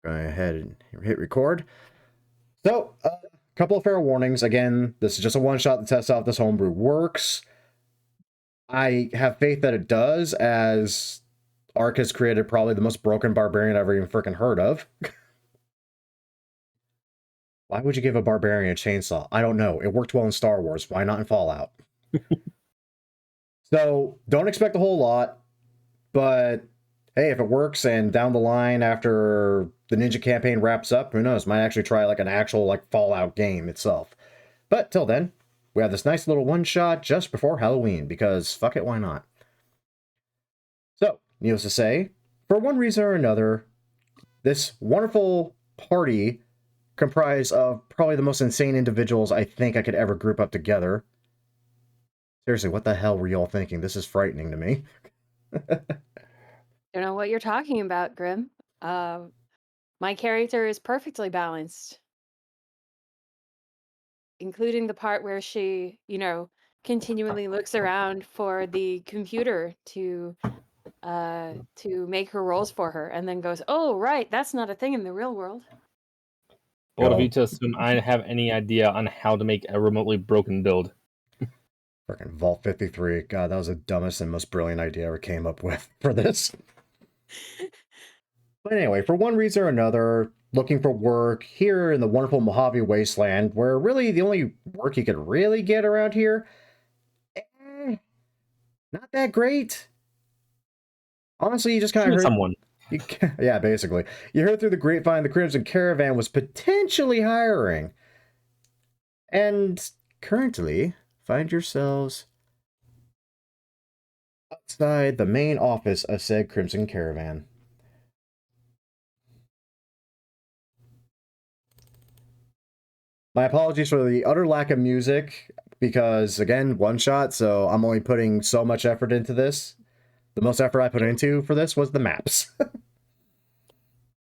Go ahead and hit record. So, a couple of fair warnings. Again, this is just a one-shot to test out if this homebrew works. I have faith that it does, as Ark has created probably the most broken barbarian I've ever even freaking heard of. Why would you give a barbarian a chainsaw? I don't know. It worked well in Star Wars. Why not in Fallout? So, don't expect a whole lot, but hey, if it works and down the line after the Ninja campaign wraps up, who knows? Might actually try like an actual like Fallout game itself. But till then, we have this nice little one-shot just before Halloween, because fuck it, why not? So, needless to say, for one reason or another, this wonderful party comprised of probably the most insane individuals I think I could ever group up together. Seriously, what the hell were y'all thinking? This is frightening to me. Don't know what you're talking about, Grim. My character is perfectly balanced, including the part where she, continually looks around for the computer to make her rolls for her, and then goes, "Oh, right, that's not a thing in the real world." Bold of you to assume I have any idea on how to make a remotely broken build. Freaking Vault 53. God, that was the dumbest and most brilliant idea I ever came up with for this. But anyway, for one reason or another, looking for work here in the wonderful Mojave Wasteland, where really the only work you could really get around here, not that great. Honestly, you just kind of heard someone. Yeah, basically. You heard through the grapevine the Crimson Caravan was potentially hiring. And currently, find yourselves outside the main office of said Crimson Caravan. My apologies for the utter lack of music, because, again, one shot, so I'm only putting so much effort into this. The most effort I put into for this was the maps.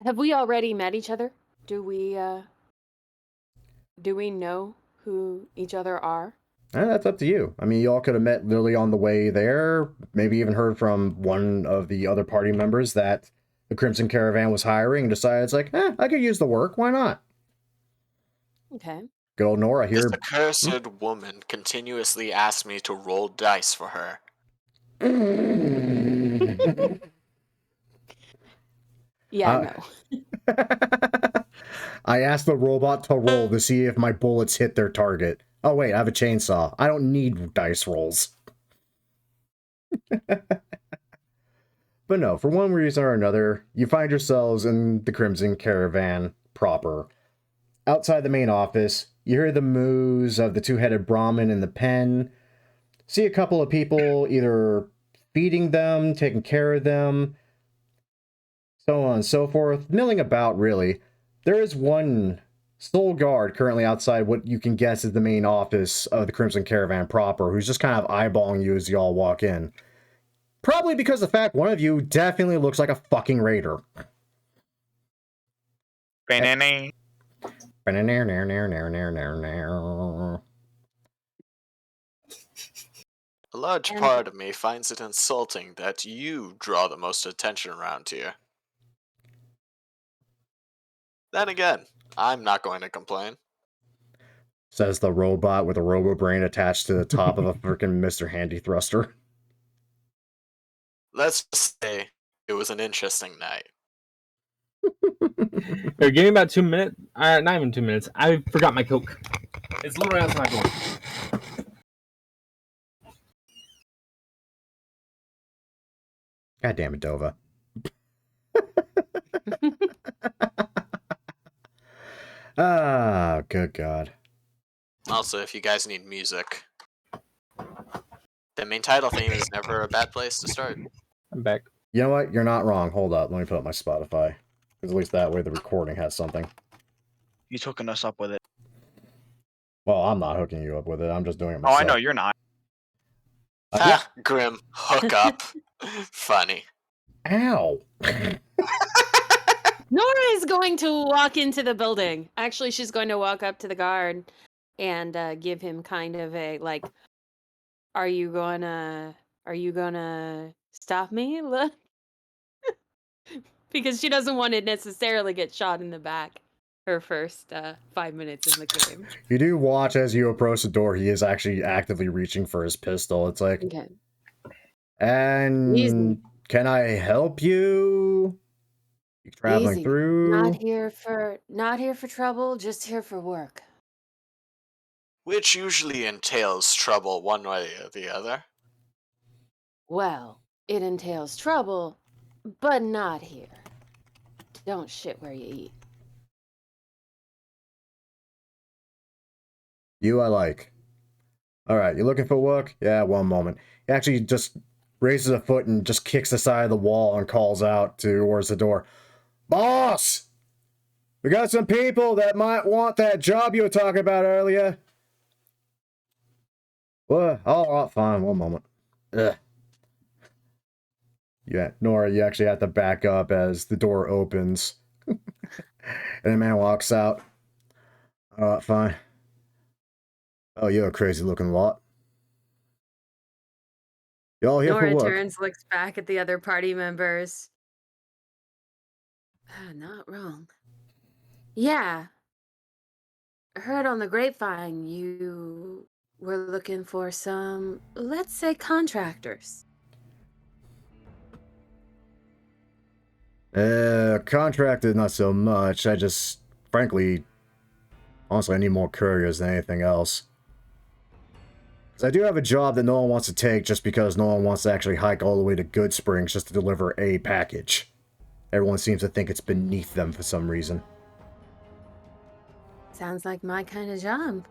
Have we already met each other? Do we know who each other are? That's up to you. I mean, you all could have met literally on the way there, maybe even heard from one of the other party members that the Crimson Caravan was hiring and decided it's like, I could use the work, why not? Okay. Good old Nora here. This accursed woman continuously asks me to roll dice for her. Yeah, no. I asked the robot to roll to see if my bullets hit their target. Oh wait, I have a chainsaw. I don't need dice rolls. But no, for one reason or another, you find yourselves in the Crimson Caravan proper. Outside the main office, you hear the moos of the two-headed Brahmin in the pen. See a couple of people either feeding them, taking care of them, so on and so forth, milling about, really. There is one sole guard currently outside what you can guess is the main office of the Crimson Caravan proper, who's just kind of eyeballing you as you all walk in. Probably because of the fact one of you definitely looks like a fucking raider. A large part of me finds it insulting that you draw the most attention around here. Then again, I'm not going to complain. Says the robot with a robo-brain attached to the top of a freaking Mr. Handy thruster. Let's just say it was an interesting night. Here, give me about 2 minutes. Not even 2 minutes. I forgot my Coke. It's literally outside my door. God damn it, Dova. Good God. Also, if you guys need music, the main title theme is never a bad place to start. I'm back. You know what? You're not wrong. Hold up. Let me put up my Spotify. Because at least that way the recording has something. He's hooking us up with it. Well, I'm not hooking you up with it. I'm just doing it myself. Oh, I know, you're not. Ha! Yeah. Grim. Hook up. Funny. Ow! Nora is going to walk into the building. Actually, she's going to walk up to the guard and give him kind of a, like, are you gonna stop me? Look. because she doesn't want to necessarily get shot in the back her first 5 minutes in the game. You do watch as you approach the door, he is actually actively reaching for his pistol. It's like, Okay. and Easy. can I help you? You traveling Easy. through? Not here for trouble, just here for work. Which usually entails trouble one way or the other. Well, it entails trouble, but not here. Don't shit where you eat. You I like. Alright, you looking for work? Yeah, one moment. He actually just raises a foot and just kicks the side of the wall and calls out towards the door. Boss! We got some people that might want that job you were talking about earlier. What? Oh, fine, one moment. Ugh. Yeah, Nora, you actually have to back up as the door opens. And the man walks out. Alright, fine. Oh, you're a crazy looking lot. Y'all here Nora for work? turns, looks back at the other party members. Not wrong. Yeah. I heard on the grapevine you were looking for some, let's say, contractors. Contracted, not so much. I just, frankly, honestly, I need more couriers than anything else. Because I do have a job that no one wants to take just because no one wants to actually hike all the way to Good Springs just to deliver a package. Everyone seems to think it's beneath them for some reason. Sounds like my kind of job.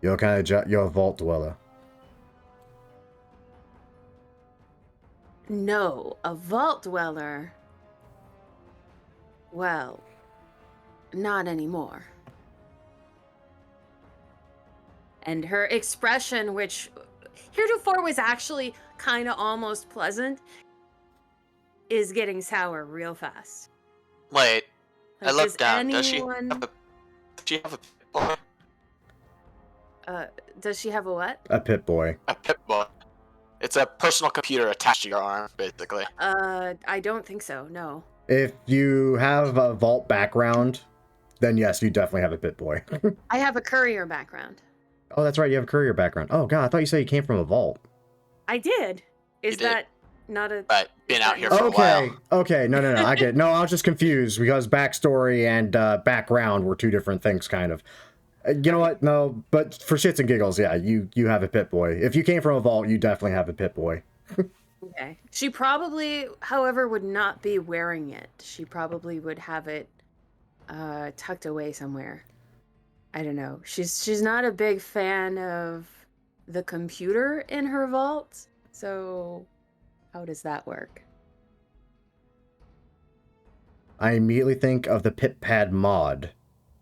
You're kind of you're a vault dweller. No, a vault dweller. Well, not anymore. And her expression, which heretofore was actually kind of almost pleasant, is getting sour real fast. Wait, I Like, looked down. anyone... Does she have a pit boy? Does she have a what? A pit boy. A pit boy. It's a personal computer attached to your arm, basically. I don't think so, no. If you have a vault background, then yes, you definitely have a pit boy. I have a courier background. Oh, that's right, you have a courier background. Oh god, I thought you said you came from a vault. I did. Is did. that not a... But been out here for a Okay, while. okay, no, I get it. No, I was just confused because backstory and background were two different things, kind of. You know what? No, but for shits and giggles, yeah, you have a pit boy. If you came from a vault, you definitely have a pit boy. Okay. She probably, however, would not be wearing it. She probably would have it tucked away somewhere. I don't know. She's not a big fan of the computer in her vault. So how does that work? I immediately think of the pit pad mod,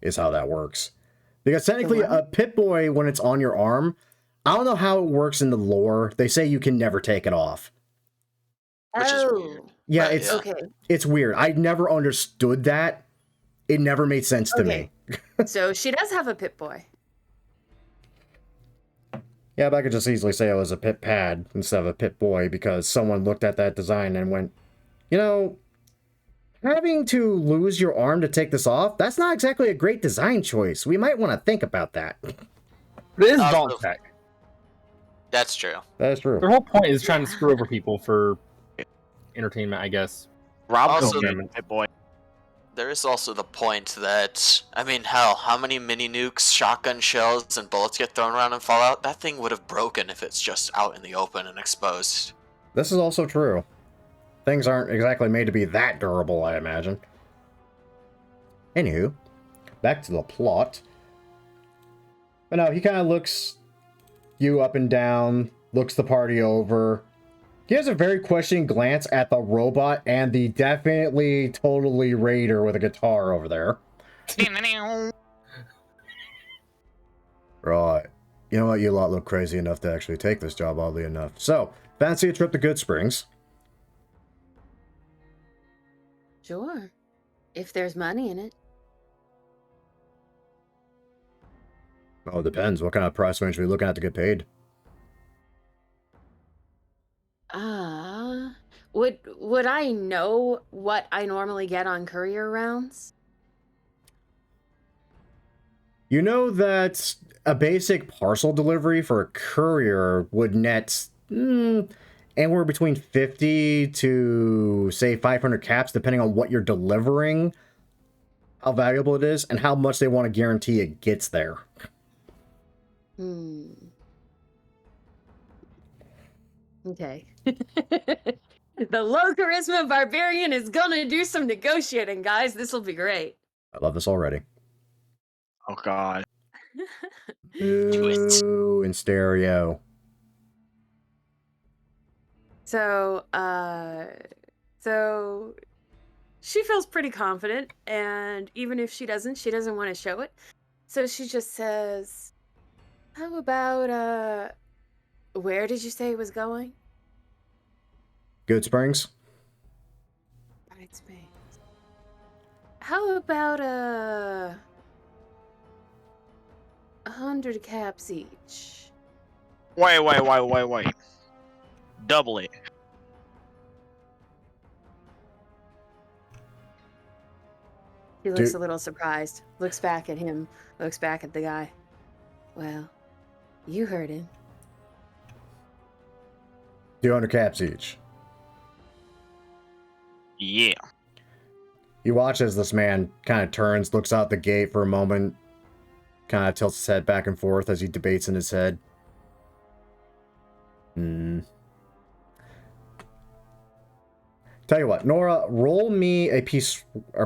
is how that works. Because technically, what? a pit boy, when it's on your arm, I don't know how it works in the lore. They say you can never take it off. Which is weird. Yeah, But, it's yeah. Okay. it's weird. I never understood that. It never made sense to me. So she does have a Pip Boy. Yeah, but I could just easily say it was a pit pad instead of a pit boy because someone looked at that design and went, you know, having to lose your arm to take this off, that's not exactly a great design choice. We might want to think about that. But it is Also- vault tech. That's true. That's true. Their whole point is trying to screw over people for entertainment, I guess. Rob Also- also pit boy. There is also the point that, I mean, hell, how many mini nukes, shotgun shells, and bullets get thrown around in Fallout? That thing would have broken if it's just out in the open and exposed. This is also true. Things aren't exactly made to be that durable, I imagine. Anywho, back to the plot. But no, he kind of looks you up and down, looks the party over. He has a very questioning glance at the robot and the definitely totally raider with a guitar over there. Right. You know what? You lot look crazy enough to actually take this job, oddly enough. So, fancy a trip to Good Springs? Sure. If there's money in it. Oh, it depends. What kind of price range are we looking at to get paid? would I know what I normally get on courier rounds? You know that a basic parcel delivery for a courier would net anywhere between 50 to, say, 500 caps, depending on what you're delivering, how valuable it is, and how much they want to guarantee it gets there. Okay. The low charisma barbarian is gonna do some negotiating, guys. This will be great. I love this already. Oh God. Do it. Ooh, in stereo. So she feels pretty confident, and even if she doesn't want to show it. So she just says, "How about where did you say it was going?" Good Springs? Bright Springs. How about 100 caps each? Wait. Double it. He looks Dude. a little surprised. Looks back at him. Looks back at the guy. Well, you heard him. 200 caps each. Yeah. You watch as this man kind of turns, looks out the gate for a moment, kind of tilts his head back and forth as he debates in his head. Tell you what, Nora, roll me a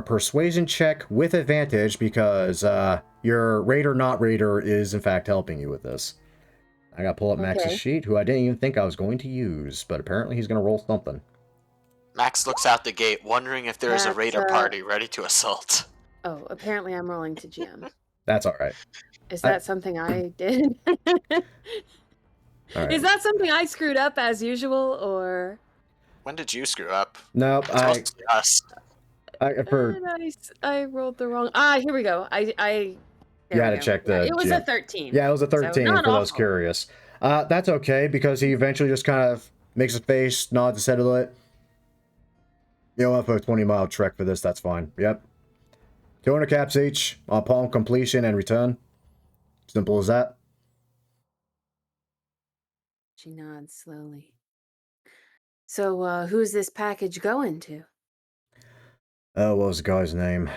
persuasion check with advantage because your raider not raider is in fact helping you with this. I gotta pull up Max's Okay. sheet, who I didn't even think I was going to use, but apparently he's gonna roll something. Max looks out the gate, wondering if there is a That's, raider party ready to assault. Oh, apparently I'm rolling to GM. That's alright. Is that something I did? Alright. Is that something I screwed up as usual, or? When did you screw up? Nope, It's mostly us. I rolled the wrong. Here we go. You had to check the It was a GM. 13. Yeah, it was a 13 not for those awful. curious. That's okay, because he eventually just kind of makes a face, nods his head a little. You'll have a 20-mile trek for this, that's fine. Yep. 200 caps each, upon completion and return. Simple as that. She nods slowly. So, who's this package going to? Oh, what was the guy's name? I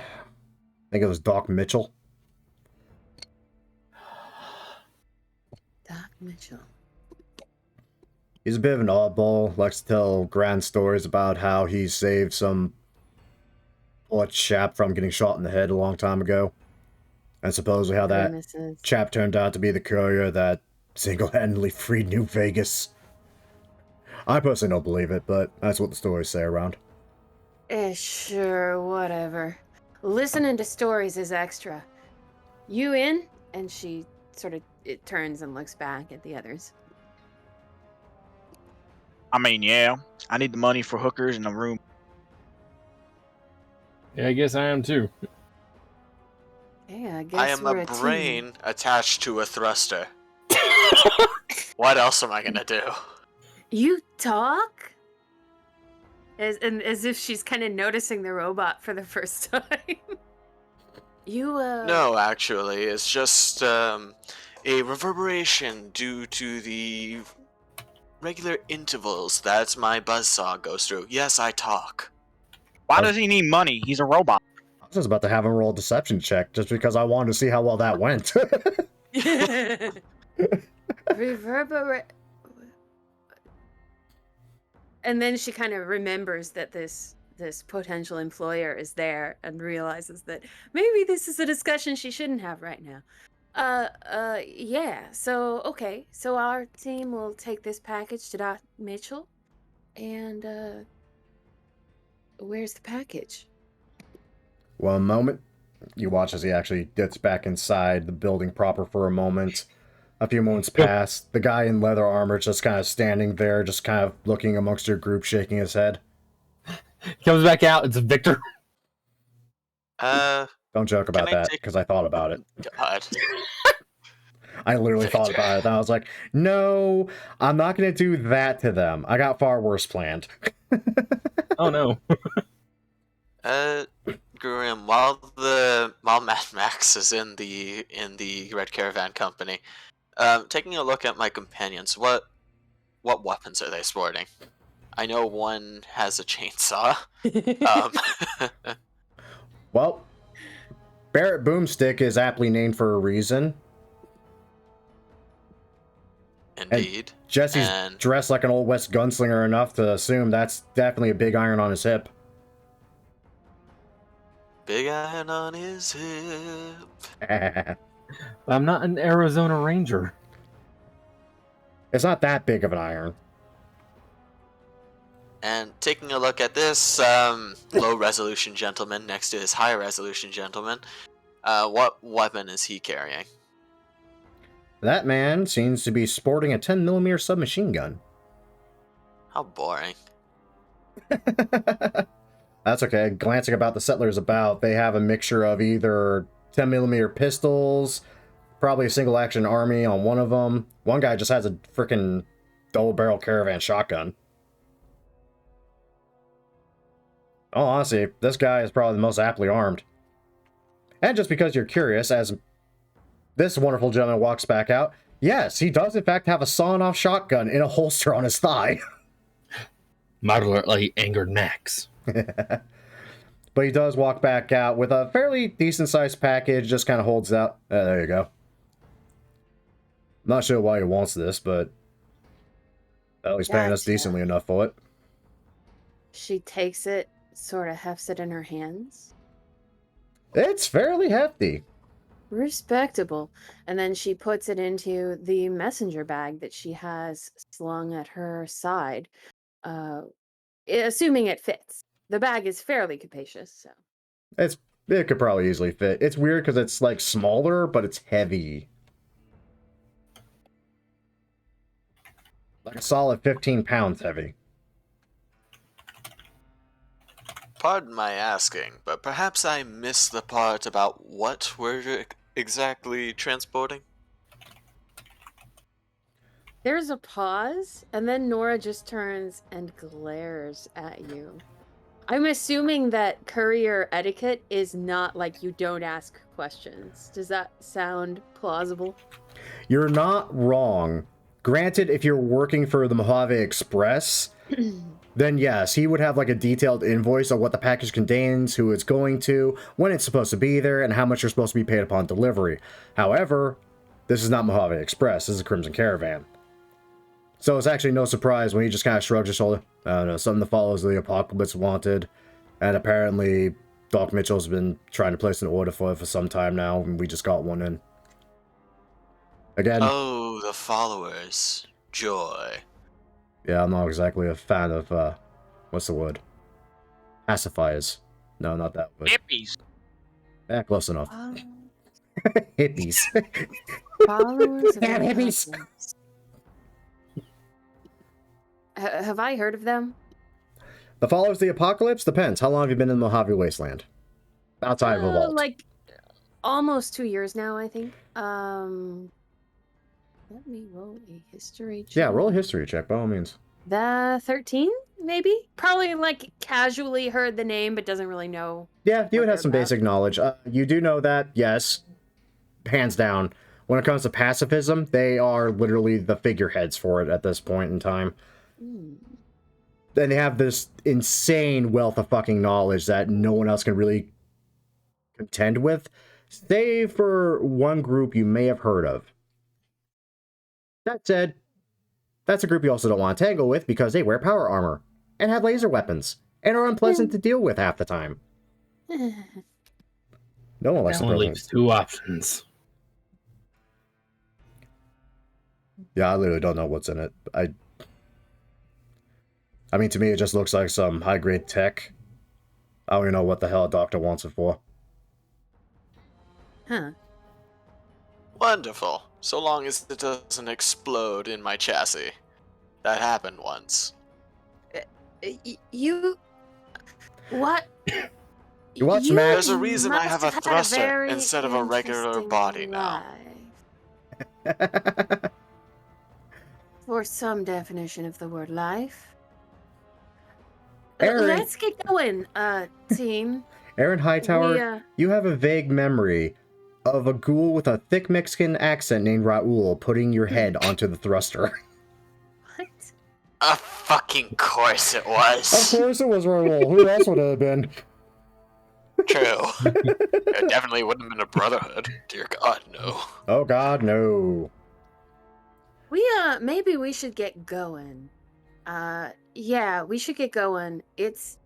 think it was Doc Mitchell. Doc Mitchell. He's a bit of an oddball, likes to tell grand stories about how he saved some poor chap from getting shot in the head a long time ago. And supposedly how that Grimaces. chap turned out to be the courier that single-handedly freed New Vegas. I personally don't believe it, but that's what the stories say around. Sure, whatever. Listening to stories is extra. You in? And she sort of turns and looks back at the others. I mean, yeah. I need the money for hookers and a room. Yeah, I guess I am too. Yeah, I guess I am we're a team. brain attached to a thruster. What else am I gonna do? You talk? As if she's kind of noticing the robot for the first time. You, No, actually, it's just a reverberation due to the regular intervals that my buzzsaw goes through. Yes, I talk. Why does he need money? He's a robot. I was just about to have him roll a deception check, just because I wanted to see how well that went. reverberate. And then she kind of remembers that this potential employer is there and realizes that maybe this is a discussion she shouldn't have right now. Yeah. So, okay. So our team will take this package to Doc Mitchell. And, where's the package? One moment. You watch as he actually gets back inside the building proper for a moment. A few moments pass. The guy in leather armor just kind of standing there, just kind of looking amongst your group, shaking his head. Comes back out, it's Victor. Don't joke about Can I that, take- because I thought about it. God. I literally thought about it. And I was like, no, I'm not going to do that to them. I got far worse planned. Oh no. Grim, while Mad Max is in the Red Caravan Company, taking a look at my companions, what weapons are they sporting? I know one has a chainsaw. Well, Barrett Boomstick is aptly named for a reason. Indeed. Jesse's And dressed like an Old West gunslinger enough to assume that's definitely a big iron on his hip. big iron on his hip. I'm not an Arizona Ranger. It's not that big of an iron. And taking a look at this low resolution gentleman next to his high resolution gentleman, what weapon is he carrying? That man seems to be sporting a 10mm submachine gun. How boring. That's okay. Glancing about the settlers about, they have a mixture of either 10mm pistols, probably a single action army on one of them. One guy just has a freaking double barrel caravan shotgun. Oh, honestly, this guy is probably the most aptly armed. And just because you're curious, as this wonderful gentleman walks back out, yes, he does in fact have a sawn-off shotgun in a holster on his thigh. Moderately angered Max. But he does walk back out with a fairly decent-sized package, just kind of holds out. There you go. I'm not sure why he wants this, but at least paying us Gotcha. decently enough for it. She takes it, sort of hefts it in her hands. It's fairly hefty. Respectable. And then she puts it into the messenger bag that she has slung at her side, assuming it fits. The bag is fairly capacious, so. It could probably easily fit. It's weird because it's like smaller, but it's heavy. Like a solid 15 pounds heavy. Pardon my asking, but perhaps I missed the part about what we're exactly transporting? There's a pause, and then Nora just turns and glares at you. I'm assuming that courier etiquette is not like you don't ask questions. Does that sound plausible? You're not wrong. Granted, if you're working for the Mojave Express, then yes, he would have like a detailed invoice of what the package contains, who it's going to, when it's supposed to be there, and how much you're supposed to be paid upon delivery. However, this is not Mojave Express, this is a Crimson Caravan. So it's actually no surprise when he just kind of shrugs his shoulder. I don't know, something that follows the apocalypse wanted. And apparently, Doc Mitchell's been trying to place an order for it for some time now, and we just got one in. Again. Oh, the followers. Joy. Yeah, I'm not exactly a fan of, what's the word? Pacifiers. No, not that word. Hippies. Yeah, close enough. Hippies. Followers of Damn hippies. apocalypse. Have I heard of them? The Followers of the Apocalypse? Depends. How long have you been in the Mojave Wasteland? Outside of the vault. Like, almost 2 years now, I think. Let me roll a history check. Yeah, roll a history check, by all means. The 13, maybe? Probably, like, casually heard the name, but doesn't really know. Yeah, you would what have some they're basic knowledge. You do know that, yes, hands down, when it comes to pacifism, they are literally the figureheads for it at this point in time. Hmm. And they have this insane wealth of fucking knowledge that no one else can really contend with, save for one group you may have heard of. That said, that's a group you also don't want to tangle with because they wear power armor and have laser weapons and are unpleasant to deal with half the time. No one likes That the only president. leaves two options. Yeah, I literally don't know what's in it. I mean, to me, it just looks like some high-grade tech. I don't even know what the hell a doctor wants it for. Huh. Wonderful. So long as it doesn't explode in my chassis. That happened once. You... What? You watch Max- There's a reason I have a must had thruster very instead of a regular interesting body now. life. For some definition of the word life. Aaron. Let's get going, team. Aaron Hightower, We, you have a vague memory of a ghoul with a thick Mexican accent named Raul putting your head onto the thruster. What? Of fucking course it Of was. course it was Raul. Who else would it have been? True. It definitely wouldn't have been a brotherhood. Dear God, no. Oh God, no. Maybe we should get going. Yeah, we should get going. It's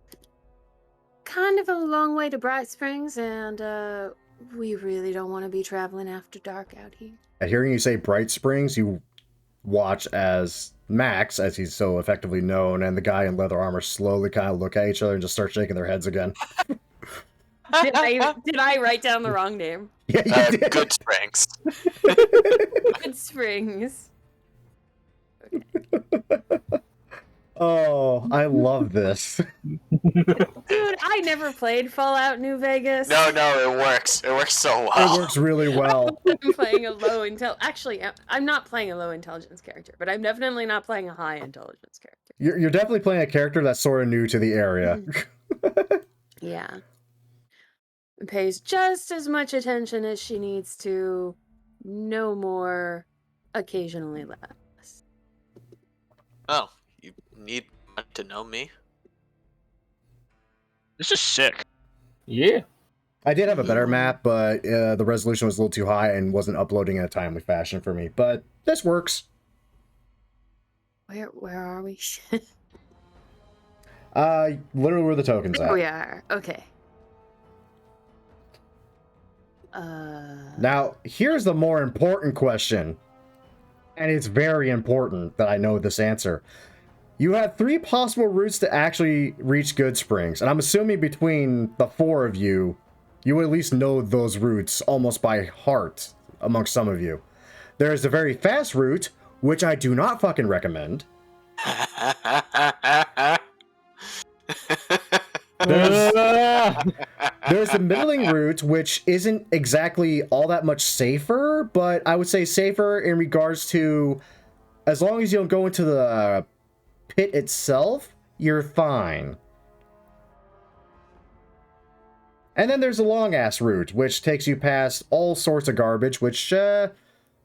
kind of a long way to Bright Springs, and, we really don't want to be traveling after dark out here. At hearing you say Bright Springs, you watch as Max, as he's so effectively known, and the guy in leather armor slowly kind of look at each other and just start shaking their heads again. Did I write down the wrong name? Yeah, you did. Good Springs. Good Springs. Oh, I love this. Dude, I never played Fallout New Vegas. No, it works. It works so well. It works really well. I'm playing a low intel. Actually, I'm not playing a low intelligence character, but I'm definitely not playing a high intelligence character. You're definitely playing a character that's sort of new to the area. Yeah. It pays just as much attention as she needs to. No more, occasionally less. Oh, you need to know me? This is sick. Yeah. I did have a better map, but the resolution was a little too high and wasn't uploading in a timely fashion for me. But this works. Where are we? Literally where the tokens There at. we are. Okay. Now, here's the more important question. And it's very important that I know this answer. You have 3 possible routes to actually reach Good Springs. And I'm assuming between the 4 of you, you at least know those routes almost by heart amongst some of you. There's the very fast route, which I do not fucking recommend. There's the middling route, which isn't exactly all that much safer, but I would say safer in regards to as long as you don't go into the pit itself, you're fine. And then there's the long-ass route, which takes you past all sorts of garbage, which may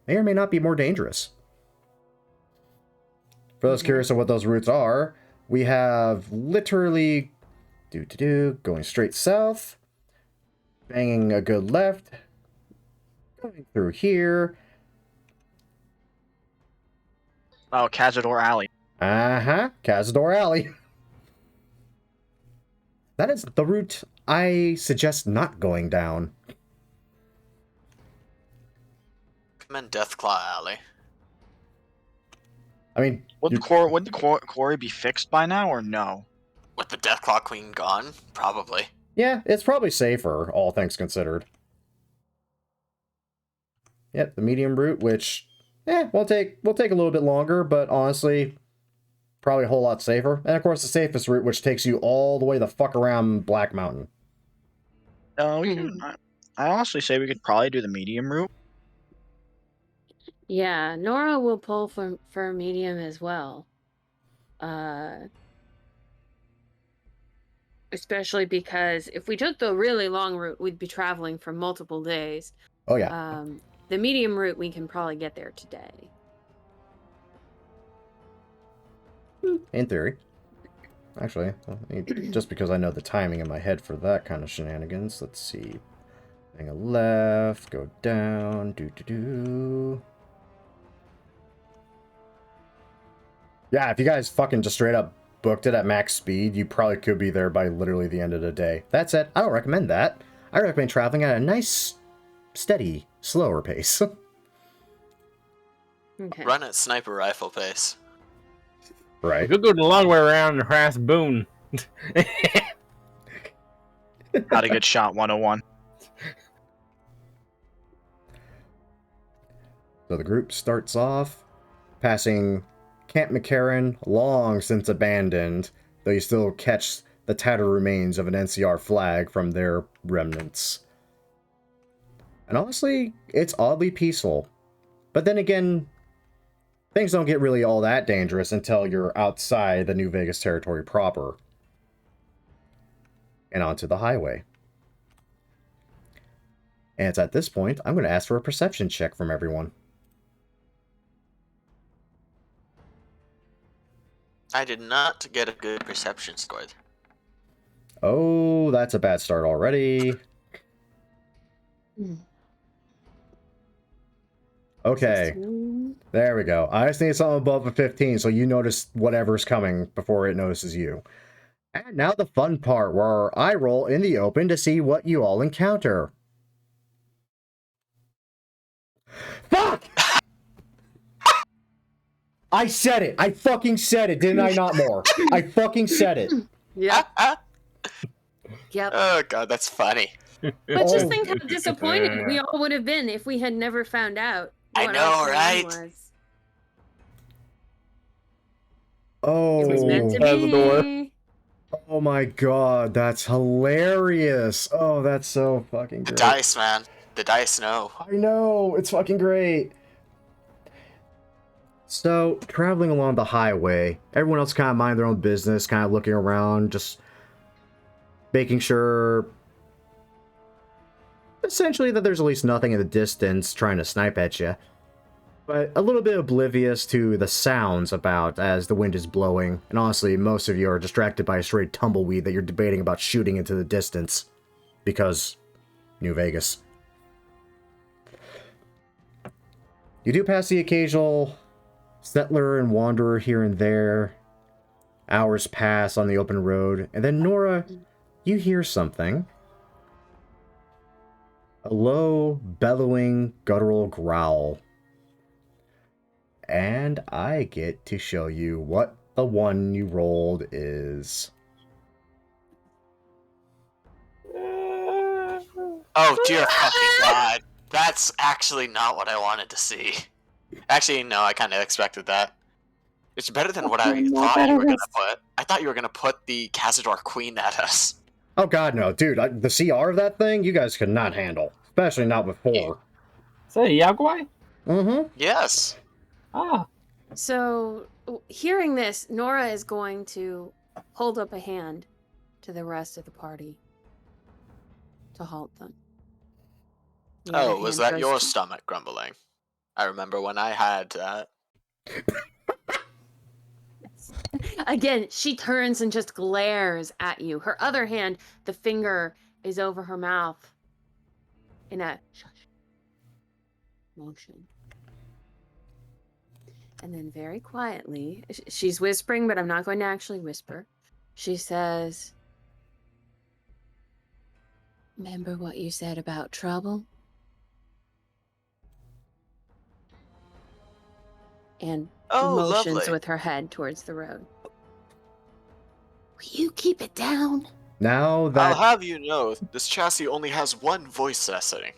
or may not be more dangerous. For those curious of what those routes are, we have literally going straight south, banging a good left, going through here. Oh, Cazador Alley. Cazador Alley. That is the route I suggest not going down. Recommend Deathclaw Alley. I mean, Would the quarry be fixed by now or no? With the Deathclaw Queen gone? Probably. yeah, it's probably safer, all things considered. Yep, the medium route, which, will take a little bit longer, but honestly, probably a whole lot safer. And of course, the safest route, which takes you all the way the fuck around Black Mountain. I honestly say we could probably do the medium route. Yeah, Nora will pull for medium as well. Especially because if we took the really long route, we'd be traveling for multiple days. Oh yeah. The medium route, we can probably get there today. In theory. Actually, just because I know the timing in my head for that kind of shenanigans, let's see. Hang a left, go down, Yeah, if you guys fucking just straight up booked it at max speed, you probably could be there by literally the end of the day. That said, I don't recommend that. I recommend traveling at a nice, steady, slower pace. Okay. Run at sniper rifle pace. Right. We could go the long way around and harass Boone. How to get shot 101. So the group starts off passing Camp McCarran, long since abandoned, though you still catch the tattered remains of an NCR flag from their remnants. And honestly, it's oddly peaceful. But then again, things don't get really all that dangerous until you're outside the New Vegas territory proper. And onto the highway. And it's at this point, I'm going to ask for a perception check from everyone. I did not get a good perception score. Oh, that's a bad start already. Okay, 16. there we go. I just need something above a 15 so you notice whatever's coming before it notices you. And now the fun part where I roll in the open to see what you all encounter. Fuck! I said it! I fucking said it, didn't I not more? I fucking said it. Yep. Yep. Oh god, that's funny. But just Oh. think how disappointed we all would have been if we had never found out. I what know, our plan right? was. Oh. It was meant to Out the door. be. Oh my god, that's hilarious. Oh, that's so fucking The great. dice, man. The dice know. I know, it's fucking great. So, traveling along the highway, everyone else kind of mind their own business, kind of looking around, just making sure, essentially, that there's at least nothing in the distance trying to snipe at you. But a little bit oblivious to the sounds about as the wind is blowing, and honestly, most of you are distracted by a straight tumbleweed that you're debating about shooting into the distance. Because, New Vegas. You do pass the occasional settler and wanderer here and there. Hours pass on the open road, and then Nora, you hear something. A low, bellowing, guttural growl. And I get to show you what the one you rolled is. Oh dear fucking god. That's actually not what I wanted to see. Actually, no, I kind of expected that. It's better than what I thought you were gonna put. I thought you were gonna put the Cazador Queen at us. Oh god, no. Dude, the CR of that thing, you guys could not handle. Especially not with 4. Say, Yaguai? Mm-hmm. Yes. Ah. So, hearing this, Nora is going to hold up a hand to the rest of the party to halt them. The other Oh, was hand that goes your to- stomach grumbling? I remember when I had that. Again, she turns and just glares at you. Her other hand, the finger is over her mouth in a shush motion. And then very quietly, she's whispering, but I'm not going to actually whisper. She says, "Remember what you said about trouble?" And Oh, motions lovely. with her head towards the road. Will you keep it down? Now I'll that... have you know, this chassis only has one voice setting.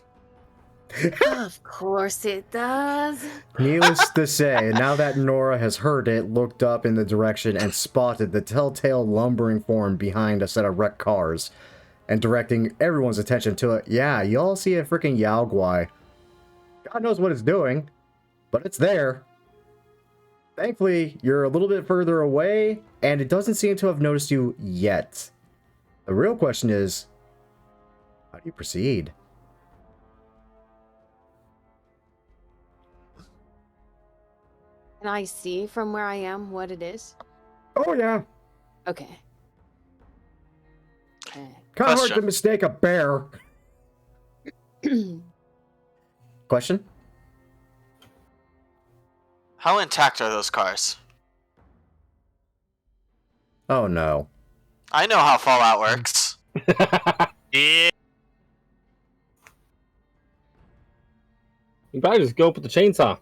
Of course it does. Needless to say, now that Nora has heard it, looked up in the direction and spotted the telltale lumbering form behind a set of wrecked cars, and directing everyone's attention to it, yeah, you all see a freaking Yaogwai. God knows what it's doing, but it's there. Thankfully, you're a little bit further away, and it doesn't seem to have noticed you yet. The real question is, how do you proceed? Can I see from where I am what it is? Oh yeah, Okay. Okay. kind of hard to Question. mistake a bear. Question? How intact are those cars? Oh no. I know how Fallout works. Yeah. You probably just go up with the chainsaw.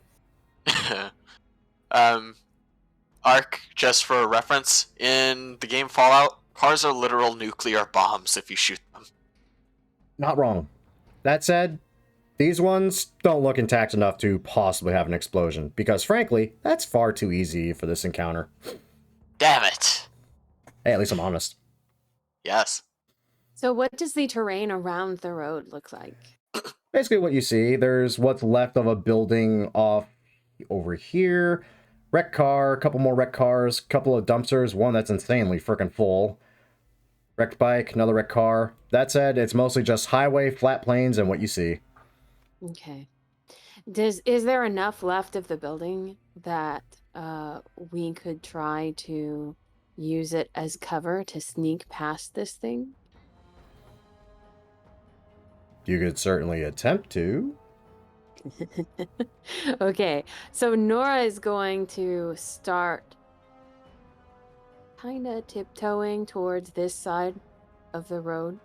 Arc, just for reference, in the game Fallout, cars are literal nuclear bombs if you shoot them. Not wrong. That said, these ones don't look intact enough to possibly have an explosion, because frankly, that's far too easy for this encounter. Damn it. Hey, at least I'm honest. Yes. So what does the terrain around the road look like? Basically what you see, there's what's left of a building off over here. Wrecked car, a couple more wrecked cars, couple of dumpsters, one that's insanely freaking full. Wrecked bike, another wrecked car. That said, it's mostly just highway, flat plains, and what you see. Okay. Is there enough left of the building that we could try to use it as cover to sneak past this thing? You could certainly attempt to. Okay, so Nora is going to start kind of tiptoeing towards this side of the road.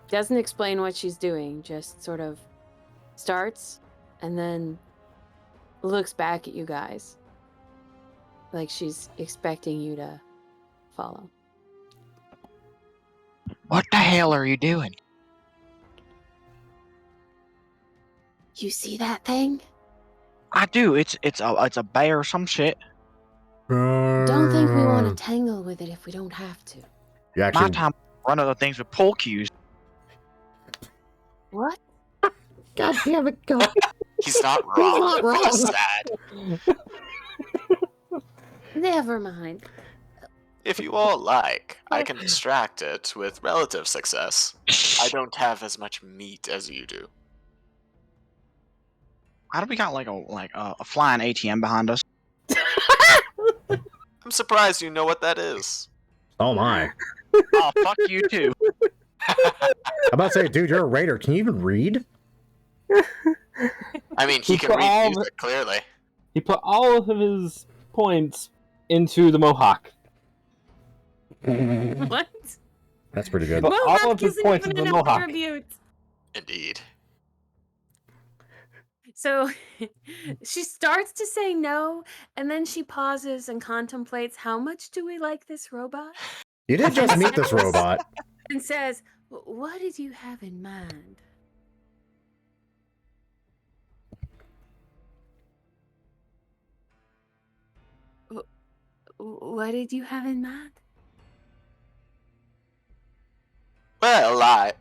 Doesn't explain what she's doing, just sort of starts and then looks back at you guys like she's expecting you to follow. What the hell are you doing? You see that thing? I do. It's a bear or some shit. Don't think we want to tangle with it if we don't have to. You My actually... time run other things with pull cues. What? God damn it, go. He's not wrong. not wrong. Just sad. Never mind. If you all like, I can distract it with relative success. I don't have as much meat as you do. How do we got like a flying ATM behind us? I'm surprised you know what that is. Oh my. Oh, fuck you too. I'm about to say, dude, you're a raider. Can you even read? I mean, he can read music, clearly. He put all of his points into the Mohawk. What? That's pretty good. But all Mohawk of his isn't points even in the an Mohawk. attribute. Indeed. So she starts to say no, and then she pauses and contemplates, how much do we like this robot? You did just meet this robot. And says, what did you have in mind? What did you have in mind? Well,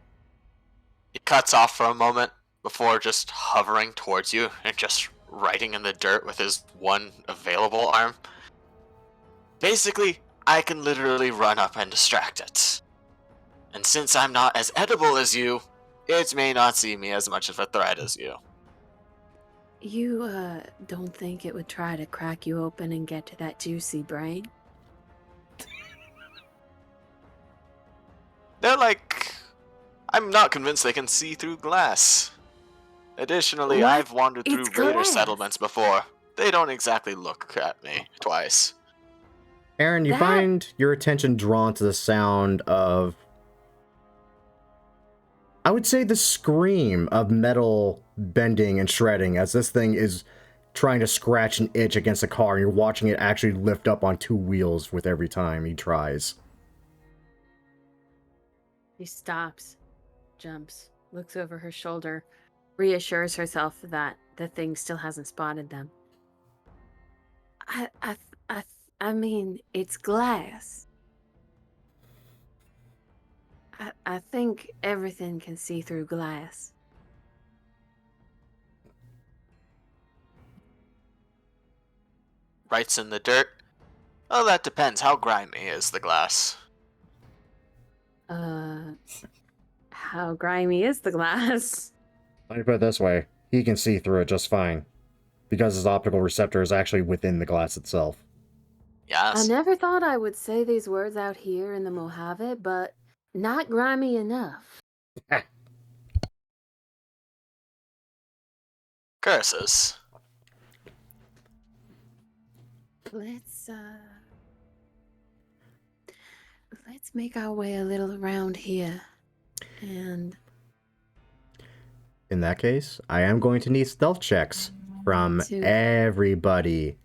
it cuts off for a moment before just hovering towards you and just writing in the dirt with his one available arm. Basically, I can literally run up and distract it. And since I'm not as edible as you, it may not see me as much of a threat as you. You, don't think it would try to crack you open and get to that juicy brain? They're like... I'm not convinced they can see through glass. Additionally, What? I've wandered through It's raider glass. settlements before. They don't exactly look at me twice. Aaron, you That- find your attention drawn to the sound of, I would say, the scream of metal bending and shredding as this thing is trying to scratch an itch against a car, and you're watching it actually lift up on two wheels with every time he tries. She stops, jumps, looks over her shoulder, reassures herself that the thing still hasn't spotted them. I mean, it's glass. I think everything can see through glass. Writes in the dirt. Well, that depends. How grimy is the glass? How grimy is the glass? Let me put it this way. He can see through it just fine. Because his optical receptor is actually within the glass itself. I Yes. never thought I would say these words out here in the Mojave, but not grimy enough. Curses. Let's make our way a little around here. And In that case, I am going to need stealth checks from To- everybody.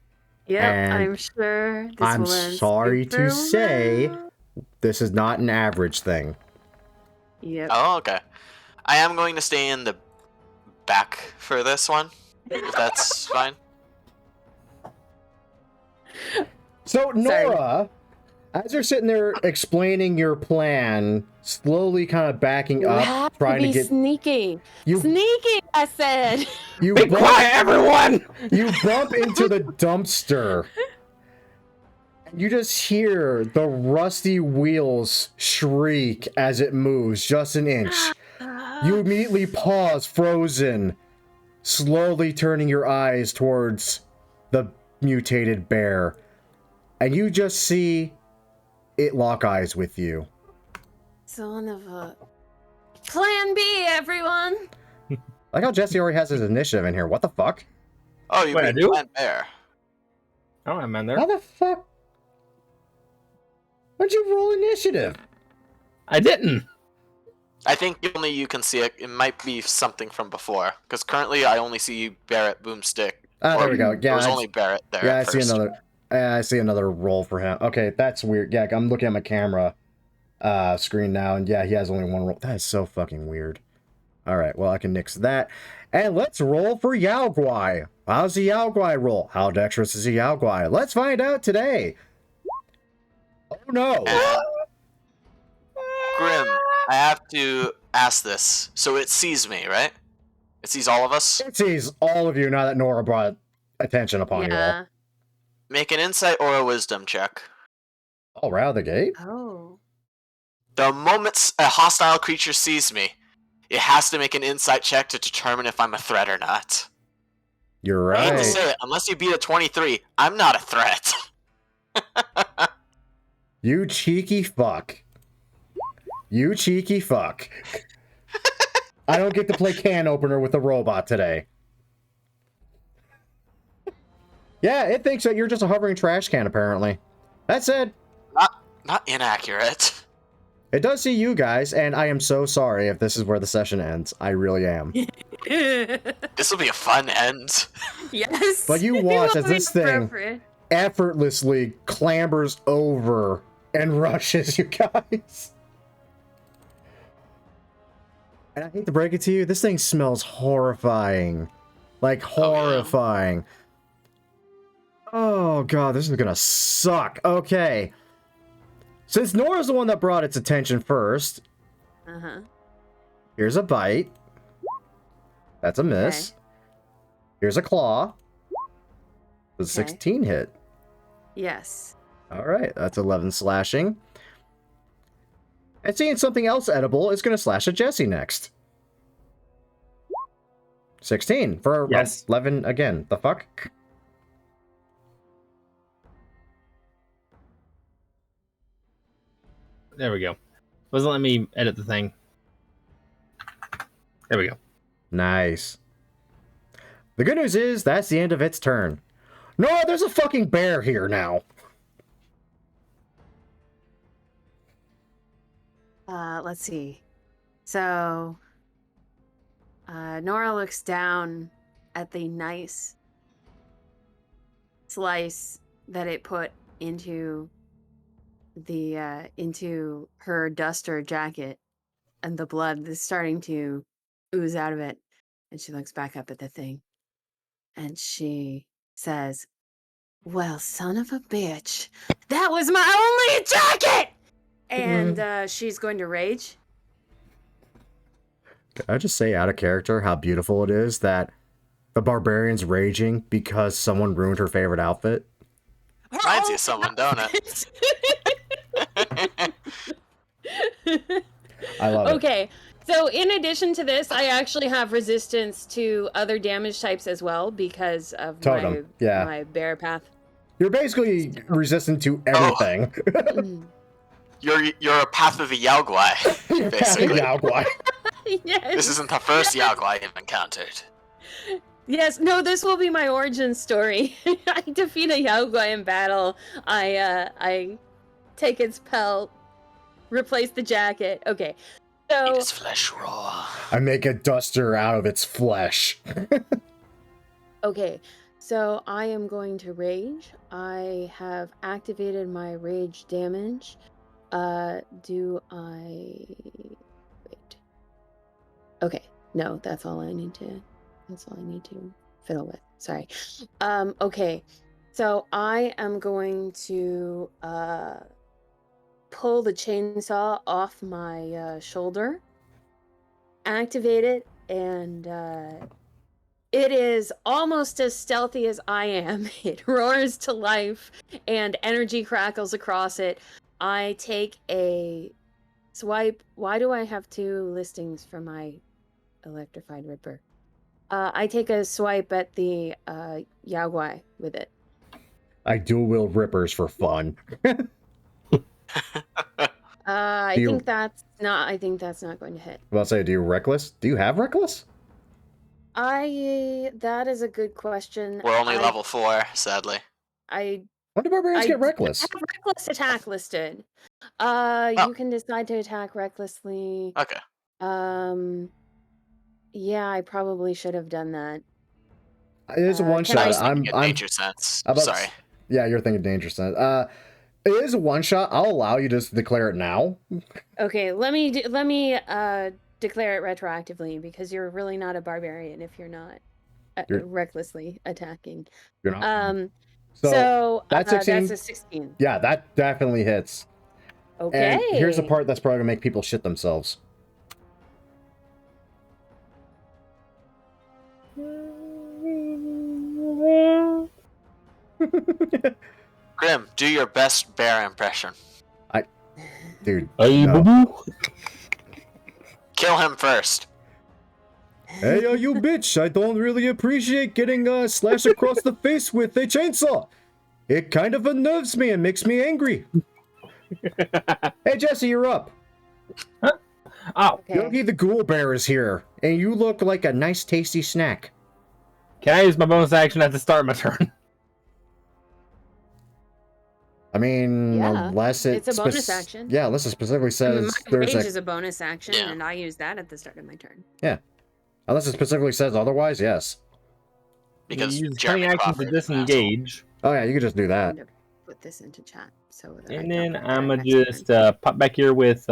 yep, And I'm sure this I'm will end sorry to super say, well. this is not an average thing. Yep. Oh, okay. I am going to stay in the back for this one, if that's fine. So, Nora, As you're sitting there explaining your plan, slowly kind of backing You up, have trying to to be get sneaky. you. Sneaky, I said. You Be quiet, everyone! You bump into the dumpster. You just hear the rusty wheels shriek as it moves just an inch. You immediately pause, frozen, slowly turning your eyes towards the mutated bear. And you just see it lock eyes with you. Son of a... Plan B, everyone! Like how Jesse already has his initiative in here. What the fuck? Oh, you Wait, I mean do? Plant Bear? Oh, I'm in there. How the fuck? Why'd you roll initiative? I didn't. I think only you can see it. It might be something from before, because currently I only see Barrett Boomstick. Ah, there we go. There Yeah, was only Barrett there. yeah, I at see first. another. I see another roll for him. Okay, that's weird. Yeah, I'm looking at my camera screen now, and yeah, he has only one roll. That is so fucking weird. All right, well, I can nix that. And let's roll for Yao Guai. How's the Yao Guai roll? How dexterous is the Yao Guai? Let's find out today. Oh no. And Grim, I have to ask this. So it sees me, right? It sees all of us? It sees all of you now that Nora brought attention upon you all. Yeah. Make an insight or a wisdom check. All right, out of the gate? Oh. The moment a hostile creature sees me, it has to make an insight check to determine if I'm a threat or not. You're I hate to right. say it, unless you beat a 23, I'm not a threat. You cheeky fuck. You cheeky fuck. I don't get to play can opener with a robot today. Yeah, it thinks that you're just a hovering trash can, apparently. That said, Not inaccurate. it does see you guys, and I am so sorry if this is where the session ends. I really am. This will be a fun end. Yes. But you watch as this thing Appropriate. effortlessly clambers over and rushes you guys. And I hate to break it to you, this thing smells horrifying. Like, horrifying. Oh, God, this is gonna suck. Okay. Since Nora's the one that brought its attention first, Uh-huh. here's a bite. That's a miss. Okay. Here's a claw. The Okay. 16 hit. Yes. All right, that's 11 slashing. And seeing something else edible is going to slash at Jesse next. 16 for Yes. 11 again. The fuck? There we go. Wasn't letting me edit the thing. There we go. Nice. The good news is that's the end of its turn. No, there's a fucking bear here now. Let's see. So, Nora looks down at the nice slice that it put into the into her duster jacket, and the blood is starting to ooze out of it. And she looks back up at the thing, and she says, "Well, son of a bitch, that was my only jacket!" And she's going to rage. Can I just say out of character how beautiful it is that the barbarian's raging because someone ruined her favorite outfit? Reminds you of someone, don't it? I love it. Okay, so in addition to this, I actually have resistance to other damage types as well because of Totem, yeah. my bear path. You're basically resistant to everything. You're a path of the Yaogwai, You're basically. Yao Guai. Yes. This isn't the first Yaogwai you've encountered. Yes, no, this will be my origin story. I defeat a Yaogwai in battle. I take its pelt, replace the jacket. Okay, Eat so its flesh raw. I make a duster out of its flesh. okay, so I am going to rage. I have activated my rage damage. Do I wait? Okay, no, that's all I need to fiddle with. Sorry. Okay. So I am going to pull the chainsaw off my shoulder, activate it, and it is almost as stealthy as I am. It roars to life, and energy crackles across it. I take a swipe. Why do I have 2 listings for my electrified ripper? I take a swipe at the Yaogwai with it. I dual wield rippers for fun. I Do you- think that's not. I think that's not going to hit. Well, I'll say, do you reckless? Do you have reckless? That is a good question. We're only level 4, sadly. I When do barbarians get reckless? have reckless attack listed. Oh. You can decide to attack recklessly. Okay. Yeah, I probably should have done that. It is a one can I shot. was thinking I'm danger sense. about- Sorry. Yeah, you're thinking danger sense. It is a one shot. I'll allow you to just declare it now. Okay, let me declare it retroactively because you're really not a barbarian if you're not You're- recklessly attacking. You're not. So that's that's 16. a 16. Yeah, that definitely hits. Okay. And here's the part that's probably gonna make people shit themselves. Grim, do your best bear impression. Dude. Hey, no. boo-boo. Kill him first. Hey, you bitch! I don't really appreciate getting slashed across the face with a chainsaw. It kind of unnerves me and makes me angry. Hey, Jesse, you're up. Oh, Okay. Yogi the Ghoul Bear is here, and you look like a nice, tasty snack. can I use my bonus action at the start of my turn? I mean, Yeah, unless it's a bonus action. Yeah, unless it specifically says My there's rage a. is a bonus action, Yeah. and I use that at the start of my turn. Unless it specifically says otherwise, yes. Because you use Jeremy cunning action to Crawford is an asshole. disengage, Oh yeah, you could just do that. I'm gonna put this into chat so that I and don't then forget I'm gonna next just pop back here with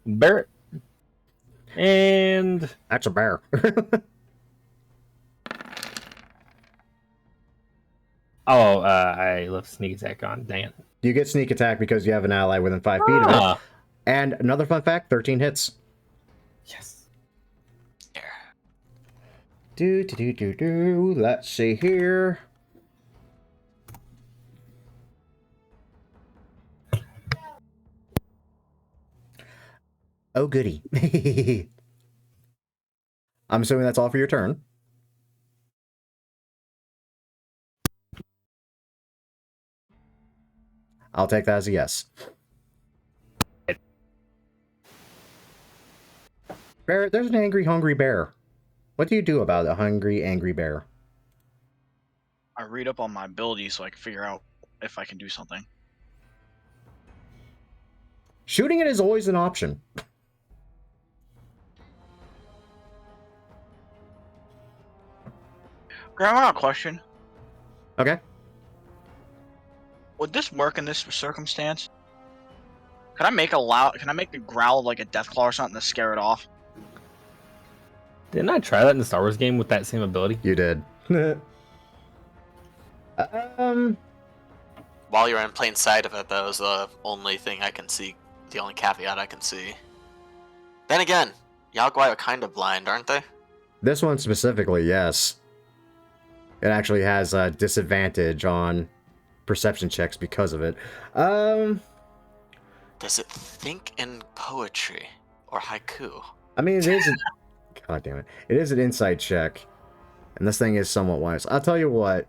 Barrett, and That's a bear. I left sneak attack on. Dang it! You get sneak attack because you have an ally within 5 feet of it. Ah, And another fun fact: 13 hits. yes. Here. Do. Let's see here. Oh, goody. I'm assuming that's all for your turn. I'll take that as a yes. Barrett, there's an angry, hungry bear. What do you do about a hungry, angry bear? I read up on my abilities so I can figure out if I can do something. Shooting it is always an option. Grandma, I got a question. Okay. Would this work in this circumstance? Can I make a growl like a death claw or something to scare it off? Didn't I try that in the Star Wars game with that same ability? You did. While you're in plain sight of it, that was the only thing I can see. The only caveat I can see. Then again, Yaogwai are kind of blind, aren't they? This one specifically, yes. It actually has a disadvantage on perception checks because of it. Does it think in poetry or haiku? I mean, it is. God damn it! It is an insight check, and this thing is somewhat wise. I'll tell you what.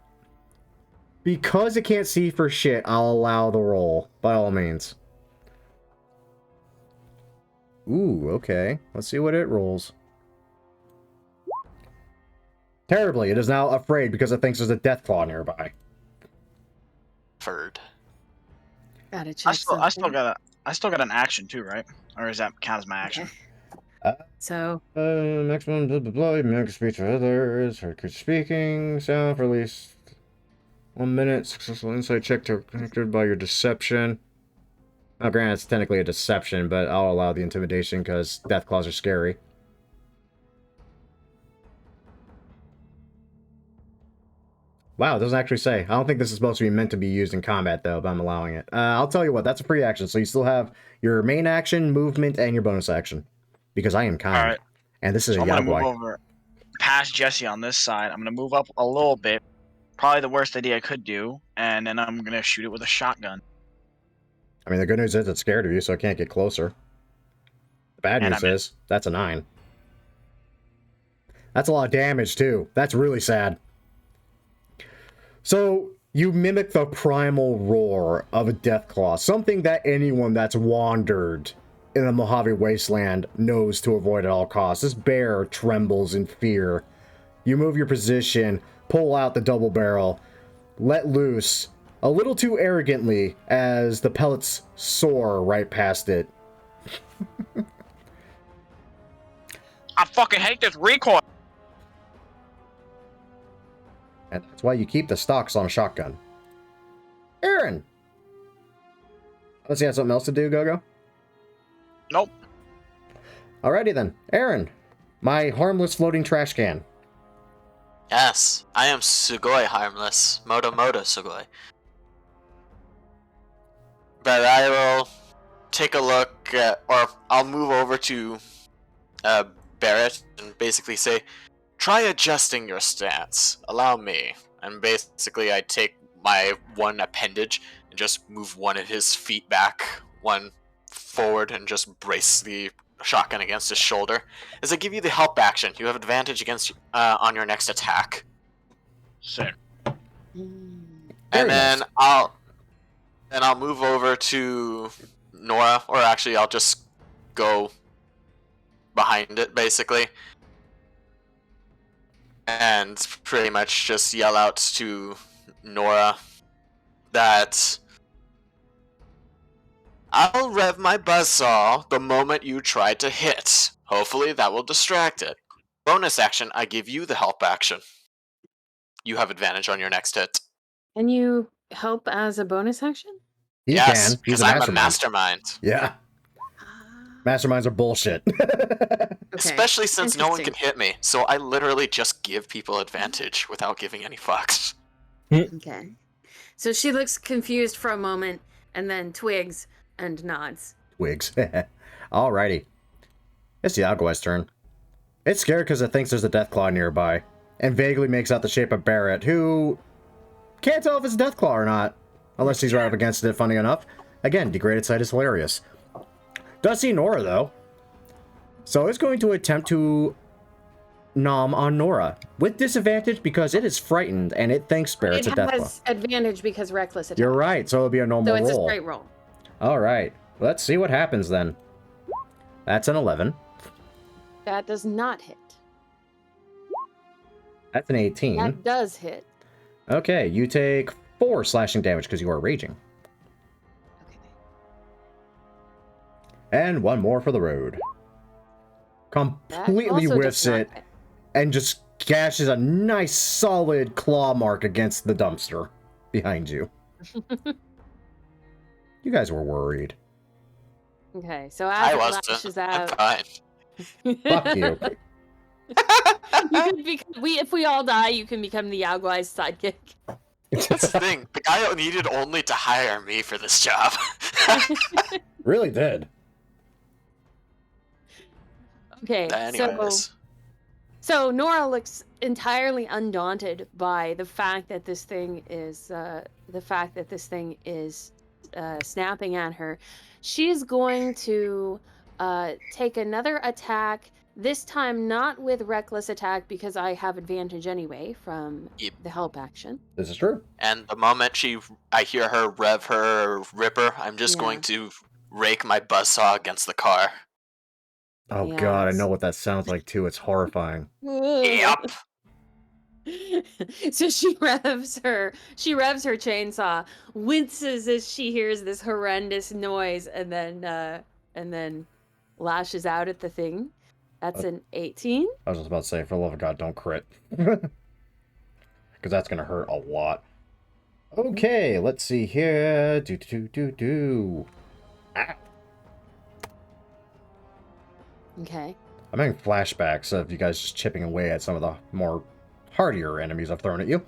Because it can't see for shit, I'll allow the roll by all means. Ooh, okay. Let's see what it rolls. Terribly, it is now afraid because it thinks there's a death claw nearby. Furred. Gotta check I still got an action too, right? Or does that count as my action? So Maximum blah blah blah. Mimic speech for others. Heard creature speaking. Sound for at least 1 minute. Successful insight check to connected by your deception. Now, granted, it's technically a deception, but I'll allow the intimidation because death claws are scary. Wow, it doesn't actually say. I don't think this is supposed to be meant to be used in combat, though, but I'm allowing it. I'll tell you what, that's a free action, so you still have your main action, movement, and your bonus action. Because I am kind. All right. And this is So a I'm gonna move Yaguai. over past Jesse on this side. I'm gonna move up a little bit. Probably the worst idea I could do, and then I'm gonna shoot it with a shotgun. I mean, the good news is it's scared of you, so it can't get closer. The bad And news I'm in. is, that's a 9. That's a lot of damage, too. That's really sad. So, you mimic the primal roar of a Deathclaw, something that anyone that's wandered in the Mojave Wasteland knows to avoid at all costs. This bear trembles in fear. You move your position, pull out the double barrel, let loose, a little too arrogantly as the pellets soar right past it. I fucking hate this recoil. And that's why you keep the stocks on a shotgun. Aaron! Unless you have something else to do, Go-Go? Nope. Alrighty then. Aaron, my harmless floating trash can. Yes, I am Sugoi harmless. Moto Sugoi. But I will take a look at, or I'll move over to Barrett and basically say, try adjusting your stance. Allow me. And basically I take my one appendage and just move one of his feet back, one forward, and just brace the shotgun against his shoulder. As I give you the help action, you have advantage against on your next attack. Sick. And then I'll move over to Nora, or actually I'll just go behind it basically. And pretty much just yell out to Nora that I'll rev my buzzsaw the moment you try to hit. Hopefully that will distract it. Bonus action, I give you the help action. You have advantage on your next hit. Can you help as a bonus action? He Yes, can. He's because a I'm mastermind. a mastermind. Yeah. Masterminds are bullshit. Okay. Especially since no one Interesting. can hit me, so I literally just give people advantage without giving any fucks. Okay. So she looks confused for a moment and then twigs and nods. Twigs. Alrighty. It's the Yaguai's turn. It's scared because it thinks there's a Deathclaw nearby, and vaguely makes out the shape of Barrett, who can't tell if it's Deathclaw or not, unless he's right up against it, funny enough. Again, degraded sight is hilarious. Does see Nora, though. So it's going to attempt to nom on Nora, with disadvantage because it is frightened, and it thinks Barrett's a It Deathclaw. has advantage because reckless attack. You're right, so it'll be a normal So it's roll. a straight roll. Alright, let's see what happens then. That's an 11. That does not hit. That's an 18. That does hit. Okay, you take 4 slashing damage because you are raging. Okay. And 1 more for the road. That Completely also whiffs does not it hit. and just gashes a nice solid claw mark against the dumpster behind you. You guys were worried. Okay, so I as it wasn't. lashes I'm out, fine. Fuck you. you can if we all die, you can become the Yaguai's sidekick. That's the thing. The guy needed only to hire me for this job. Really did. Okay, Anyways. so Nora looks entirely undaunted by the fact that this thing is snapping at her. She's going to take another attack. This time, not with reckless attack because I have advantage anyway from Yep. the help action. This is true. And the moment I hear her rev her ripper, I'm just Yeah. going to rake my buzzsaw against the car. Oh god, I Yes. know what that sounds like too. It's horrifying. Yep. So she revs her chainsaw, winces as she hears this horrendous noise, and then lashes out at the thing. That's an 18. I was just about to say, for the love of God, don't crit. Because that's going to hurt a lot. Okay, let's see here. Ah. Okay. I'm having flashbacks of you guys just chipping away at some of the more hardier enemies I've thrown at you.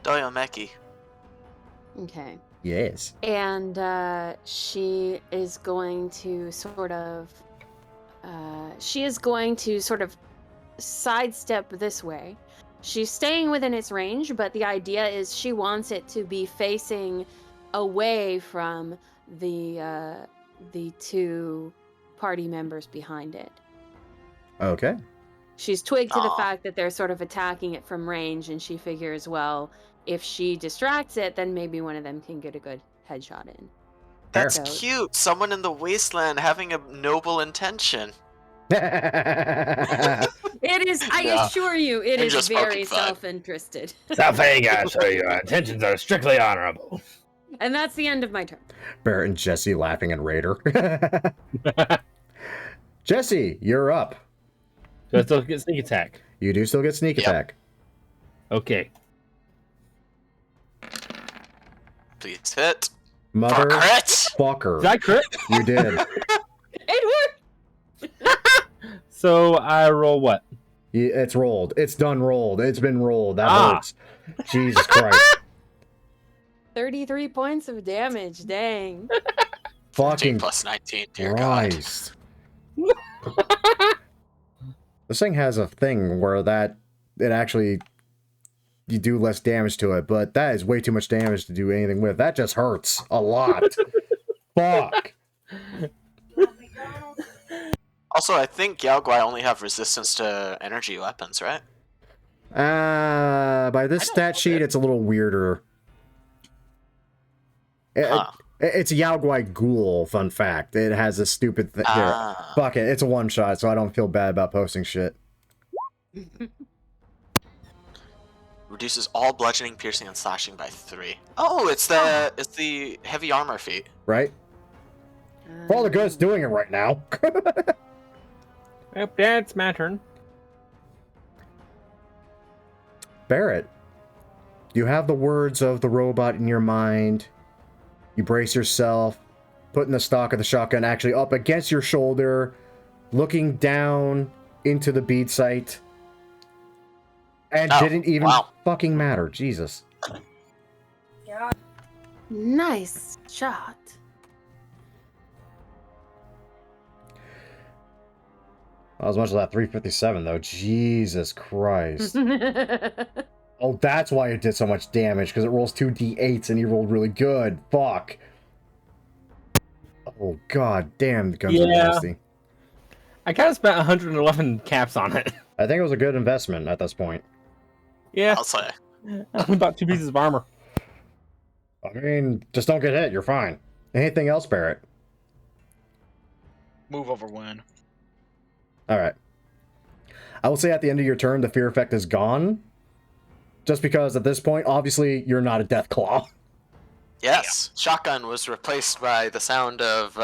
Doyomeki. Okay. Yes. And she is going to sort of sidestep this way. She's staying within its range, but the idea is she wants it to be facing away from the two party members behind it. Okay. She's twigged to the Aw. fact that they're sort of attacking it from range, and she figures, well, if she distracts it, then maybe one of them can get a good headshot in. That's So- cute. Someone in the wasteland having a noble intention. It is, I Yeah. assure you, it I'm is just very poking fun. self-interested. Safega, so your intentions are strictly honorable. And that's the end of my turn. Barrett and Jesse laughing at Raider. Jesse, you're up. Do I still get sneak attack? You do still get sneak Yep. attack. Okay. Please hit. Mother Crit! fucker. Did I crit? You did. It worked! So I roll what? It's rolled. It's done rolled. It's been rolled. That Ah. hurts. Jesus Christ. 33 points of damage, dang. 15 Fucking plus 19, dear God. Christ. This thing has a thing where it actually, you do less damage to it, but that is way too much damage to do anything with. That just hurts a lot. Fuck. Also, I think Yaogwai only have resistance to energy weapons, right? By this stat sheet, it's a little weirder. Huh. It's a Yaogwai Ghoul, fun fact. It has a stupid thing. Here, Ah. fuck it. It's a one-shot, so I don't feel bad about posting shit. Reduces all bludgeoning, piercing, and slashing by 3. Oh, it's the heavy armor feat. Right? For all the good, it's doing it right now. Yep, yeah, it's my turn. Barrett, you have the words of the robot in your mind. You brace yourself, putting the stock of the shotgun actually up against your shoulder, looking down into the bead sight. And Oh, didn't even wow. fucking matter. Jesus. Nice shot. Not as much as that 357, though. Jesus Christ. Oh, that's why it did so much damage, because it rolls 2d8s and he rolled really good. Fuck. Oh, god damn, the guns are Yeah. nasty. I kind of spent 111 caps on it. I think it was a good investment at this point. Yeah, I'll say. about 2 pieces of armor. I mean, just don't get hit. You're fine. Anything else, Barrett? Move over one. Alright. I will say at the end of your turn, the fear effect is gone. Just because at this point, obviously, you're not a Deathclaw. Yes, shotgun was replaced by the sound of.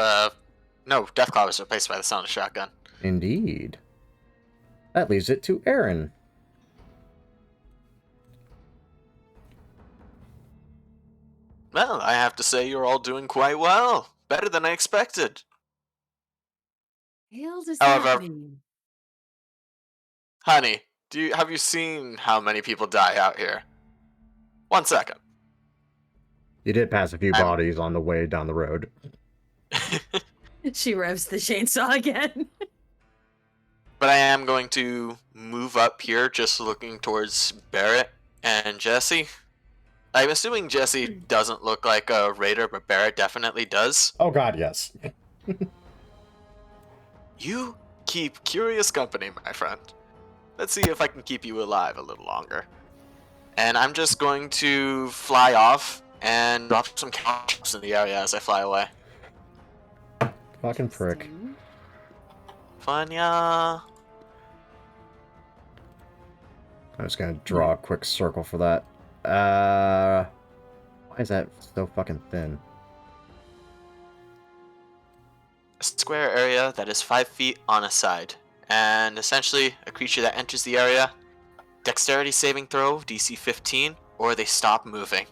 No, Deathclaw was replaced by the sound of shotgun. Indeed. That leaves it to Aaron. Well, I have to say you're all doing quite well. Better than I expected. Hell does However- that mean? Honey, have you seen how many people die out here? 1 second. You did pass a few I'm- bodies on the way down the road. She revs the chainsaw again. But I am going to move up here, just looking towards Barrett and Jesse. I'm assuming Jesse doesn't look like a raider, but Barrett definitely does. Oh god, yes. You keep curious company, my friend. Let's see if I can keep you alive a little longer. And I'm just going to fly off and drop some traps in the area as I fly away. Fucking prick. Fanya. I'm just gonna draw a quick circle for that. Why is that so fucking thin? A square area that is 5 feet on a side. And essentially, a creature that enters the area, dexterity saving throw, DC 15, or they stop moving.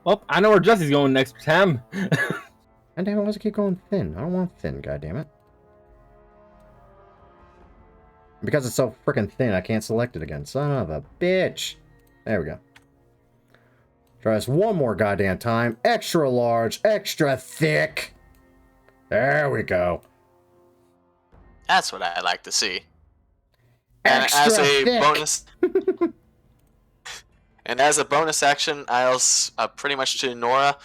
Well, I know where Jesse's going next time. And damn it, why does it keep going thin? I don't want thin, goddammit. Because it's so freaking thin, I can't select it again. Son of a bitch. There we go. Try this one more goddamn time. Extra large, extra thick. There we go. That's what I like to see. And Extra as a thick. bonus, and as a bonus action, I'll pretty much to Nora.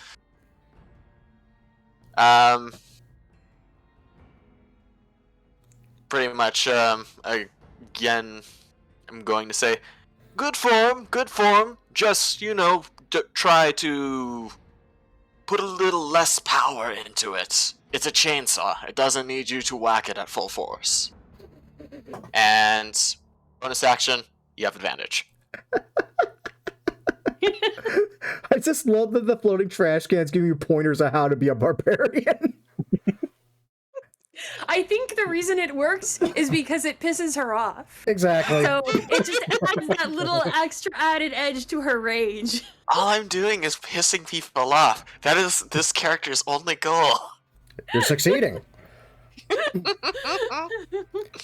Pretty much. Again, I'm going to say, good form, good form. Just try to put a little less power into it. It's a chainsaw. It doesn't need you to whack it at full force. And bonus action, you have advantage. I just love that the floating trash cans give you pointers on how to be a barbarian. I think the reason it works is because it pisses her off. Exactly. So it just adds that little extra added edge to her rage. All I'm doing is pissing people off. That is this character's only goal. You're succeeding.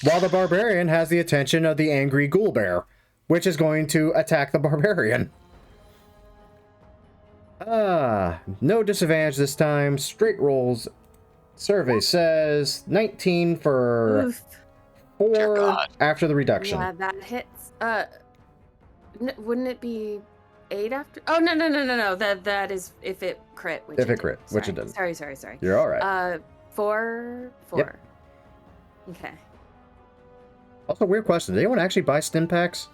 While the barbarian has the attention of the angry ghoul bear, which is going to attack the barbarian. No disadvantage this time. Straight rolls. Survey says 19 for Oof. Dear 4 God. after the reduction. Yeah, that hits. Wouldn't it be 8 after? Oh, no. That is if it crit. Which If it it crit, did. which it didn't. Sorry. You're all right. 4. Yep. Okay. Also, weird question. Did anyone actually buy stim packs?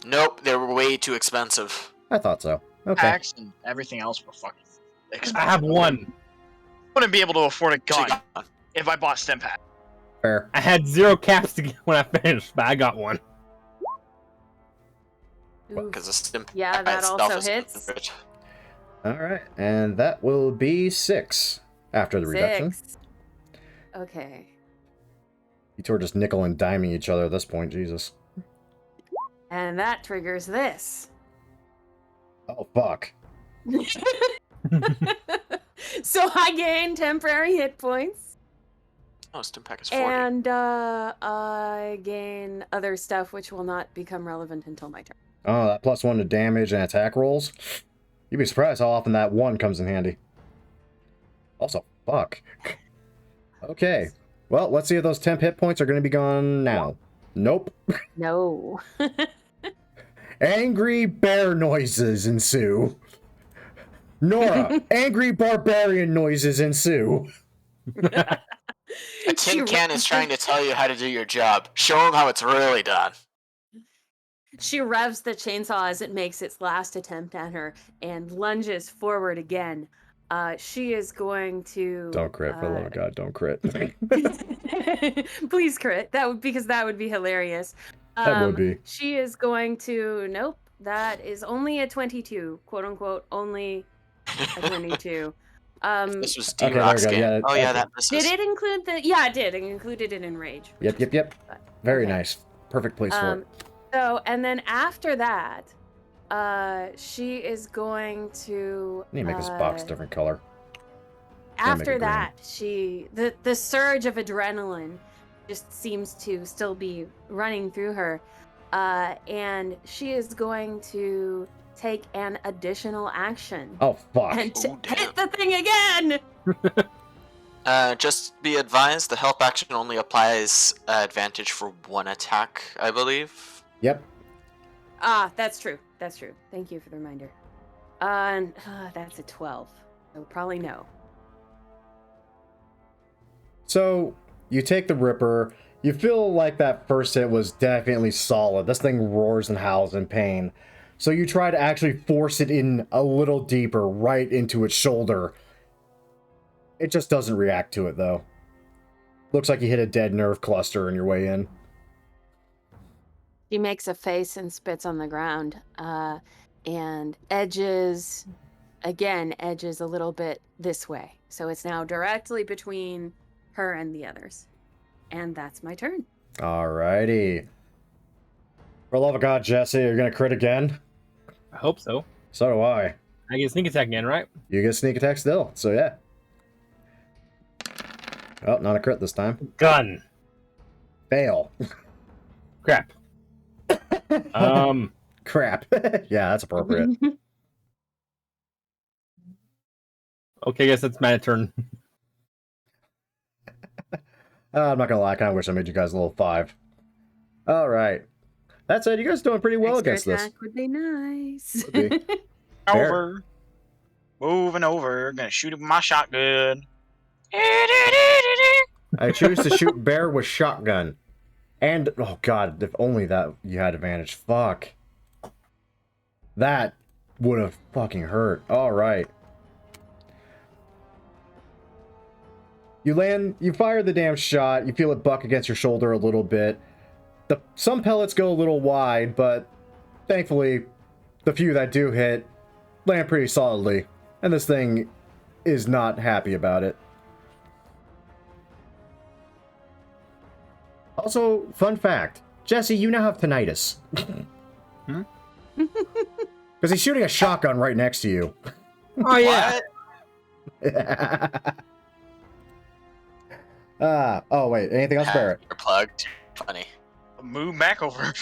Nope, they were way too expensive. I thought so. Okay. Packs and everything else were fucking expensive. I have one. Wouldn't be able to afford a gun Gone. if I bought stim pack. Fair. I had 0 caps to get when I finished, but I got one. Oof. Because the stim Yeah, that itself also is hits. rich. All right. And that will be 6 after the reduction. 6. Okay. You two are just nickel and diming each other at this point. Jesus. And that triggers this. Oh, fuck. So I gain temporary hit points. Oh, stim pack is 40. And I gain other stuff which will not become relevant until my turn. Oh, that +1 to damage and attack rolls. You'd be surprised how often that 1 comes in handy. Also, fuck. Okay. Well, let's see if those temp hit points are going to be gone now. Nope. No. Angry bear noises ensue. Nora, angry barbarian noises ensue. A tin can is trying to tell you how to do your job. Show him how it's really done. She revs the chainsaw as it makes its last attempt at her and lunges forward again. She is going to. Don't crit, for the love of God, don't crit. Please crit. Because that would be hilarious. That would be. She is going to. Nope. That is only a 22, quote unquote. Only a 22. This was Okay, D-Rock's there we go, game. yeah, Oh yeah, okay. that misses. Did it include the? Yeah, it did. It included it in rage. Yep. Very Okay. nice. Perfect place for it. So, and then after that, she is going to. I need to make this box different color. Yeah, make it After green. that, the surge of adrenaline just seems to still be running through her, and she is going to take an additional action Oh, fuck. and Oh, damn. hit the thing again. Just be advised, the help action only applies advantage for 1 attack, I believe. Yep. Ah, that's true. Thank you for the reminder. And that's a 12. So probably no. So, you take the Ripper. You feel like that first hit was definitely solid. This thing roars and howls in pain. So you try to actually force it in a little deeper, right into its shoulder. It just doesn't react to it, though. Looks like you hit a dead nerve cluster on your way in. She makes a face and spits on the ground, and edges a little bit this way. So it's now directly between her and the others. And that's my turn. Alrighty. For the love of God, Jesse, you're gonna crit again? I hope so. So do I. I get sneak attack again, right? You get sneak attack still, so yeah. Oh, not a crit this time. Gun. Fail. Crap. Crap. Yeah, that's appropriate. Okay, I guess it's my turn. I'm not gonna lie, I kind of wish I made you guys a little 5. All right. That said, you guys doing pretty well Extra against this. attack would be nice. Would be. Over. Moving over. Gonna shoot it with my shotgun. I choose to shoot bear with shotgun. And, oh god, if only that you had advantage. Fuck. That would have fucking hurt. Alright. You fire the damn shot, you feel it buck against your shoulder a little bit. Some pellets go a little wide, but thankfully, the few that do hit land pretty solidly. And this thing is not happy about it. Also, fun fact, Jesse, you now have tinnitus. Because he's shooting a shotgun right next to you. Oh yeah. Oh wait, anything else, Barrett? You're plugged. Funny. Move back over.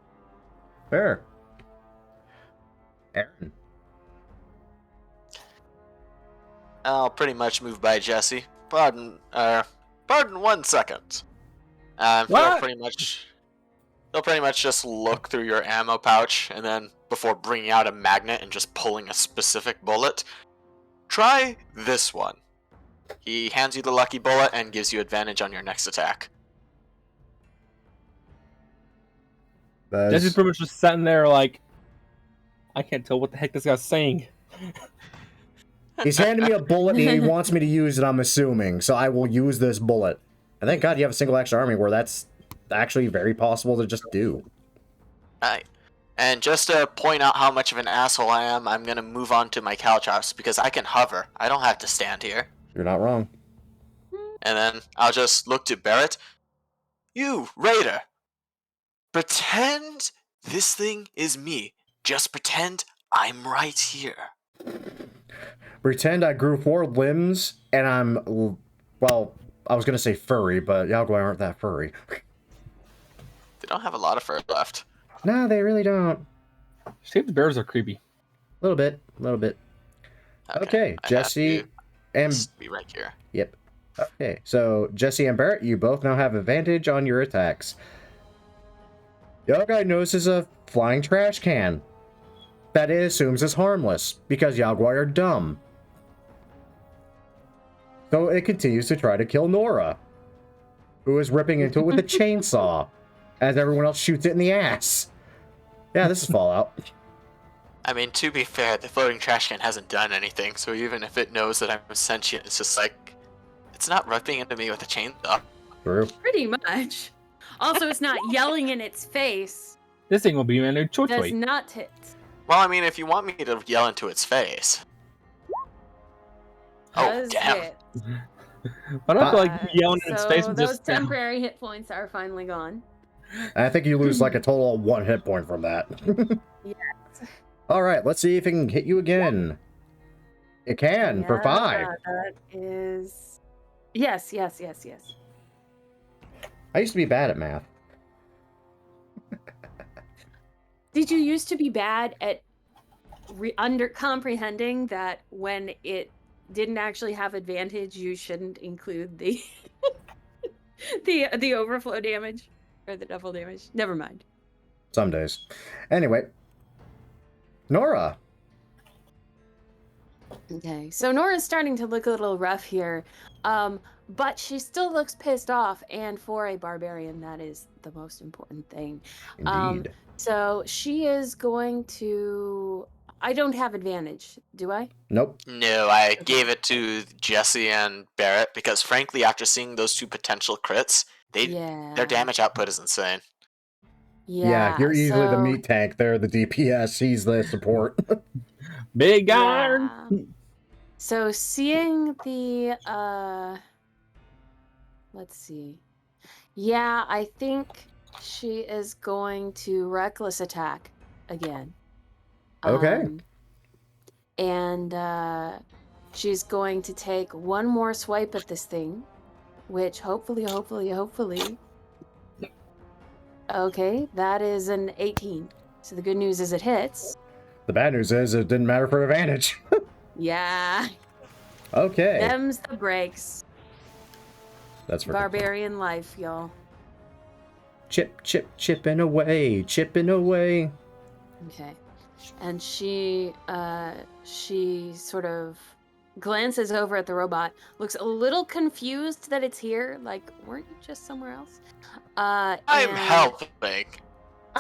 Fair. Aaron. I'll pretty much move by Jesse. Pardon 1 second. He'll What? pretty much just look through your ammo pouch, and then before bringing out a magnet and just pulling a specific bullet, try this one. He hands you the lucky bullet and gives you advantage on your next attack. Jesse's pretty much just sitting there like, I can't tell what the heck this guy's saying. He's handing me a bullet and he wants me to use it, I'm assuming, so I will use this bullet. And thank God you have a single action army where that's actually very possible to just do. Alright. And just to point out how much of an asshole I am, I'm gonna move on to my Caltrops because I can hover. I don't have to stand here. You're not wrong. And then I'll just look to Barrett. You, Raider! Pretend this thing is me. Just pretend I'm right here. Pretend I grew 4 limbs and I'm, well, I was gonna say furry, but Yagwai aren't that furry. They don't have a lot of fur left. No, they really don't. See if the bears are creepy. A little bit. Okay, I have Jesse to and... just be right here. Yep. Okay, so Jesse and Barrett, you both now have advantage on your attacks. The other guy notices a flying trash can that it assumes is harmless because Yagwai are dumb. So it continues to try to kill Nora, who is ripping into it with a chainsaw as everyone else shoots it in the ass. Yeah, this is Fallout. I mean, to be fair, the floating trash can hasn't done anything, so even if it knows that I'm sentient, it's just like, it's not ripping into me with a chainsaw. True. Pretty much. Also, it's not yelling in its face. This thing will be my new Does choice. not hit. Well, I mean, if you want me to yell into its face. Oh, Does damn. hit. I don't feel like yelling in its So face and those just temporary hit points are finally gone. And I think you lose like a total of 1 hit point from that. Yes. Alright, let's see if it can hit you again. It can, for 5. That is... Yes. I used to be bad at math. Did you used to be bad at comprehending that when it didn't actually have advantage, you shouldn't include the the overflow damage or the double damage? Never mind. Some days. Anyway. Nora. Okay, so Nora's starting to look a little rough here, but she still looks pissed off, and for a barbarian, that is the most important thing. Indeed. So she is going to... I don't have advantage, do I? Nope. No, I gave it to Jesse and Barrett because, frankly, after seeing those 2 potential crits, their damage output is insane. Yeah, you're easily the so- meat tank. They're the DPS. He's the support. big Yeah. iron. So seeing the let's see. Yeah, I think she is going to reckless attack again. Okay. And she's going to take one more swipe at this thing, which hopefully. Okay, that is an 18. So the good news is it hits. The bad news is it didn't matter for advantage. Yeah. Okay. Them's the breaks. That's for Barbarian life, y'all. chipping away, chipping away. Okay. And she sort of glances over at the robot, looks a little confused that it's here, like, weren't you just somewhere else? I'm and- helping.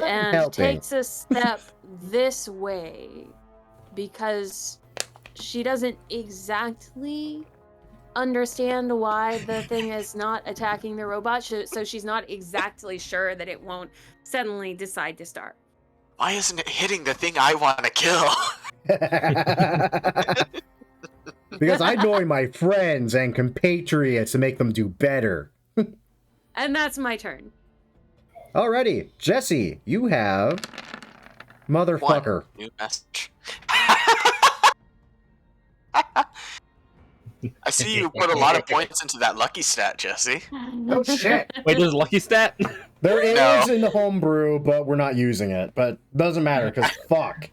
and helping. takes a step this way because she doesn't exactly understand why the thing is not attacking the robot, so she's not exactly sure that it won't suddenly decide to start. Why isn't it hitting the thing I want to kill? Because I join my friends and compatriots to make them do better. And that's my turn. Alrighty, Jesse, you have motherfucker. One new message. I see you put a lot of points into that lucky stat, Jesse. Oh shit! Wait, there's a lucky stat? There is No. in the homebrew, but we're not using it. But doesn't matter because fuck.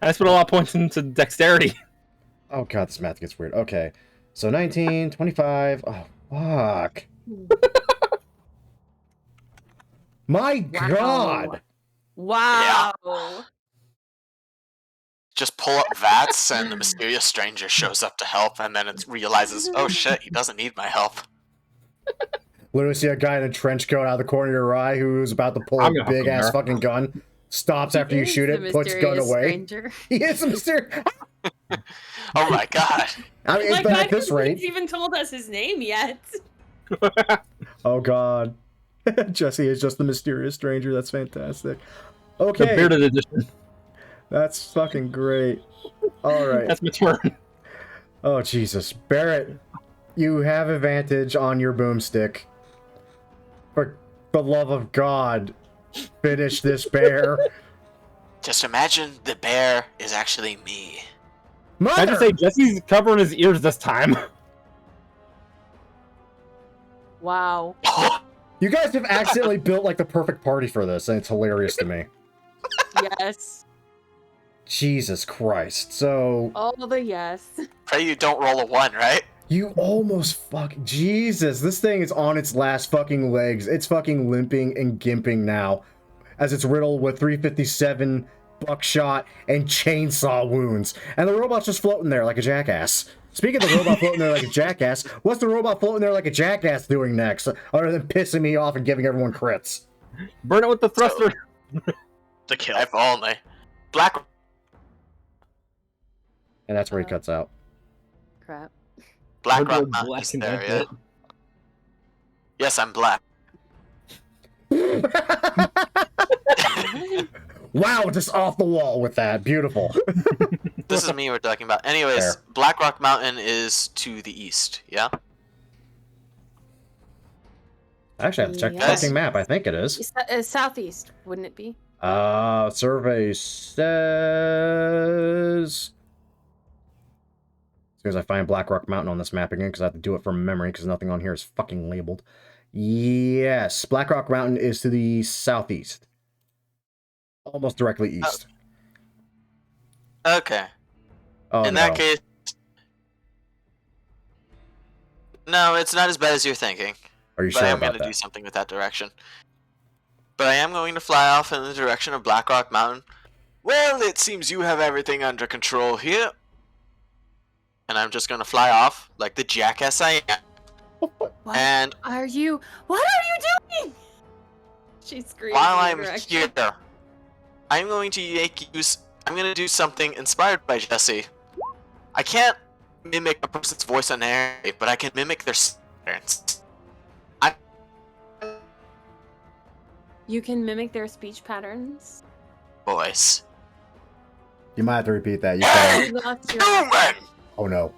I just put a lot of points into dexterity. Oh god, this math gets weird. Okay, so 19, 25. Oh fuck. My Wow. god. Wow. Just pull up VATS and the mysterious stranger shows up to help, and then it realizes, oh shit, he doesn't need my help. Literally see a guy in a trench coat out of the corner of your eye who's about to pull I'm a gonna big hook him ass there. fucking gun. Stops after you Is shoot the it, puts gun mysterious away. stranger. He is a mysterious. Oh my god. I mean, Like, but I at this don't think rate. he's even told us his name yet. Oh god. Jesse is just the mysterious stranger. That's fantastic. The Okay, bearded edition. that's fucking great. All right. That's my turn. Oh Jesus, Barrett, you have advantage on your boomstick. For the love of God, finish this bear. Just imagine the bear is actually me. Can I Mother! just say, Jesse's covering his ears this time. Wow. You guys have accidentally built like the perfect party for this, and it's hilarious to me. Yes. Jesus Christ. So All the yes. Pray you don't roll a 1, right? you almost Jesus, this thing is on its last fucking legs. It's fucking limping and gimping now, as it's riddled with 357 buckshot and chainsaw wounds. And the robot's just floating there like a jackass. Speaking of the robot floating there like a jackass, what's the robot floating there like a jackass doing next, other than pissing me off and giving everyone crits? Burn it with the thruster. The kill. If only. Black. And that's where he cuts out. Crap. Black I'll go Rock Mountain black is and there, that's yeah. it. Yes, I'm black. Wow, just off the wall with that. Beautiful. This is me we're talking about. Anyways, Fair. Black Rock Mountain is to the east, yeah? Actually, I have to check the Yes. fucking map. I think it is. Southeast, wouldn't it be? Survey says. As soon as I find Black Rock Mountain on this map again, because I have to do it from memory, because nothing on here is fucking labeled. Yes, Black Rock Mountain is to the southeast. Almost directly east. Okay. Oh, In that case... No, it's not as bad as you're thinking. Are you But sure I am about going to do that? something with that direction. But I am going to fly off in the direction of Black Rock Mountain. Well, it seems you have everything under control here. And I'm just going to fly off like the jackass I am. What And are you doing? She screams while in I'm your direction. here, I'm going to I'm going to do something inspired by Jesse. I can't mimic a person's voice on air, but I can mimic their patterns. You can mimic their speech patterns. Voice. You might have to repeat that. You can. You lost your. Human! Oh no.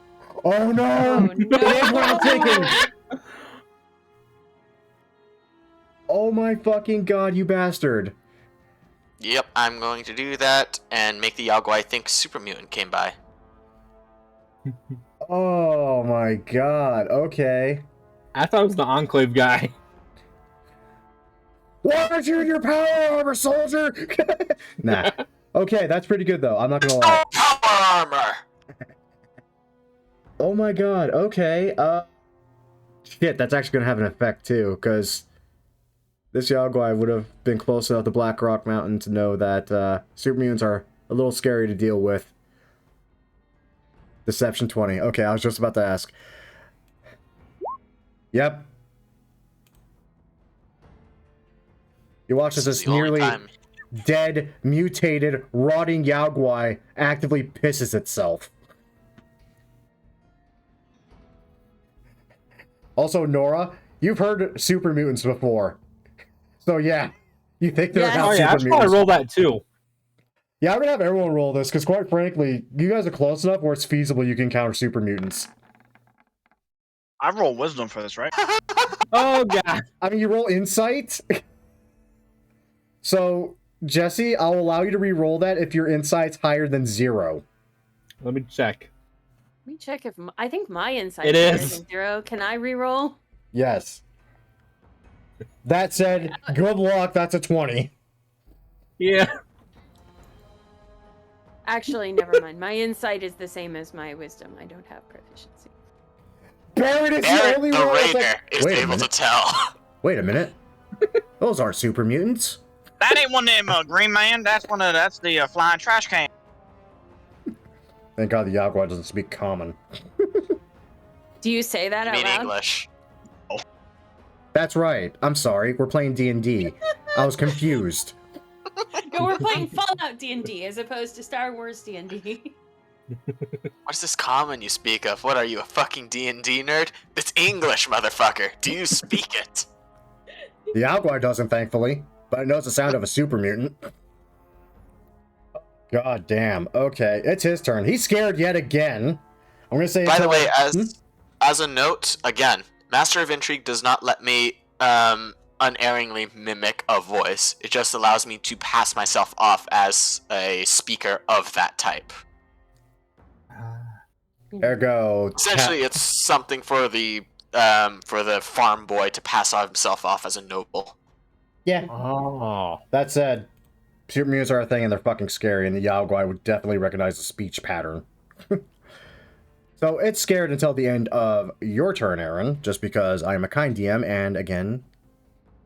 Oh no! Oh, no. It is what I'm thinking! Oh my fucking god, you bastard. Yep, I'm going to do that and make the Yagwai think Super Mutant came by. Oh my god, okay. I thought it was the Enclave guy. Why aren't you in your power armor, soldier? Nah. Okay, that's pretty good though, I'm not gonna lie. No power armor! Oh my god, okay. Shit, that's actually gonna have an effect too, because this Yagwai would have been close enough to Black Rock Mountain to know that super mutants are a little scary to deal with. Deception 20. Okay, I was just about to ask. Yep. You watch as this nearly dead, mutated, rotting Yagwai actively pisses itself. Also, Nora, you've heard super mutants before. So yeah, you think they're Yes. not Oh super yeah, I should mutants. probably roll that too. Yeah, I'm gonna have everyone roll this, because quite frankly, you guys are close enough where it's feasible you can counter super mutants. I roll wisdom for this, right? Oh god. I mean, you roll insight. So, Jesse, I'll allow you to re-roll that if your insight's higher than 0. Let me check. Let me check if I think my insight It is higher is. than 0. Can I re-roll? Yes. That said, good luck, that's a 20. Yeah. Actually, never mind. My insight is the same as my wisdom. I don't have proficiency. Barrett is the Barrett only the one that's Raider like, is wait a able to minute. tell. Wait a minute. Those aren't super mutants. That ain't one of them green man. That's the flying trash can. Thank God the Yagwai doesn't speak common. Do you say that I out mean loud? English. That's right. I'm sorry. We're playing D&D. I was confused. No, we're playing Fallout D&D as opposed to Star Wars D&D. What's this common you speak of? What are you, a fucking D&D nerd? It's English, motherfucker. Do you speak it? The Yagwai doesn't, thankfully, but it knows the sound of a super mutant. God damn. Okay, it's his turn. He's scared yet again. I'm gonna say. By the way, Hmm? as a note, again, Master of Intrigue does not let me unerringly mimic a voice. It just allows me to pass myself off as a speaker of that type. Ergo. Essentially, it's something for the farm boy to pass himself off as a noble. Yeah. Oh. That said, super mutants are a thing and they're fucking scary, and the Yagwai would definitely recognize the speech pattern. So it's scared until the end of your turn, Aaron, just because I am a kind DM, and again,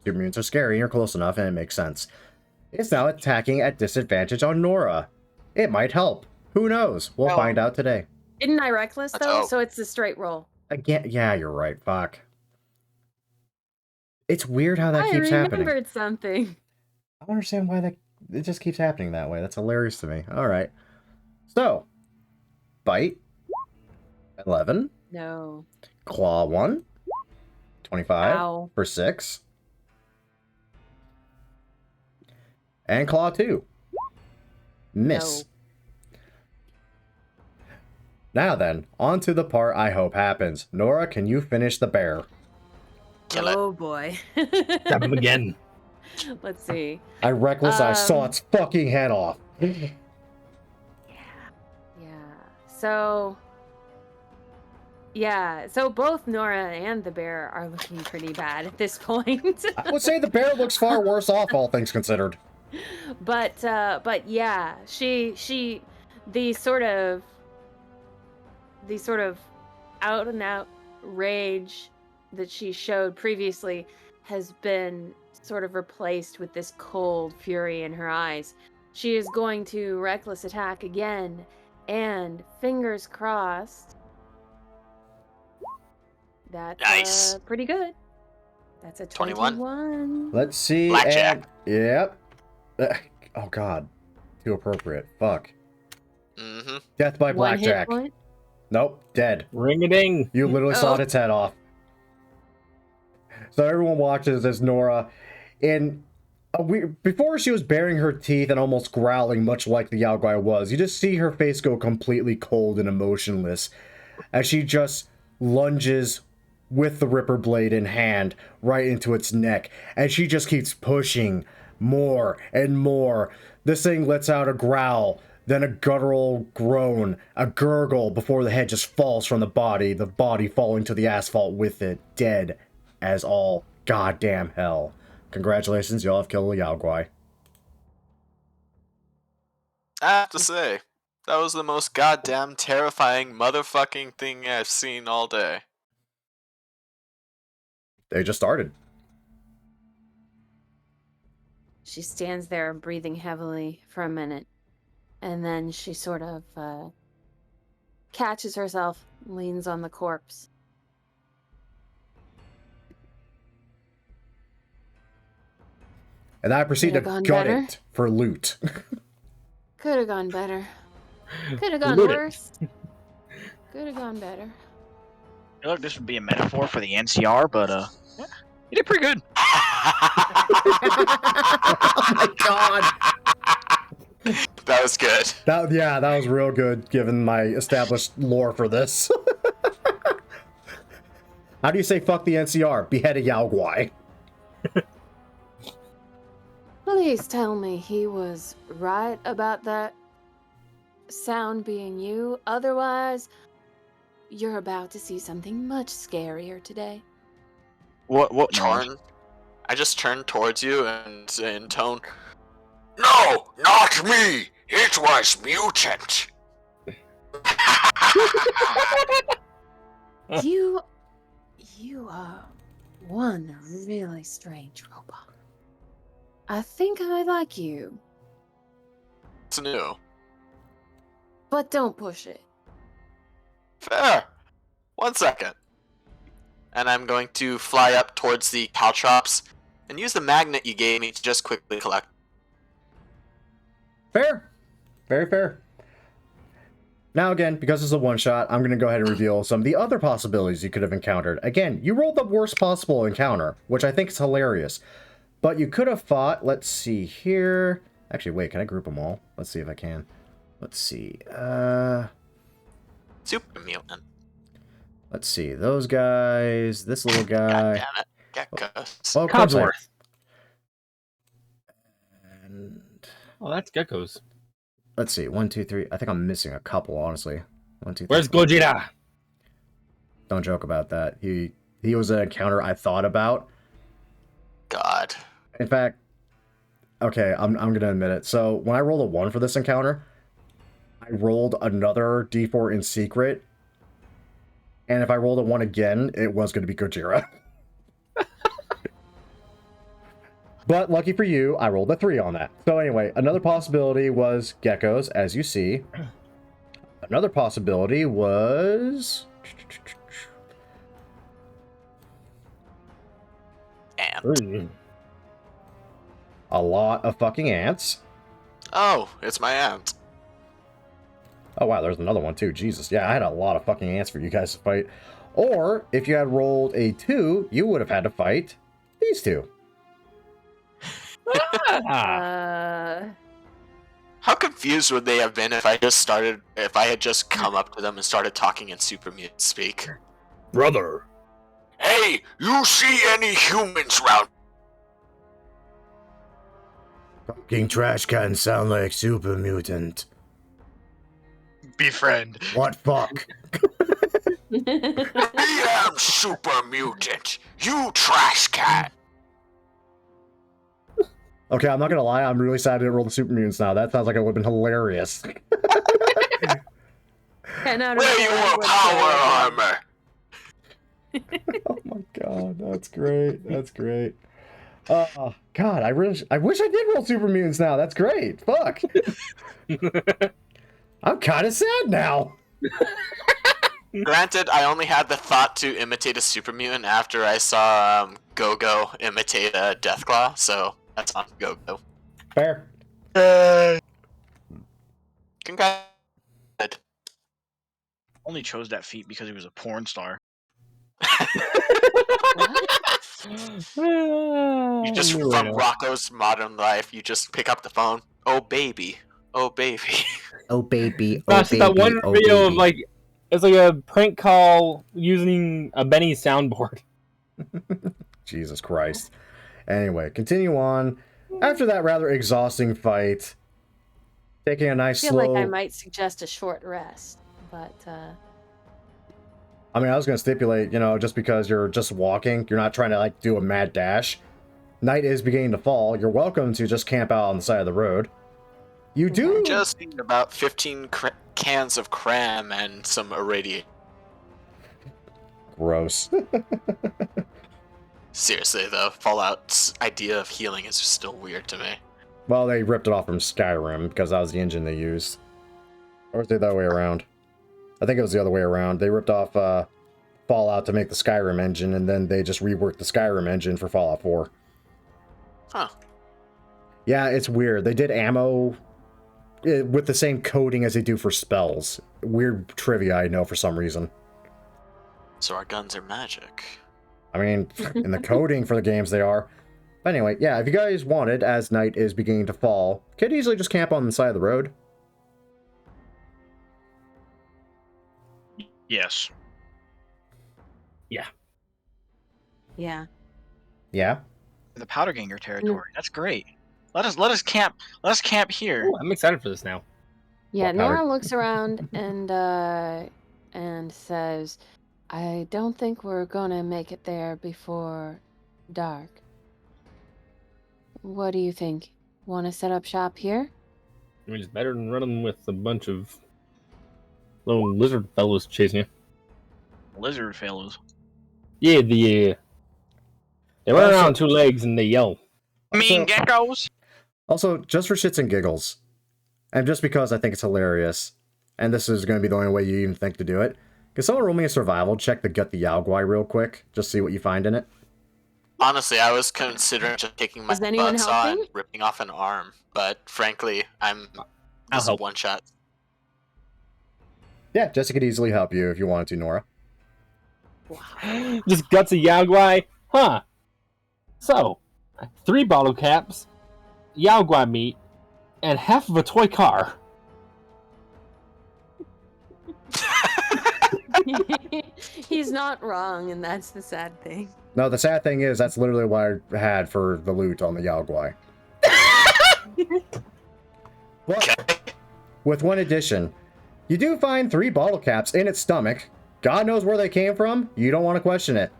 super mutants are scary, you're close enough, and it makes sense. It's now attacking at disadvantage on Nora. It might help. Who knows? We'll find out today. Didn't I reckless, Let's though? hope. So it's a straight roll. Again, yeah, you're right. Fuck. It's weird how that I keeps happening. remembered something. I don't understand why it just keeps happening that way. That's hilarious to me. All right. So, bite. 11. No. Claw 1. 25 Ow. for 6. And claw 2. Miss. Now then, on to the part I hope happens. Nora, can you finish the bear? Kill it. Oh boy. Stab him again. Let's see. I I saw its fucking head off. Yeah. So both Nora and the bear are looking pretty bad at this point. I would say the bear looks far worse off, all things considered. But yeah, she the sort of out and out rage that she showed previously has been sort of replaced with this cold fury in her eyes. She is going to reckless attack again, and fingers crossed. That's Nice. pretty good. That's a 21. Let's see. Blackjack. And, yep. Oh god. Too appropriate. Fuck. Mm-hmm. Death by One hit blackjack. point? Nope. Dead. Ring-a-ding. You literally sawed Oh. its head off. So everyone watches as Nora, before she was baring her teeth and almost growling, much like the Yagwai was, you just see her face go completely cold and emotionless as she just lunges with the Ripper blade in hand right into its neck, and she just keeps pushing more and more. This thing lets out a growl, then a guttural groan, a gurgle before the head just falls from the body falling to the asphalt with it, dead as all goddamn hell. Congratulations, y'all have killed a Yagwai. I have to say, That was the most goddamn terrifying motherfucking thing I've seen all day. They just started. She stands there breathing heavily for a minute, and then she sort of catches herself, leans on the corpse. And I proceed to Could've gone gut better. it for loot. Could have gone better. Could have gone Loot it. worse. Could have gone better. I feel like this would be a metaphor for the NCR, but yeah, you did pretty good. Oh my god! That was good. That was real good, given my established lore for this. How do you say fuck the NCR? Behead a Yao Guai. Please tell me he was right about that sound being you. Otherwise, you're about to see something much scarier today. What? No. Turn. I just turned towards you and in tone. No, not me. It was mutant. You are one really strange robot. I think I like you, It's new. but don't push it. Fair. 1 second. And I'm going to fly up towards the caltrops and use the magnet you gave me to just quickly collect. Fair. Very fair. Now again, because it's a one-shot, I'm going to go ahead and reveal some of the other possibilities you could have encountered. Again, you rolled the worst possible encounter, which I think is hilarious. But you could have fought, let's see here. Actually, wait, can I group them all? Let's see if I can. Let's see. Super mutant. Let's see. Those guys, this little God guy. damn it. Geckos. Oh, of course I- Codsworth. And Oh, that's geckos. let's see. 1, 2, 3. I think I'm missing a couple, honestly. 1, 2, 3. Where's Gojira? Don't joke about that. He was an encounter I thought about. God. In fact, okay, I'm gonna admit it. So when I rolled a 1 for this encounter, I rolled another D4 in secret, and if I rolled a 1 again, it was gonna be Gojira. But lucky for you, I rolled a 3 on that. So anyway, another possibility was geckos, as you see. Another possibility was Ant. a lot of fucking ants. Oh, it's my aunt. Oh wow, there's another one too. Jesus, yeah, I had a lot of fucking ants for you guys to fight. Or if you had rolled a 2, you would have had to fight these two. How confused would they have been if I had just come up to them and started talking in super mutant speak? Brother. Hey, you see any humans round? Fucking trash cans sound like super mutant. Befriend. What fuck? I am super mutant. You trash can. Okay, I'm not gonna lie, I'm really sad I didn't roll the super mutants now. That sounds like it would have been hilarious. 10 out of Wear 10 your would power say. armor. Oh my god, that's great. That's great. God, I wish I did roll super mutants now. That's great. Fuck. I'm kind of sad now. Granted, I only had the thought to imitate a super mutant after I saw Go-Go imitate a Deathclaw, so that's on Go-Go. Fair. Congrats. Only chose that feat because he was a porn star. You just from Rocco's Modern Life, you just pick up the phone. Oh baby, oh baby. Oh baby, oh That's baby, that one oh video baby. of like it's like a prank call using a Benny soundboard. Jesus Christ. Anyway, continue on. After that rather exhausting fight, taking a nice I feel slow... like I might suggest a short rest, but I mean, I was going to stipulate, just because you're just walking, you're not trying to, like, do a mad dash. Night is beginning to fall. You're welcome to just camp out on the side of the road. You do? Just need about 15 cans of cram and some irradiate. Gross. Seriously, though, Fallout's idea of healing is still weird to me. Well, they ripped it off from Skyrim because that was the engine they used. Or was it the other way around? I think it was the other way around. They ripped off Fallout to make the Skyrim engine, and then they just reworked the Skyrim engine for Fallout 4. Huh. Yeah, it's weird. They did ammo with the same coding as they do for spells. Weird trivia, I know, for some reason. So our guns are magic. I mean, in the coding for the games they are. But anyway, yeah, if you guys wanted, as night is beginning to fall, could easily just camp on the side of the road. Yes. Yeah. Yeah? The Powder Ganger territory. That's great. Let us camp. Let us camp here. Ooh, I'm excited for this now. Yeah, What powder? Nora looks around and says, I don't think we're gonna make it there before dark. What do you think? Want to set up shop here? I mean, it's better than running with a bunch of little lizard fellows chasing you. Lizard fellows. Yeah, they run around on two legs and they yell. Mean geckos. Also, just for shits and giggles, and just because I think it's hilarious, and this is going to be the only way you even think to do it, can someone roll me a survival check to gut the Yao Guai real quick? Just see what you find in it. Honestly, I was considering just taking my Is anyone butts on helping? ripping off an arm, but frankly, I'll this is help. one shot. Yeah, Jessica could easily help you if you wanted to, Nora. Just guts a Yao Guai? Huh. So, 3 bottle caps, Yao Guai meat, and half of a toy car. He's not wrong, and that's the sad thing. No, the sad thing is, that's literally what I had for the loot on the Yao Guai. But, with one addition, you do find 3 bottle caps in its stomach. God knows where they came from. You don't want to question it.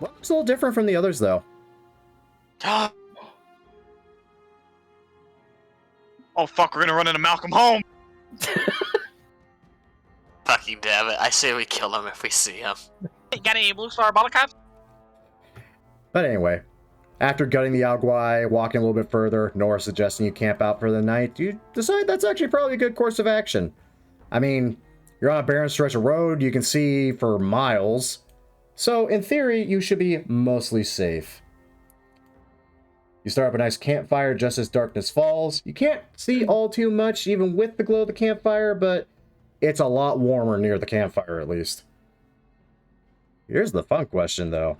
Looks a little different from the others, though. Oh fuck, we're gonna run into Malcolm home. Fucking damn it! I say we kill him if we see him. Hey, got any blue star bottle caps? But anyway, after gutting the Yao Guai, walking a little bit further, Nora suggesting you camp out for the night, you decide that's actually probably a good course of action. I mean, you're on a barren stretch of road you can see for miles, so in theory, you should be mostly safe. You start up a nice campfire just as darkness falls. You can't see all too much even with the glow of the campfire, but it's a lot warmer near the campfire at least. Here's the fun question though.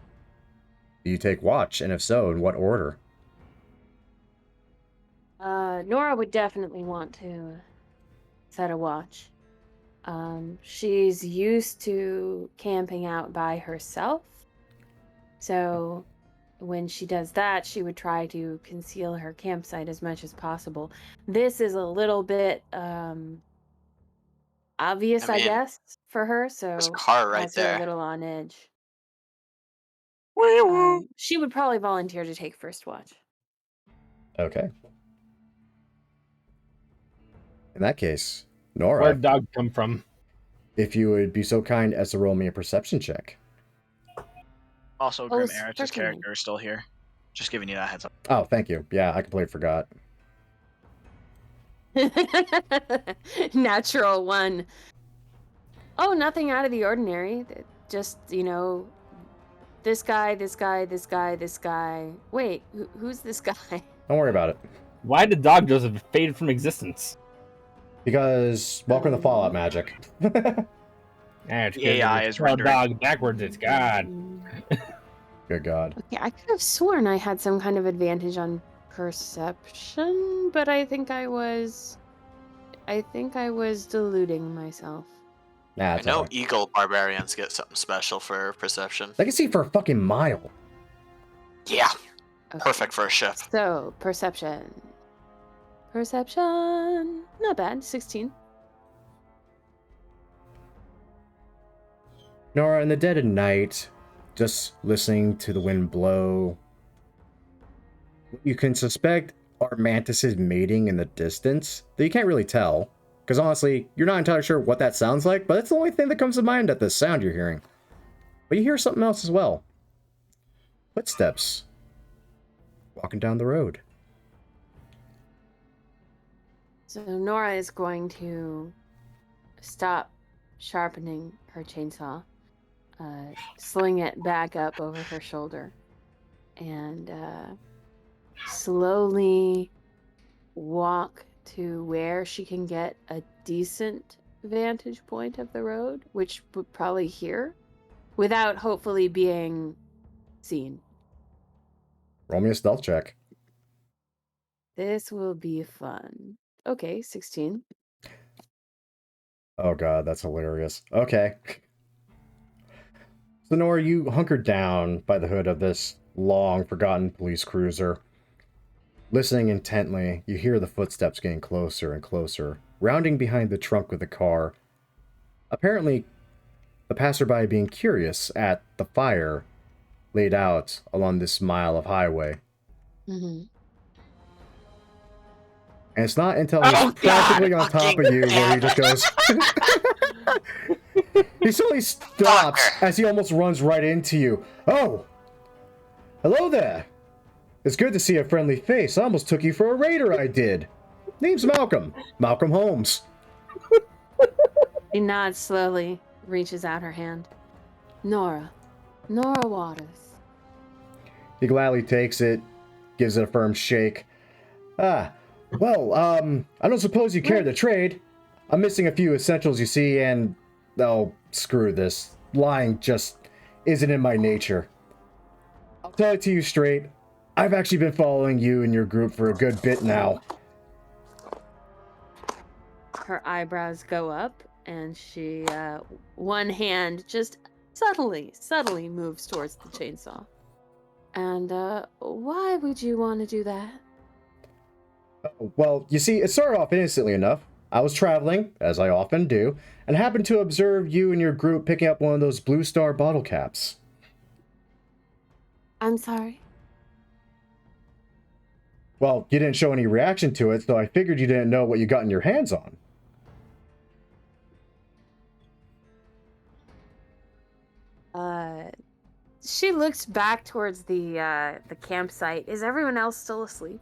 Do you take watch, and if so, in what order? Nora would definitely want to set a watch. She's used to camping out by herself, so when she does that, she would try to conceal her campsite as much as possible. This is a little bit obvious, I I mean, guess, for her, so There's a car right has her a there. little on edge. She would probably volunteer to take first watch. Okay. In that case, Nora, Where'd dog come from? if you would be so kind as to roll me a perception check. Also, Grim Erich's certainly. character is still here. Just giving you that heads up. Oh, thank you. Yeah, I completely forgot. Natural 1. Oh, nothing out of the ordinary. Just, this guy, this guy, this guy, this guy. Wait, who's this guy? Don't worry about it. Why did dog Joseph fade from existence? Because welcome to Fallout magic. The AI is rendering. dog backwards. It's God. Good God. Okay, I could have sworn I had some kind of advantage on perception, but I think I was deluding myself. Nah, I it's know alright. Eagle Barbarians get something special for perception. They can see for a fucking mile. Yeah, Okay. perfect for a ship. So, perception. Perception. Not bad. 16. Nora, in the dead of night, just listening to the wind blow, you can suspect are mantises mating in the distance, though you can't really tell. Because honestly, you're not entirely sure what that sounds like, but it's the only thing that comes to mind at the sound you're hearing. But you hear something else as well. Footsteps. Walking down the road. So Nora is going to stop sharpening her chainsaw, sling it back up over her shoulder, and slowly walk to where she can get a decent vantage point of the road, which would probably here, without hopefully being seen. Roll me a stealth check. This will be fun. Okay, 16. Oh god, that's hilarious. Okay. So Nora, you hunkered down by the hood of this long forgotten police cruiser. Listening intently, you hear the footsteps getting closer and closer, rounding behind the trunk of the car. Apparently, a passerby being curious at the fire laid out along this mile of highway. Mm-hmm. And it's not until he's practically on top of you where he just goes... He suddenly stops as he almost runs right into you. Oh! Hello there! It's good to see a friendly face. I almost took you for a raider, I did. Name's Malcolm. Malcolm Holmes. She nods slowly, reaches out her hand. Nora Waters. He gladly takes it, gives it a firm shake. I don't suppose you care to trade. I'm missing a few essentials, you see, and... Oh, screw this. Lying just isn't in my nature. I'll tell it to you straight. I've actually been following you and your group for a good bit now. Her eyebrows go up, and she, one hand just subtly moves towards the chainsaw. And, why would you want to do that? Well, you see, it started off innocently enough. I was traveling, as I often do, and happened to observe you and your group picking up one of those Blue Star bottle caps. I'm sorry. Well, you didn't show any reaction to it, so I figured you didn't know what you got in your hands on. She looks back towards the campsite. Is everyone else still asleep?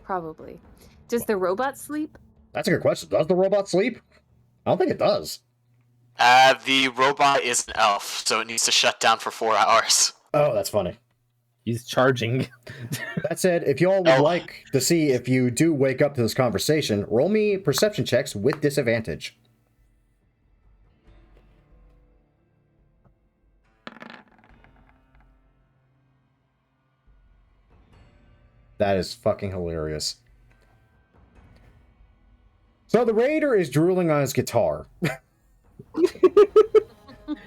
Probably. Does the robot sleep? That's a good question. Does the robot sleep? I don't think it does. The robot is an elf, so it needs to shut down for 4 hours. Oh, that's funny. He's charging. That said, if you all would like to see if you do wake up to this conversation, roll me perception checks with disadvantage. That is fucking hilarious. So the raider is drooling on his guitar.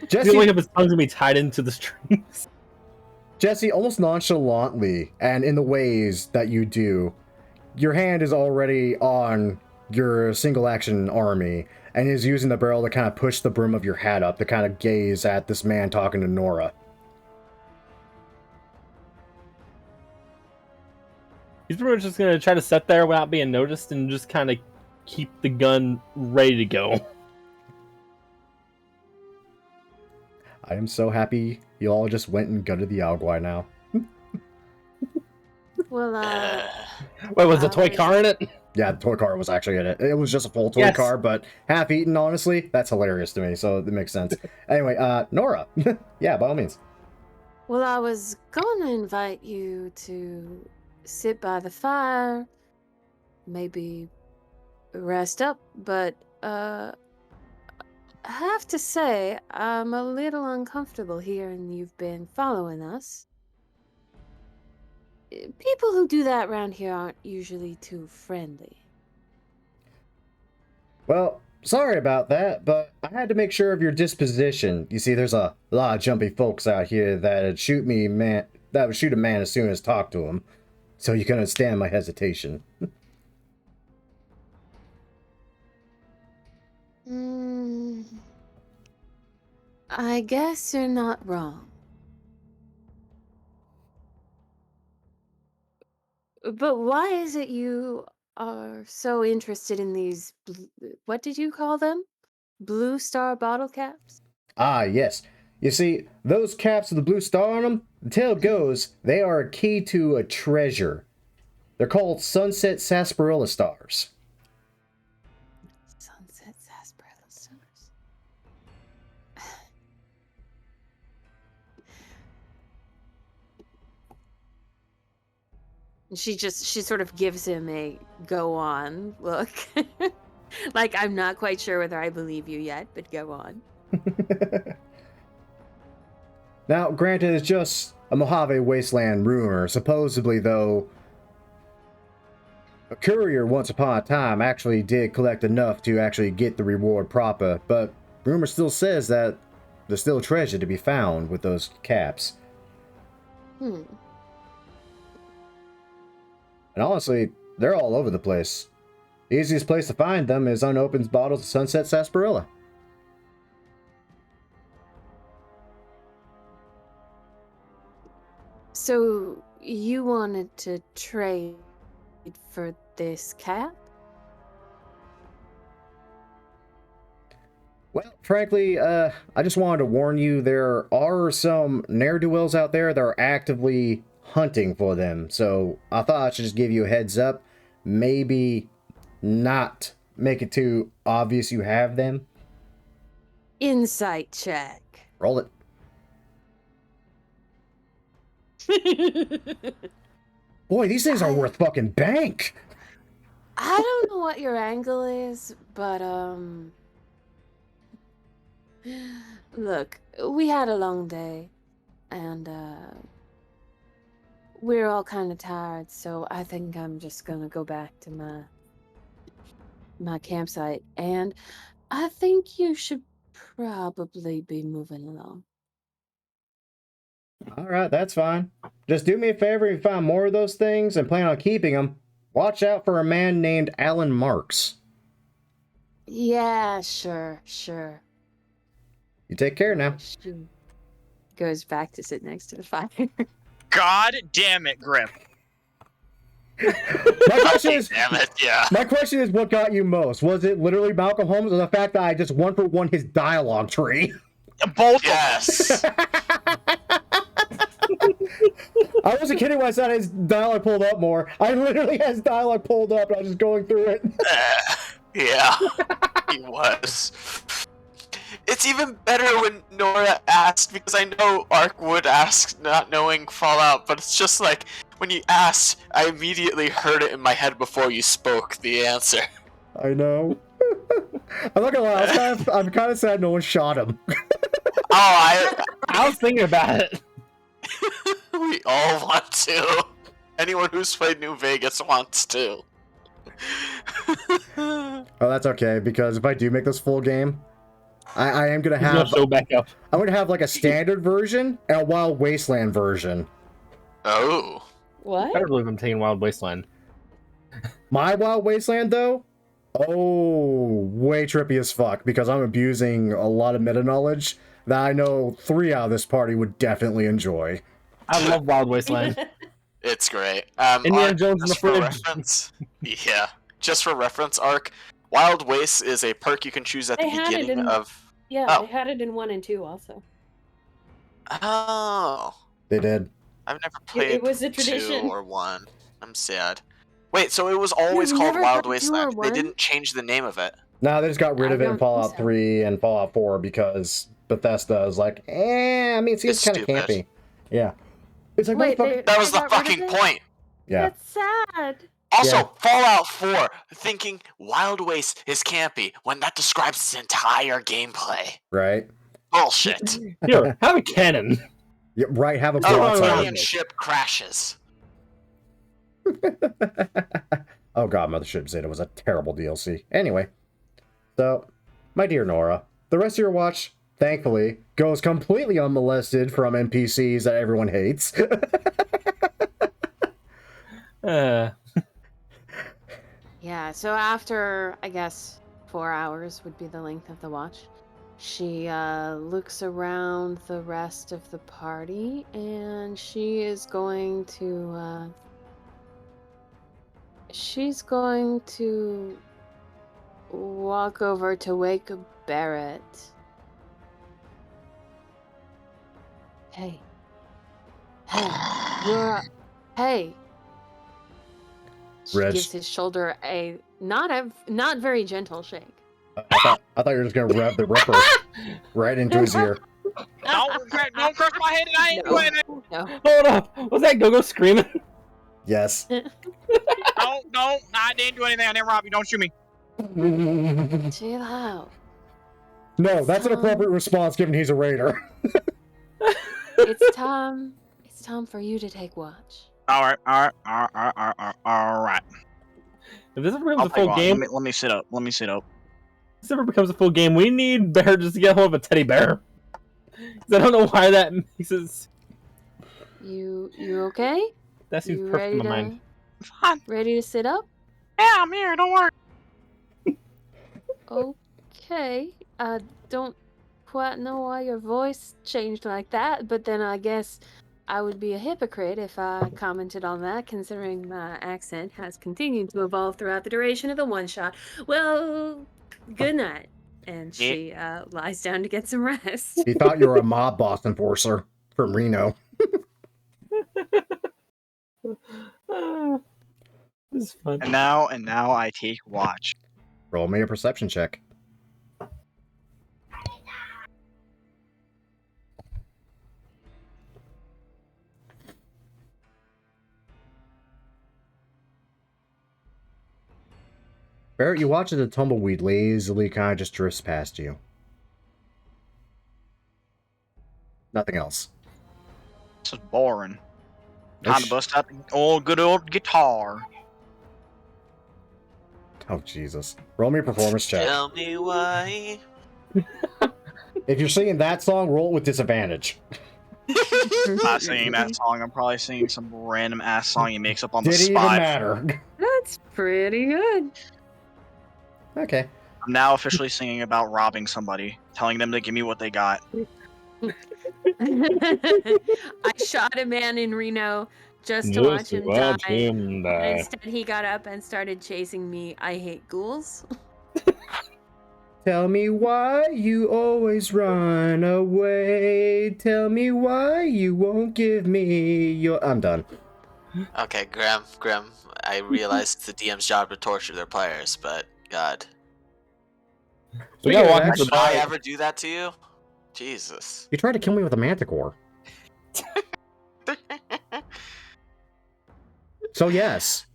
Jesse, Feeling like his tongue's gonna be tied into the strings. Jesse, almost nonchalantly, and in the ways that you do, your hand is already on your single action army, and is using the barrel to kind of push the brim of your hat up to kind of gaze at this man talking to Nora. He's pretty much just gonna try to sit there without being noticed and just kind of keep the gun ready to go. I am so happy you all just went and gutted the Alguai now. Well, Wait, was the toy car in it? Yeah, the toy car was actually in it. It was just a full toy car, but half eaten, honestly. That's hilarious to me, so it makes sense. Anyway, Nora. Yeah, by all means. well, I was going to invite you to sit by the fire, maybe rest up, but I have to say I'm a little uncomfortable here, and you've been following us. People who do that around here aren't usually too friendly. Well, sorry about that, but I had to make sure of your disposition. You see, there's a lot of jumpy folks out here that'd shoot a man as soon as talk to him. So you can understand my hesitation. I guess you're not wrong. But why is it you are so interested in these? What did you call them? Blue Star bottle caps? Ah, yes. You see, those caps with the blue star on them, the tale goes, they are a key to a treasure. They're called Sunset Sarsaparilla Stars. Sunset sarsaparilla stars. She sort of gives him a go on look. Like, I'm not quite sure whether I believe you yet, but go on. Now, granted, it's just a Mojave Wasteland rumor. Supposedly, though, a courier once upon a time actually did collect enough to actually get the reward proper, but rumor still says that there's still treasure to be found with those caps. Hmm. And honestly, they're all over the place. The easiest place to find them is unopened bottles of Sunset Sarsaparilla. So you wanted to trade for this cap? Well, frankly, I just wanted to warn you, there are some ne'er-do-wells out there that are actively hunting for them, so I thought I should just give you a heads up. Maybe not make it too obvious you have them. Insight check. Roll it. Boy, these things are worth fucking bank! I don't know what your angle is, but look, we had a long day, and we're all kind of tired, so I think I'm just gonna go back to my campsite, and I think you should probably be moving along. Alright, that's fine. Just do me a favor if you find more of those things and plan on keeping them. Watch out for a man named Alan Marks. Yeah, sure. You take care now. She goes back to sit next to the fire. God damn it, Grip. My question is, Damn it, yeah. my question is, what got you most? Was it literally Malcolm Holmes or the fact that I just one for one his dialogue tree? Both Yes. I wasn't kidding when I said his dialogue pulled up more. I literally had his dialogue pulled up and I was just going through it. Yeah, he was. It's even better when Nora asked, because I know Ark would ask not knowing Fallout, but it's just like, when you asked, I immediately heard it in my head before you spoke the answer. I know. I'm not gonna lie, I'm kind of sad no one shot him. Oh, I was thinking about it. we all want to. Anyone who's played New Vegas wants to. Oh, that's okay, because if I do make this full game, I am gonna He's gonna have show back up. I'm gonna have like a standard version and a Wild Wasteland version. Oh. What? Better believe I'm taking Wild Wasteland. My Wild Wasteland though, oh, way trippy as fuck, because I'm abusing a lot of meta knowledge that I know 3 out of this party would definitely enjoy. I love Wild Wasteland. It's great. Indiana Ark, Jones in the just for fridge. reference, yeah, just for reference, Ark, Wild Waste is a perk you can choose at They the had it beginning in- of. Yeah, Oh. they had it in 1 and 2 also. Oh, They did. I've never played It was a 2 tradition. or 1. I'm sad. Wait, so it was always You've called never Wild played 2 or Wasteland. They 1? didn't change the name of it. No, they just got rid I of it in don't think Fallout so. 3 and Fallout 4 because Bethesda is like, I mean, it seems It's kind of stupid. campy. Yeah. It's like, Wait, motherfucker. That was They the got rid of fucking it? point. Yeah. That's sad. Also, Yeah. Fallout 4, thinking Wild Waste is campy when that describes its entire gameplay. Right? Bullshit. Here, have a cannon. Yeah, right, have a Oh, broadside. right. Alien ship crashes. Oh god, Mothership Zeta was a terrible DLC. Anyway, so, my dear Nora, the rest of your watch, thankfully, goes completely unmolested from NPCs that everyone hates. Yeah, so after, I guess, 4 hours would be the length of the watch, she looks around the rest of the party, and she is going to She's going to walk over to wake Barrett. Hey. Hey. Hey. She Reg. gives his shoulder a not very gentle shake. I thought you were just gonna rev the Ripper right into his ear. Don't crush my head, and I ain't No. doing it. No. Hold up! Was that Go-Go screaming? Yes. Don't. I didn't do anything. I didn't rob you. Don't shoot me. Chill out. No, that's an appropriate response given he's a raider. It's time for you to take watch. All right. If this ever becomes I'll a take full one. game, Let me sit up. if this ever becomes a full game, we need Bear just to get hold of a teddy bear. 'Cause I don't know why that makes it. You okay? That seems You perfect in my mind. Fine. Ready to sit up? Yeah, I'm here. Don't worry. Okay. I don't quite know why your voice changed like that, but then I guess I would be a hypocrite if I commented on that, considering my accent has continued to evolve throughout the duration of the one shot. Well, good night. And she lies down to get some rest. He thought you were a mob boss enforcer from Reno. This is fun. And now I take watch. Roll me a perception check. Barrett, you watch as the tumbleweed lazily kind of just drifts past you. Nothing else. This is boring. Time to bust out the good old guitar. Oh, Jesus. Roll me a performance check. Tell me why. If you're singing that song, roll it with disadvantage. I'm not singing that song. I'm probably singing some random ass song he makes up on the Did it even spot. matter? That's pretty good. Okay. I'm now officially singing about robbing somebody, telling them to give me what they got. I shot a man in Reno just to watch him die. And instead, he got up and started chasing me. I hate ghouls. Tell me why you always run away. Tell me why you won't give me your... I'm done. Okay, Graham, I realize it's the DM's job to torture their players, but God. We gotta walk Speaking of into Did the I bar. ever do that to you? Jesus. You tried to kill me with a manticore. So yes.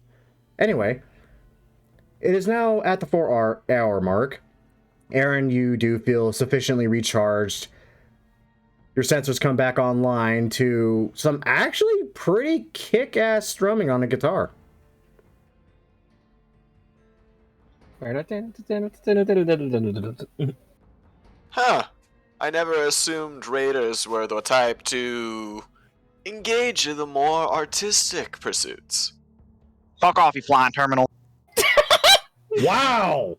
Anyway, it is now at the 4-hour mark. Aaron, you do feel sufficiently recharged. Your sensors come back online to some actually pretty kick-ass strumming on a guitar. Huh. I never assumed raiders were the type to engage in the more artistic pursuits. Fuck off, you flying terminal. Wow!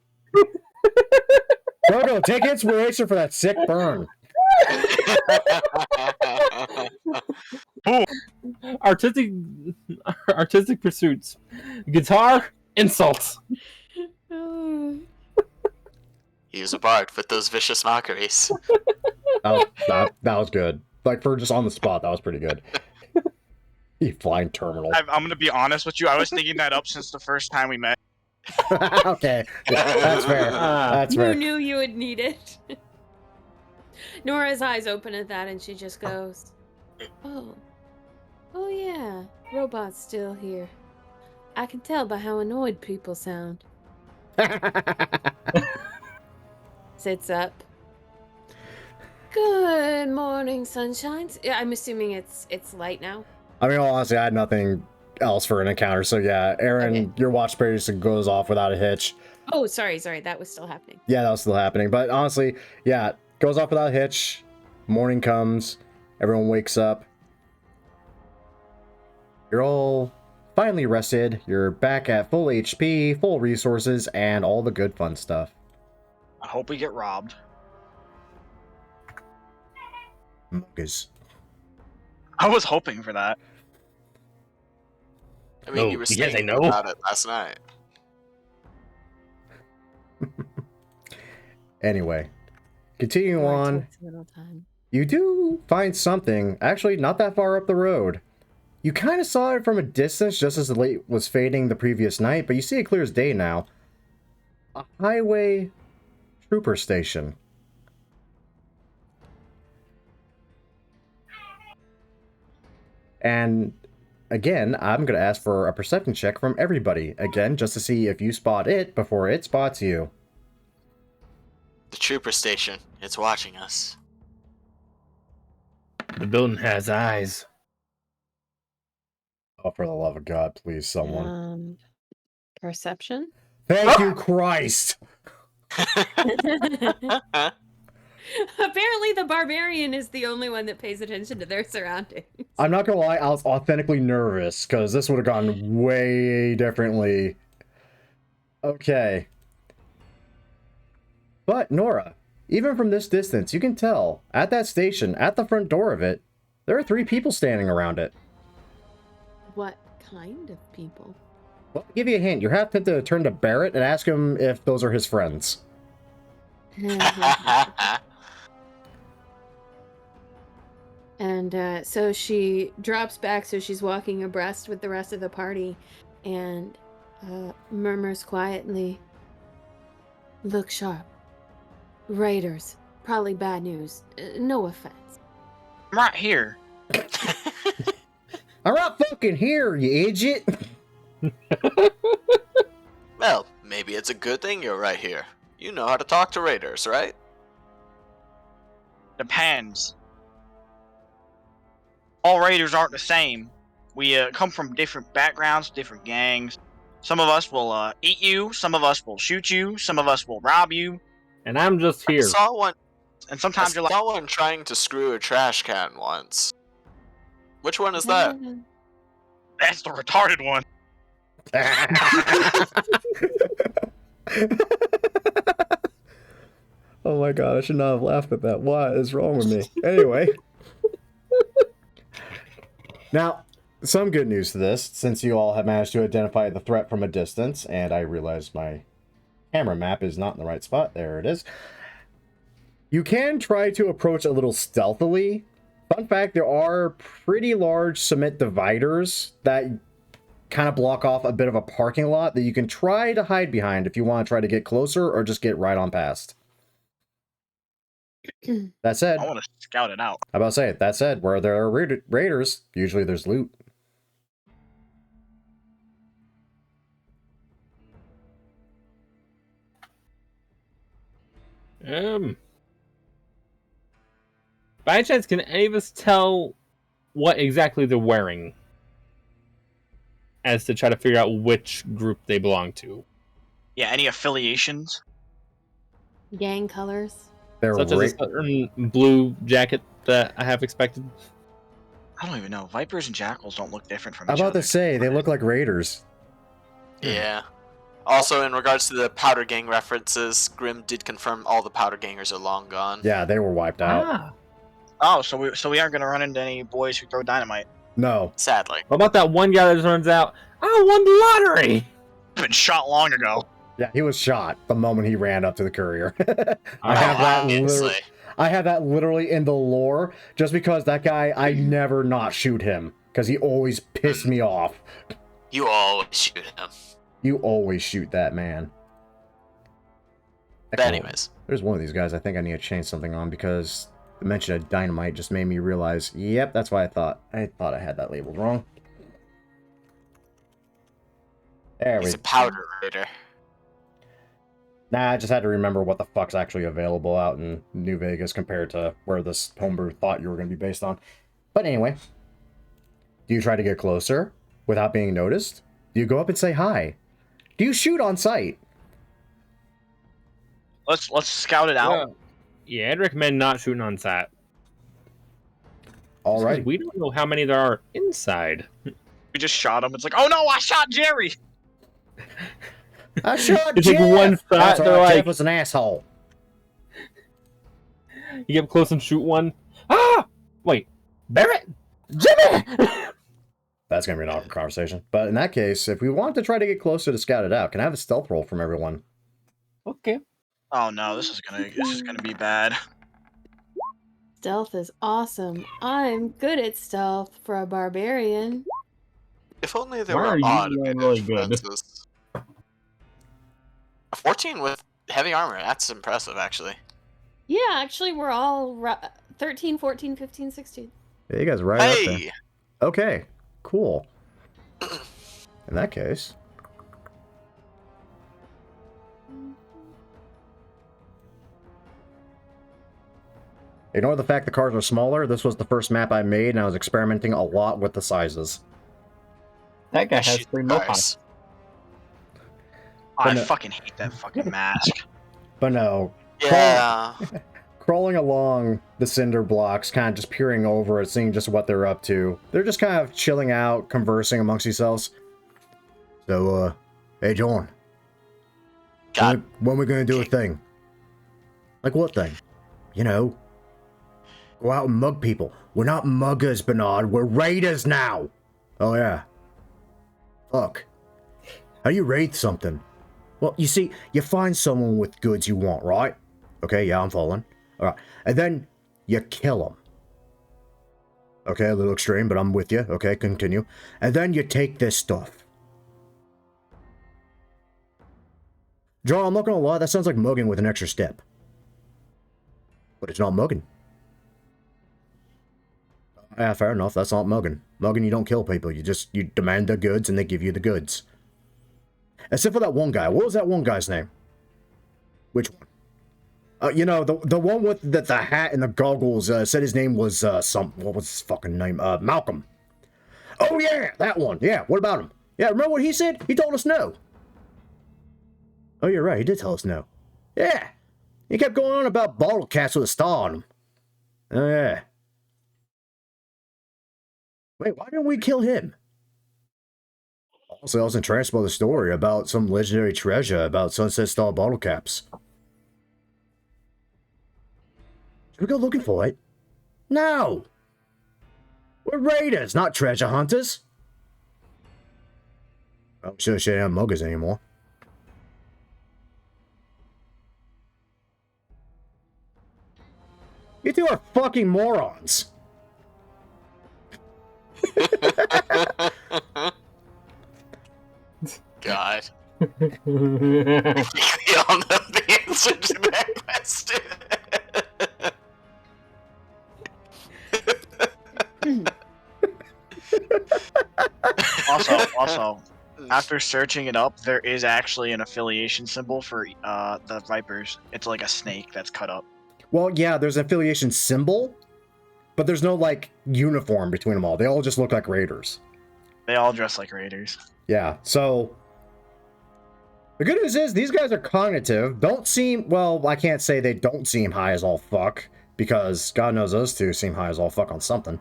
Dodo, take inspiration for that sick burn. Artistic pursuits. Guitar, insults. He was a bard with those vicious mockeries. That was good. Like, for just on the spot, that was pretty good. You flying terminal. I'm gonna be honest with you. I was thinking that up since the first time we met. Okay, that's fair. That's You fair. knew you would need it. Nora's eyes open at that and she just goes, Oh yeah, robot's still here. I can tell by how annoyed people sound. Sits up. Good morning, sunshines. Yeah, I'm assuming it's light now. I mean, honestly, I had nothing else for an encounter, so yeah, Aaron, Okay. your watch period goes off without a hitch. Oh, sorry, that was still happening. Yeah, that was still happening, but honestly, yeah, goes off without a hitch. Morning comes, everyone wakes up. You're all finally rested. You're back at full HP, full resources, and all the good fun stuff. I hope we get robbed. Muggers. I was hoping for that. I mean, No, you were because I saying know. about it last night. Anyway, continuing Or it on, takes a little time. you do find something, actually not that far up the road. You kind of saw it from a distance just as the light was fading the previous night, but you see it clear as day now. A highway trooper station. And again, I'm going to ask for a perception check from everybody. Again, just to see if you spot it before it spots you. The trooper station. It's watching us. The building has eyes. Oh, for the love of God, please, someone. Perception? Thank you, Christ! Apparently the barbarian is the only one that pays attention to their surroundings. I'm not gonna lie, I was authentically nervous, because this would have gone way differently. Okay. But, Nora, even from this distance, you can tell, at that station, at the front door of it, there are 3 people standing around it. What kind of people? Well, I'll give you a hint. You're half tempted to turn to Barrett and ask him if those are his friends. And so she drops back, so she's walking abreast with the rest of the party, and murmurs quietly, "Look sharp. Raiders. Probably bad news. No offense." I'm right here. I'm not fucking here, you idiot! Well, maybe it's a good thing you're right here. You know how to talk to raiders, right? Depends. All raiders aren't the same. We come from different backgrounds, different gangs. Some of us will eat you. Some of us will shoot you. Some of us will rob you. And I'm just I here. saw one. And sometimes you're like, saw one trying to screw a trash can once. Which one is that? that's the retarded one. Oh my god, I should not have laughed at that. What is wrong with me? Anyway. Now, some good news to this, since you all have managed to identify the threat from a distance, and I realize my camera map is not in the right spot. There it is. You can try to approach a little stealthily. Fun fact, there are pretty large cement dividers that kind of block off a bit of a parking lot that you can try to hide behind if you want to try to get closer or just get right on past. That said, I want to scout it out. how about say it? That said, where there are raiders, usually there's loot. By chance, can any of us tell what exactly they're wearing? As to try to figure out which group they belong to. Yeah, any affiliations? Gang colors. They're Such as a certain blue jacket that I have expected. I don't even know. Vipers and jackals don't look different from I'm each about other. to say, they look like raiders. Yeah. Also, in regards to the Powder Gang references, Grim did confirm all the Powder Gangers are long gone. Yeah, they were wiped out. Ah. Oh, so we aren't gonna run into any boys who throw dynamite. No. Sadly. What about that one guy that just runs out? I won the lottery! Been shot long ago. Yeah, he was shot the moment he ran up to the courier. I Oh, have that obviously. I have that literally in the lore, just because that guy, I never not shoot him, because he always pissed me off. You always shoot him. You always shoot that man. But anyways. There's one of these guys I think I need to change something on, because the mention of dynamite just made me realize, yep, that's why I thought I had that labeled wrong. There we He's a Powder Raider. Nah, I just had to remember what the fuck's actually available out in New Vegas compared to where this homebrew thought you were going to be based on. But anyway, do you try to get closer without being noticed? Do you go up and say hi? Do you shoot on sight? Let's scout it out. Yeah, I'd recommend not shooting on sight. All right. We don't know how many there are inside. We just shot him. It's like, oh no, I shot Jerry. I shot You take Jeff! one shot, That's they're right, like- Jeff was an asshole. You get up close and shoot one. Ah! Wait. Barrett! Jimmy! That's going to be an awkward conversation. But in that case, if we want to try to get closer to scout it out, can I have a stealth roll from everyone? Okay. Oh no, this is gonna be bad. Stealth is awesome. I'm good at stealth for a barbarian. If only there Why were are you automated really good? defenses. 14 with heavy armor. That's impressive, actually. Yeah, actually, we're all 13, 14, 15, 16. Yeah, you guys are right up there. Hey! Okay, cool. In that case... Ignore the fact the cards are smaller. This was the first map I made, and I was experimenting a lot with the sizes. That guy has Shit, 3 mohawks. guys. I no- fucking hate that fucking mask. But no, Yeah. crawling along the cinder blocks, kind of just peering over it, seeing just what they're up to. They're just kind of chilling out, conversing amongst themselves. So, hey, John. God. When we gonna do a thing? Like what thing? You know, go out and mug people. We're not muggers, Bernard. We're raiders now. Oh, yeah. Fuck. How do you raid something? Well, you see, you find someone with goods you want, right? Okay, yeah, I'm following. All right. And then you kill them. Okay, a little extreme, but I'm with you. Okay, continue. And then you take this stuff. John, I'm not gonna lie, that sounds like mugging with an extra step. But it's not mugging. Yeah, fair enough, that's not mugging. Mugging, you don't kill people, you demand their goods and they give you the goods. Except for that one guy. What was that one guy's name? Which one? You know, the one with the hat and the goggles, said his name was, what was his fucking name? Malcolm. Oh yeah, that one. Yeah, what about him? Yeah, remember what he said? He told us no. Oh, you're right, he did tell us no. Yeah, he kept going on about bottle caps with a star on them. Oh yeah. Wait, why didn't we kill him? Also, I was entranced by the story about some legendary treasure about Sunset Star bottle caps. Should we go looking for it? No! We're raiders, not treasure hunters. I'm sure she ain't muggers anymore. You two are fucking morons. God. We all know the answer to that question. Also, after searching it up, there is actually an affiliation symbol for the Vipers. It's like a snake that's cut up. Well, yeah, there's an affiliation symbol, but there's no, like, uniform between them all. They all just look like raiders. They all dress like raiders. Yeah, so... The good news is, these guys are cognitive. Don't seem... Well, I can't say they don't seem high as all fuck, because God knows those two seem high as all fuck on something.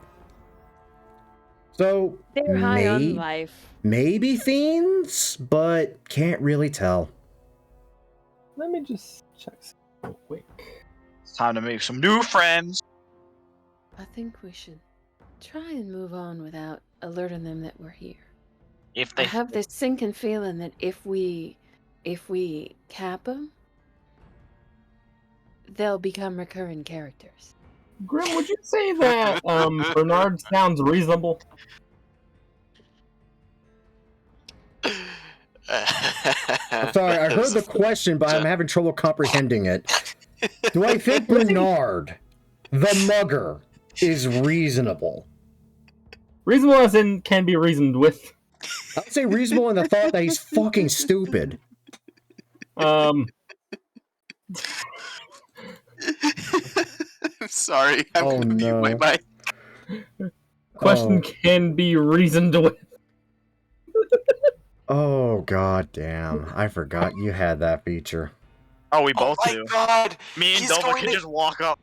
So, They're high on life. maybe fiends, but can't really tell. Let me just check real quick. It's time to make some new friends. I think we should try and move on without alerting them that we're here. If I they have this sinking feeling that if we cap them, they'll become recurring characters. Grim, would you say that Bernard sounds reasonable? I'm sorry, I heard the question, but I'm having trouble comprehending it. Do I think Bernard, the mugger, is reasonable? Reasonable as in can be reasoned with. I would say reasonable in the thought that he's fucking stupid. I'm sorry. I'm Oh, gonna mute my no. mic. Question Oh. can be reasoned with. Oh, god damn. I forgot you had that feature. Oh, we Oh both my do. god! Me and He's Dova going can to- just walk up.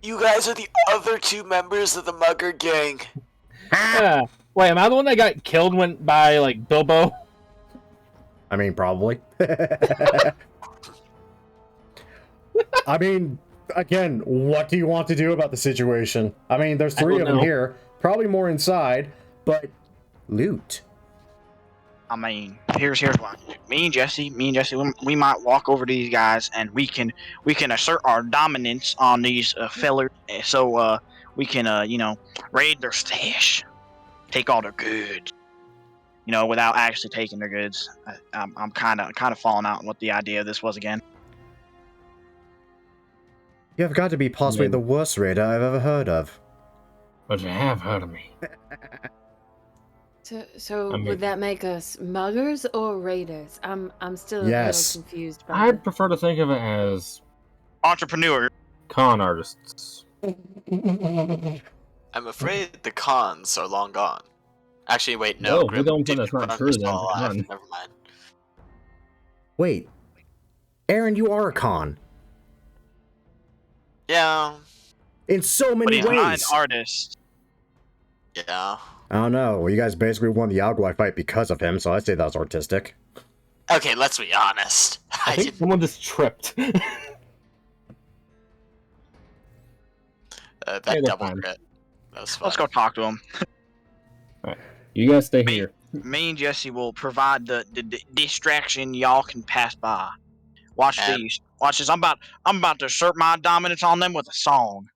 You guys are the other two members of the Mugger gang. Yeah. Wait, am I the one that got killed by like Bilbo? I mean, probably. I mean, again, what do you want to do about the situation? I mean, there's I three don't of them know. here. Probably more inside. but loot. I mean, here's what me and Jesse, we might walk over to these guys and we can assert our dominance on these fellers, so we can raid their stash, take all their goods, without actually taking their goods. I'm kind of falling out on what the idea of this was again. You have got to be possibly the worst raider I've ever heard of. But you have heard of me. So I mean- would that make us muggers or raiders? I'm still a Yes. little confused. I prefer to think of it as Entrepreneur. con artists. I'm afraid the cons are long gone. Actually, wait, No, no. we don't think that's not Grim's true, still then. alive. Come on. Never mind. Wait. Aaron, you are a con. Yeah, In so But many he's not an ways. artist. yeah. I don't know. Well, you guys basically won the Algoi fight because of him, so I'd say that was artistic. Okay, let's be honest. I I think didn't. someone just tripped. That Hey, that's double fine. crit. That was fun. Let's go talk to him. You guys stay Me- here. Me and Jesse will provide the distraction y'all can pass by. Watch And- these. Watch this. I'm about to assert my dominance on them with a song.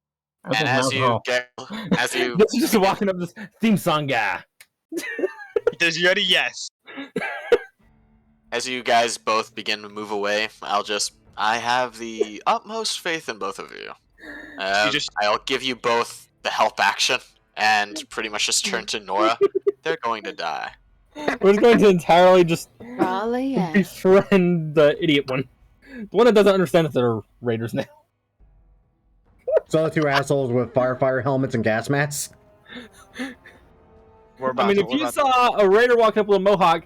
That's And an as you alcohol. get, as you This is just walking up this theme song guy. Does you ready? Yes. as you guys both begin to move away, I have the utmost faith in both of you. I'll give you both the help action and pretty much just turn to Nora. They're going to die. We're just going to entirely just Raleigh, yeah. befriend the idiot one. The one that doesn't understand that they're raiders now. So the two assholes with firefighter helmets and gas masks. We're about I mean, to, if we're you about saw a raider walk up with a mohawk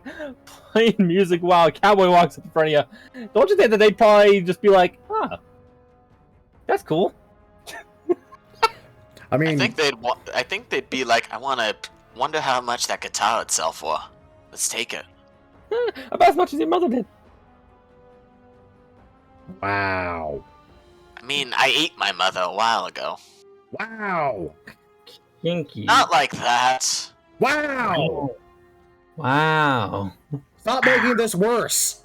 playing music while a cowboy walks up in front of you, don't you think that they'd probably just be like, huh, that's cool? I mean, I think they'd be like, I wonder how much that guitar would sell for. Let's take it. About as much as your mother did. wow. I mean, I ate my mother a while ago. Wow. Kinky. Not like that. Wow. Wow. Stop making this worse.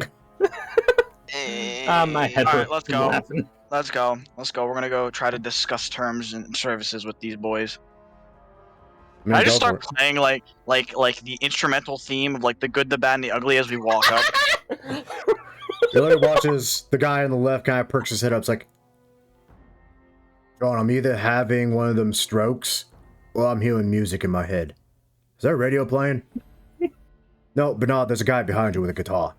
My head All right, hurts let's from go. laughing. Let's go. We're gonna go try to discuss terms and services with these boys. mean, I just go for start playing like the instrumental theme of like the good, the bad, and the ugly as we walk up. it. Billy watches the guy on the left kind of perks his head up. It's like, John, I'm either having one of them strokes or I'm hearing music in my head. Is that radio playing? No, Bernard, there's a guy behind you with a guitar.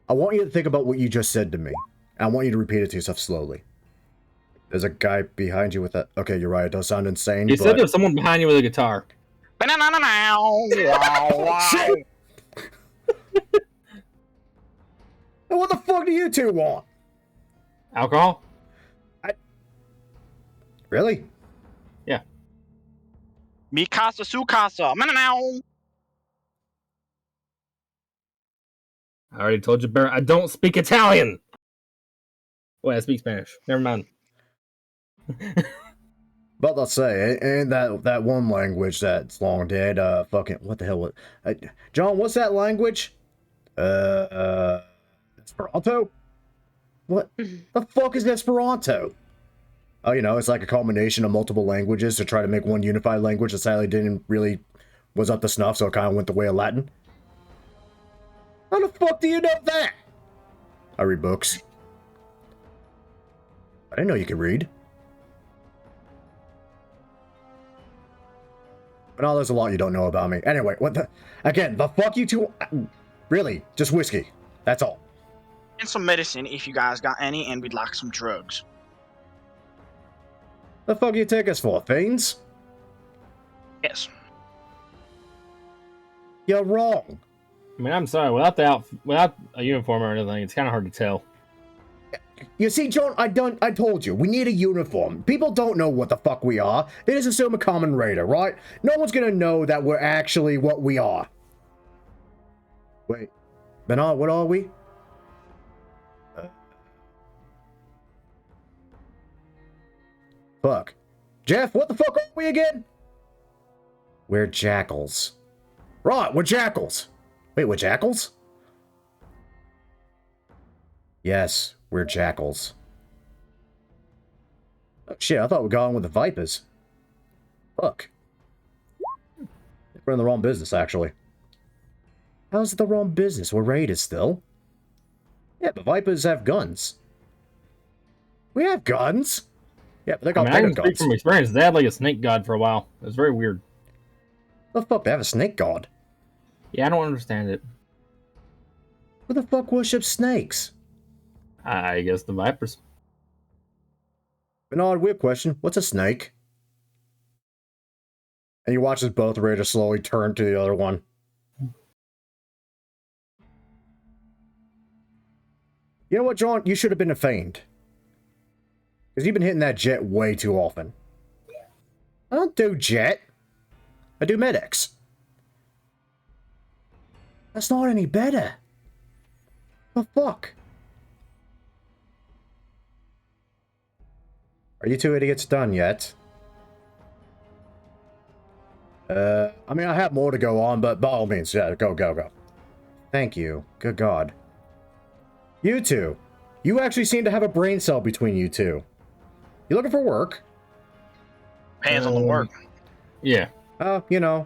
I want you to think about what you just said to me. And I want you to repeat it to yourself slowly. There's a guy behind you with that. Okay, you're right. It does sound insane. You but... said there's someone behind you with a guitar. Shit! And what the fuck do you two want? Alcohol? Really? Mi casa, su casa. I already told you, Barrett, I don't speak Italian. Wait, I speak Spanish. Never mind. But let's say, in that one language that's long dead, fucking, what the hell was... John, what's that language? Esperanto? What the fuck is Esperanto? Oh, it's like a combination of multiple languages to try to make one unified language that sadly was up to snuff, so it kind of went the way of Latin. How the fuck do you know that? I read books. I didn't know you could read. But no, there's a lot you don't know about me. Anyway, again, the fuck you two... Really, just whiskey. That's all. And some medicine if you guys got any, and we'd like some drugs. The fuck you take us for, fiends? Yes. You're wrong. I mean, I'm sorry. Without a uniform or anything, it's kind of hard to tell. You see, John, I told you, we need a uniform. People don't know what the fuck we are. They just assume a common raider, right? No one's gonna know that we're actually what we are. Wait, Bernard, what are we? Fuck. Jeff, what the fuck are we again? We're jackals. Right, we're jackals. Wait, we're jackals? Yes, we're jackals. Oh, shit, I thought we got on with the vipers. Fuck. We're in the wrong business, actually. How's it the wrong business? We're raiders still. Yeah, but vipers have guns. We have guns. Yeah, but they got I better can speak guns. from experience. They had like a snake god for a while. It was very weird. The fuck, they have a snake god? Yeah, I don't understand it. Who the fuck worships snakes? I guess the vipers. An odd, weird question. What's a snake? And you watch as both raiders slowly turn to the other one. You know what, John? You should have been a fiend. Because you've been hitting that jet way too often. I don't do jet. I do medics. That's not any better. The fuck? Are you two idiots done yet? I mean, I have more to go on, but by all means, yeah, go. Thank you. Good God. You two. You actually seem to have a brain cell between you two. You looking for work? Depends on the work. Yeah. You know,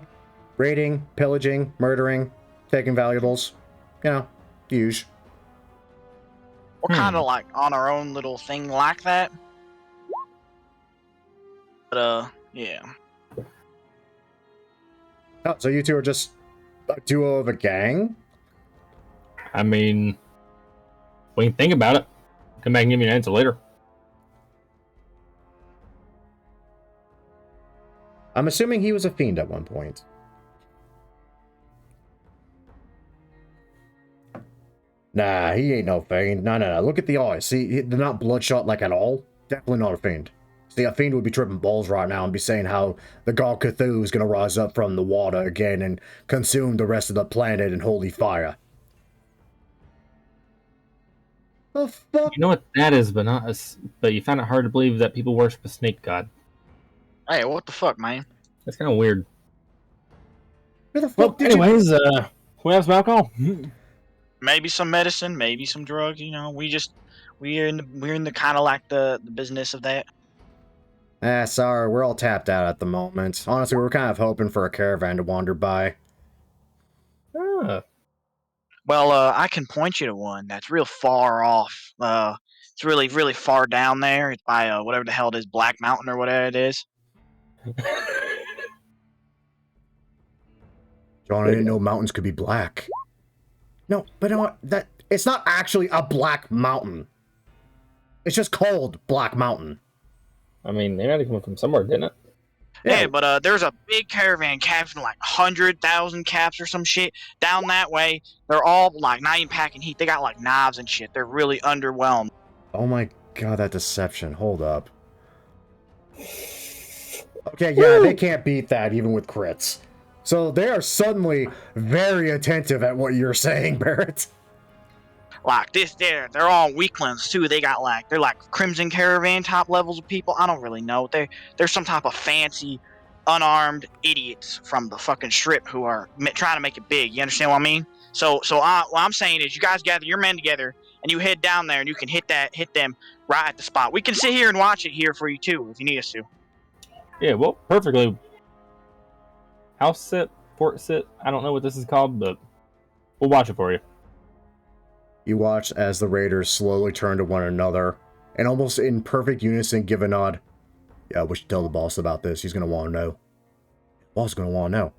raiding, pillaging, murdering, taking valuables. You know, huge. We're kind of like on our own little thing like that. But, yeah. Oh, so you two are just a duo of a gang? I mean, we can think about it. Come back and give me an answer later. I'm assuming he was a fiend at one point. Nah, he ain't no fiend. No. Look at the eyes. See, they're not bloodshot like at all. Definitely not a fiend. See, a fiend would be tripping balls right now and be saying how the god Cthulhu is going to rise up from the water again and consume the rest of the planet in holy fire. The fuck? You know what that is, but not as. But you find it hard to believe that people worship a snake god. Hey, what the fuck, man? That's kind of weird. Where the fuck Well, did you... anyways, we have some alcohol. Maybe some medicine, maybe some drugs. You know, we're in the kind of like the business of that. Sorry, we're all tapped out at the moment. Honestly, we're kind of hoping for a caravan to wander by. Ah. Well, I can point you to one that's real far off. It's really, really far down there. It's by whatever the hell it is, Black Mountain or whatever it is. John, I didn't know mountains could be black. No, but you know what? That it's not actually a black mountain. It's just called Black Mountain. I mean, they might have come from somewhere, didn't it? Yeah, but there's a big caravan capturing like 100,000 caps or some shit down that way. They're all like not even packing heat. They got like knives and shit. They're really underwhelmed. Oh my god, that deception. Hold up. Okay, yeah, they can't beat that even with crits. So they are suddenly very attentive at what you're saying, Barrett. Like they're all weaklings too. They're like Crimson Caravan top levels of people. I don't really know. They're some type of fancy, unarmed idiots from the fucking strip who are trying to make it big. You understand what I mean? So what I'm saying is, you guys gather your men together and you head down there and you can hit them right at the spot. We can sit here and watch it here for you too if you need us to. Yeah, well, perfectly. House sit, port sit. I don't know what this is called, but we'll watch it for you. You watch as the raiders slowly turn to one another, and almost in perfect unison give a nod. Yeah, we should tell the boss about this. He's gonna want to know. Boss is gonna want to know.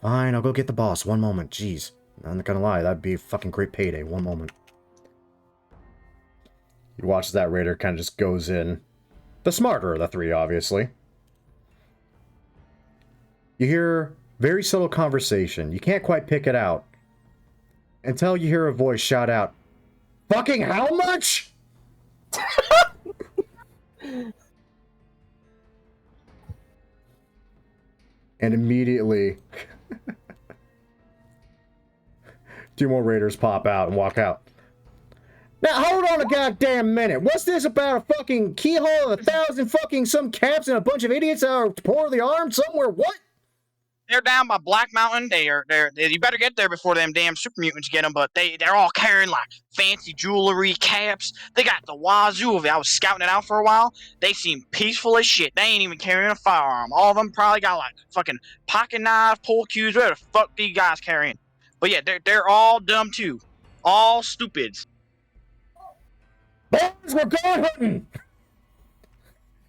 Fine, I'll go get the boss. One moment. Jeez. I'm not gonna lie, that'd be a fucking great payday. One moment. You watch as that raider kind of just goes in. The smarter of the three, obviously. You hear very subtle conversation. You can't quite pick it out. Until you hear a voice shout out, "Fucking how much?" And immediately, two more raiders pop out and walk out. Now hold on a goddamn minute. What's this about a fucking keyhole of 1,000 fucking some caps and a bunch of idiots that are poorly armed somewhere? What? they're down by Black Mountain. You better get there before them damn super mutants get them. But they're all carrying like fancy jewelry, caps. They got the wazoo of it. I was scouting it out for a while. They seem peaceful as shit. They ain't even carrying a firearm. All of them probably got like fucking pocket knives, pull cues. Whatever the fuck these guys carrying? But yeah, they're all dumb too. All stupids. Boys, we're going hunting!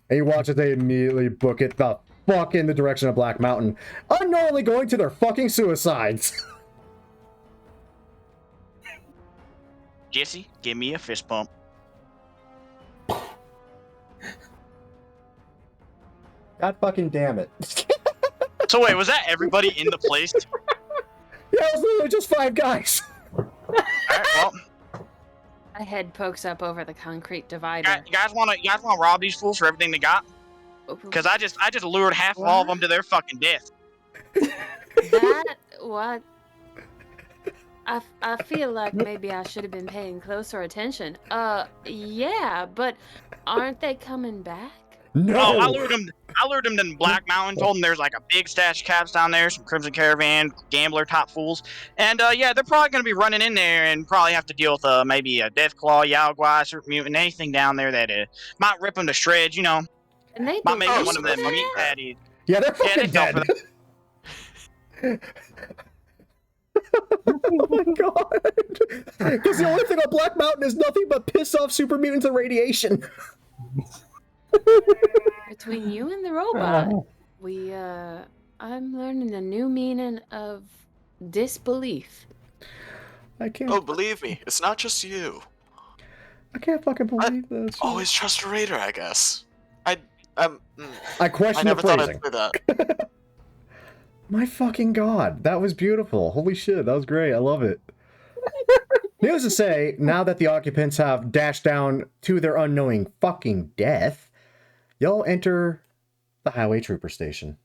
And you watch as they immediately book it the fuck in the direction of Black Mountain, unknowingly going to their fucking suicides. Jesse, give me a fist bump. God fucking damn it. So wait, was that everybody in the place? Yeah, it was literally just 5 guys. Alright, well, My head pokes up over the concrete divider. you guys wanna rob these fools for everything they got? Because I just lured half of all of them to their fucking death. What? I feel like maybe I should have been paying closer attention. Yeah, but aren't they coming back? No. Oh, I lured them to Black Mountain. Told them there's like a big stash of caps down there, some Crimson Caravan, gambler top fools, and yeah, they're probably gonna be running in there and probably have to deal with maybe a Deathclaw, Yaogwai, Super Mutant, anything down there that might rip them to shreds. You know, And they might make did one of them that? meat patties. Yeah, they're Yeah, fucking they fell for dead. Oh my god. Because the only thing on Black Mountain is nothing but piss off super mutants and radiation. Between you and the robot, I'm learning a new meaning of disbelief. I can't. Oh, believe me, it's not just you. I can't fucking believe this. Always trust a raider, I guess. I question never the thought phrasing. I'd do that. My fucking god, that was beautiful. Holy shit, that was great. I love it. Needless to say, now that the occupants have dashed down to their unknowing fucking death, y'all enter the highway trooper station.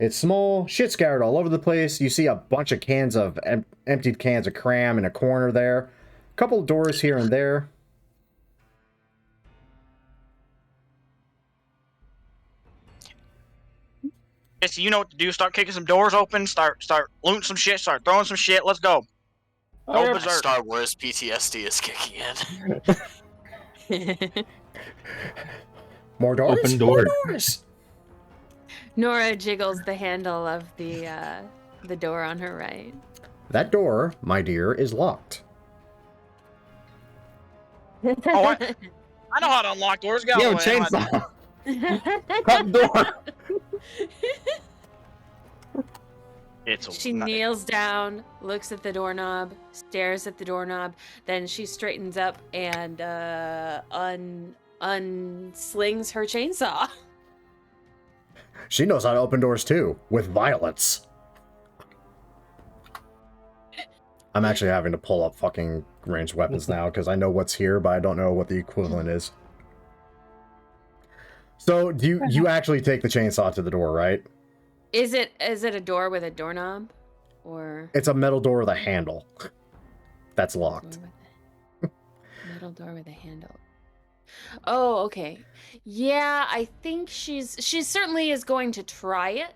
It's small, shit scattered all over the place. You see a bunch of cans of emptied cans of cram in a corner there. A couple of doors here and there. Jesse, you know what to do. Start kicking some doors open. Start looting some shit. Start throwing some shit. Let's go. Go Alright. berserk. Star Wars PTSD is kicking in. More doors? Open More door. doors! Nora jiggles the handle of the door on her right. That door, my dear, is locked. Oh, I know how to unlock doors. Go Yo, away. chainsaw. Cut the door. She kneels down, looks at the doorknob, stares at the doorknob, then she straightens up and unslings her chainsaw. She knows how to open doors too, with violence. I'm actually having to pull up fucking ranged weapons now because I know what's here, but I don't know what the equivalent is. So, do you actually take the chainsaw to the door, right? Is it a door with a doorknob, or It's a metal door with a handle. That's locked. metal door with a handle? Oh, okay. Yeah, I think she certainly is going to try it.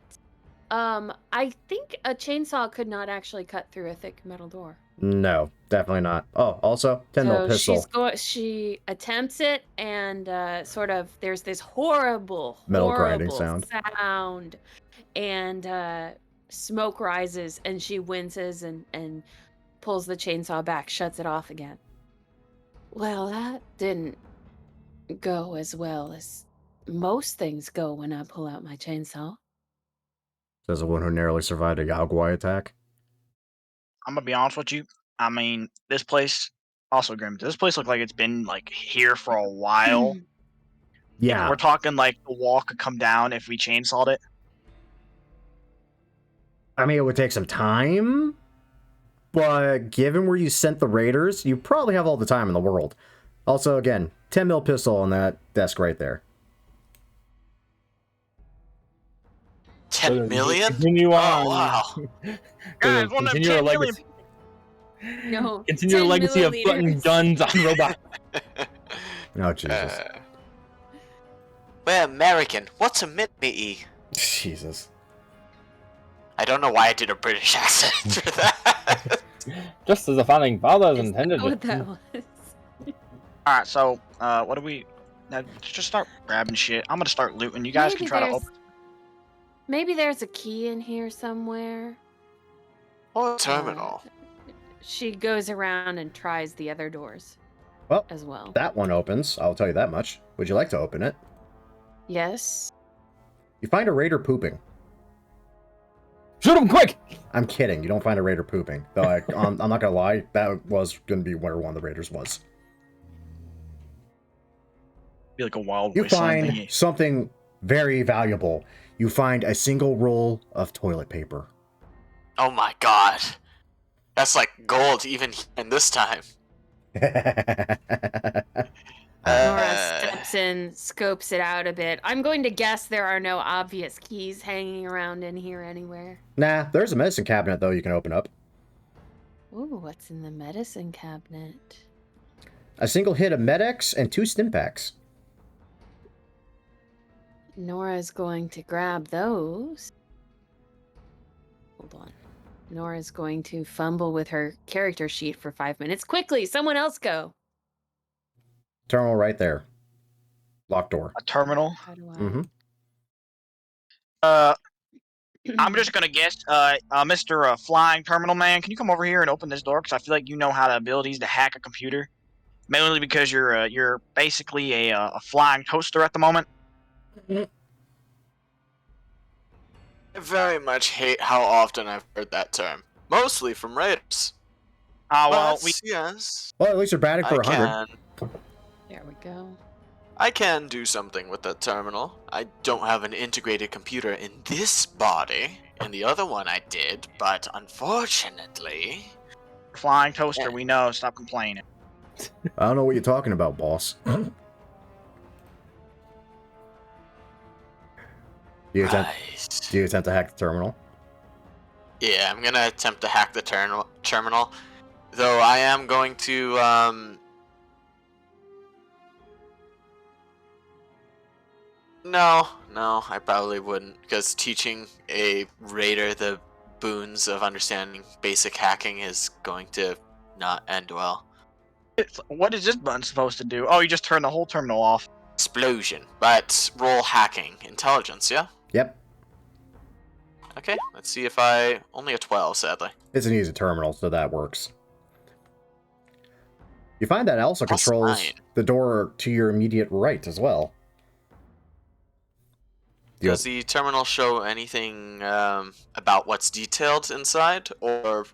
I think a chainsaw could not actually cut through a thick metal door. No, definitely not. Oh, also, 10mm pistol. She attempts it, and sort of there's this horrible Metal grinding sound. And smoke rises, and she winces and pulls the chainsaw back, shuts it off again. Well, that didn't go as well as most things go when I pull out my chainsaw. Says the one who narrowly survived a Yaogwai attack. I'm gonna be honest with you. I mean, this place also Grim. This place looks like it's been like here for a while. Yeah. We're talking like the wall could come down if we chainsawed it. I mean, it would take some time, but given where you sent the raiders, you probably have all the time in the world. Also, again, 10mm pistol on that desk right there. 10 million? Continue on. Oh, wow. Guys, one of them Continue your 10 million. legacy. No. Continue your 10 legacy of putting milliliters. guns on robots. Oh, Jesus. We're American. What's a minute? Jesus. I don't know why I did a British accent for that. Just as the founding fathers Is that intended what it. that was? All right, so what do we? Just start grabbing shit. I'm gonna start looting. You guys can try to open. Maybe there's a key in here somewhere. Or terminal. She goes around and tries the other doors Well, as well. that one opens. I'll tell you that much. Would you like to open it? Yes. You find a raider pooping. Shoot him quick! I'm kidding. You don't find a raider pooping. Though I'm not gonna lie, that was gonna be where one of the raiders was. Be like a wild You wasteland find thingy. something very valuable. You find a single roll of toilet paper. Oh my god. That's like gold even in this time. Nora steps in, scopes it out a bit. I'm going to guess there are no obvious keys hanging around in here anywhere. Nah, there's a medicine cabinet, though, you can open up. Ooh, what's in the medicine cabinet? A single hit of Med-X and 2 stim packs. Nora's going to grab those. Hold on. Nora's going to fumble with her character sheet for 5 minutes. Quickly, someone else go. Terminal right there. Locked door. A terminal. How do I... Mm-hmm. I'm just gonna guess. Mr. Flying Terminal Man, can you come over here and open this door? Because I feel like you know how the abilities to hack a computer. Mainly because you're basically a flying toaster at the moment. I very much hate how often I've heard that term. Mostly from raiders. Well, But, yes, Well, at least you're batting for 100. There we go. I can do something with that terminal. I don't have an integrated computer in this body. In the other one I did, but unfortunately... flying toaster, we know. Stop complaining. I don't know what you're talking about, boss. Do you attempt to hack the terminal? Yeah, I'm gonna attempt to hack the terminal. Though I am going to, No, I probably wouldn't, because teaching a raider the boons of understanding basic hacking is going to not end well. What is this button supposed to do? Oh, you just turn the whole terminal off. Explosion, but roll hacking. Intelligence, yeah? Yep. Okay, let's see if only a 12, sadly. It's an easy terminal, so that works. You find that also Plus controls 9. the door to your immediate right as well. Does the terminal show anything about what's detailed inside, or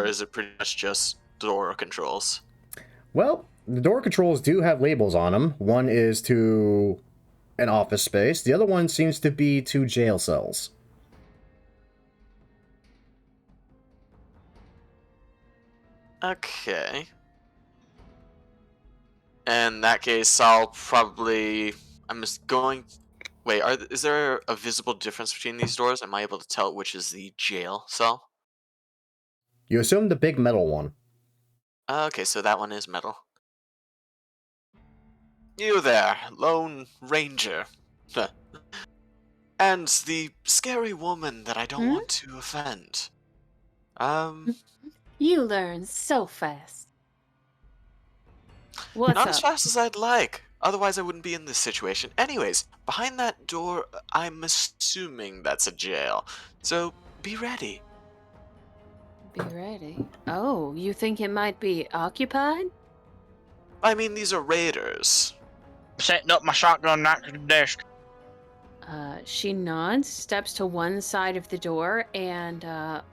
is it pretty much just door controls? Well, the door controls do have labels on them. One is to an office space. The other one seems to be to jail cells. Okay. In that case, I'll probably... I'm just going... Wait, is there a visible difference between these doors? Am I able to tell which is the jail cell? You assume the big metal one. Okay, so that one is metal. You there, Lone Ranger. And the scary woman that I don't want to offend. You learn so fast. What's Not up? as fast as I'd like. Otherwise, I wouldn't be in this situation. Anyways, behind that door, I'm assuming that's a jail. So, be ready. Be ready. Oh, you think it might be occupied? I mean, these are raiders. Setting up my shotgun next to the desk. She nods, steps to one side of the door, and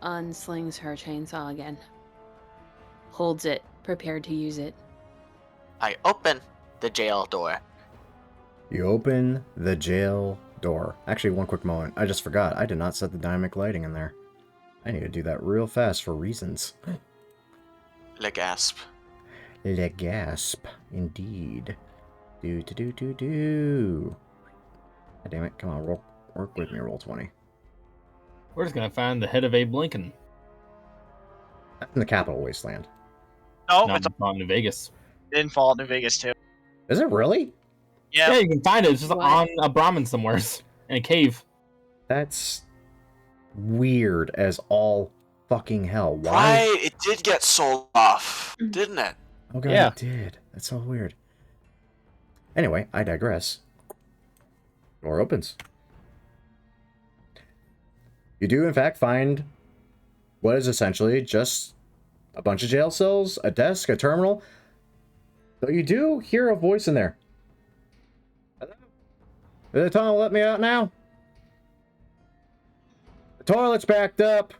unslings her chainsaw again. Holds it, prepared to use it. I open the jail door. You open the jail door. Actually, one quick moment. I just forgot. I did not set the dynamic lighting in there. I need to do that real fast for reasons. Le gasp. Le gasp. Indeed. Do. God damn it. Come on, work with me, roll 20. We're just gonna find the head of Abe Lincoln. That's in the capital wasteland. No, Not it's in New Vegas. in Fallout New Vegas too. Is it really? Yeah. Yeah, you can find it. It's just What? on a Brahmin somewhere in a cave. That's weird as all fucking hell. Why? Right, it did get sold off, didn't it? Oh god, Yeah. it did. That's so weird. Anyway, I digress. Door opens. You do, in fact, find what is essentially just a bunch of jail cells, a desk, a terminal. Though you do hear a voice in there. Hello? Is the tunnel let me out now? The toilet's backed up.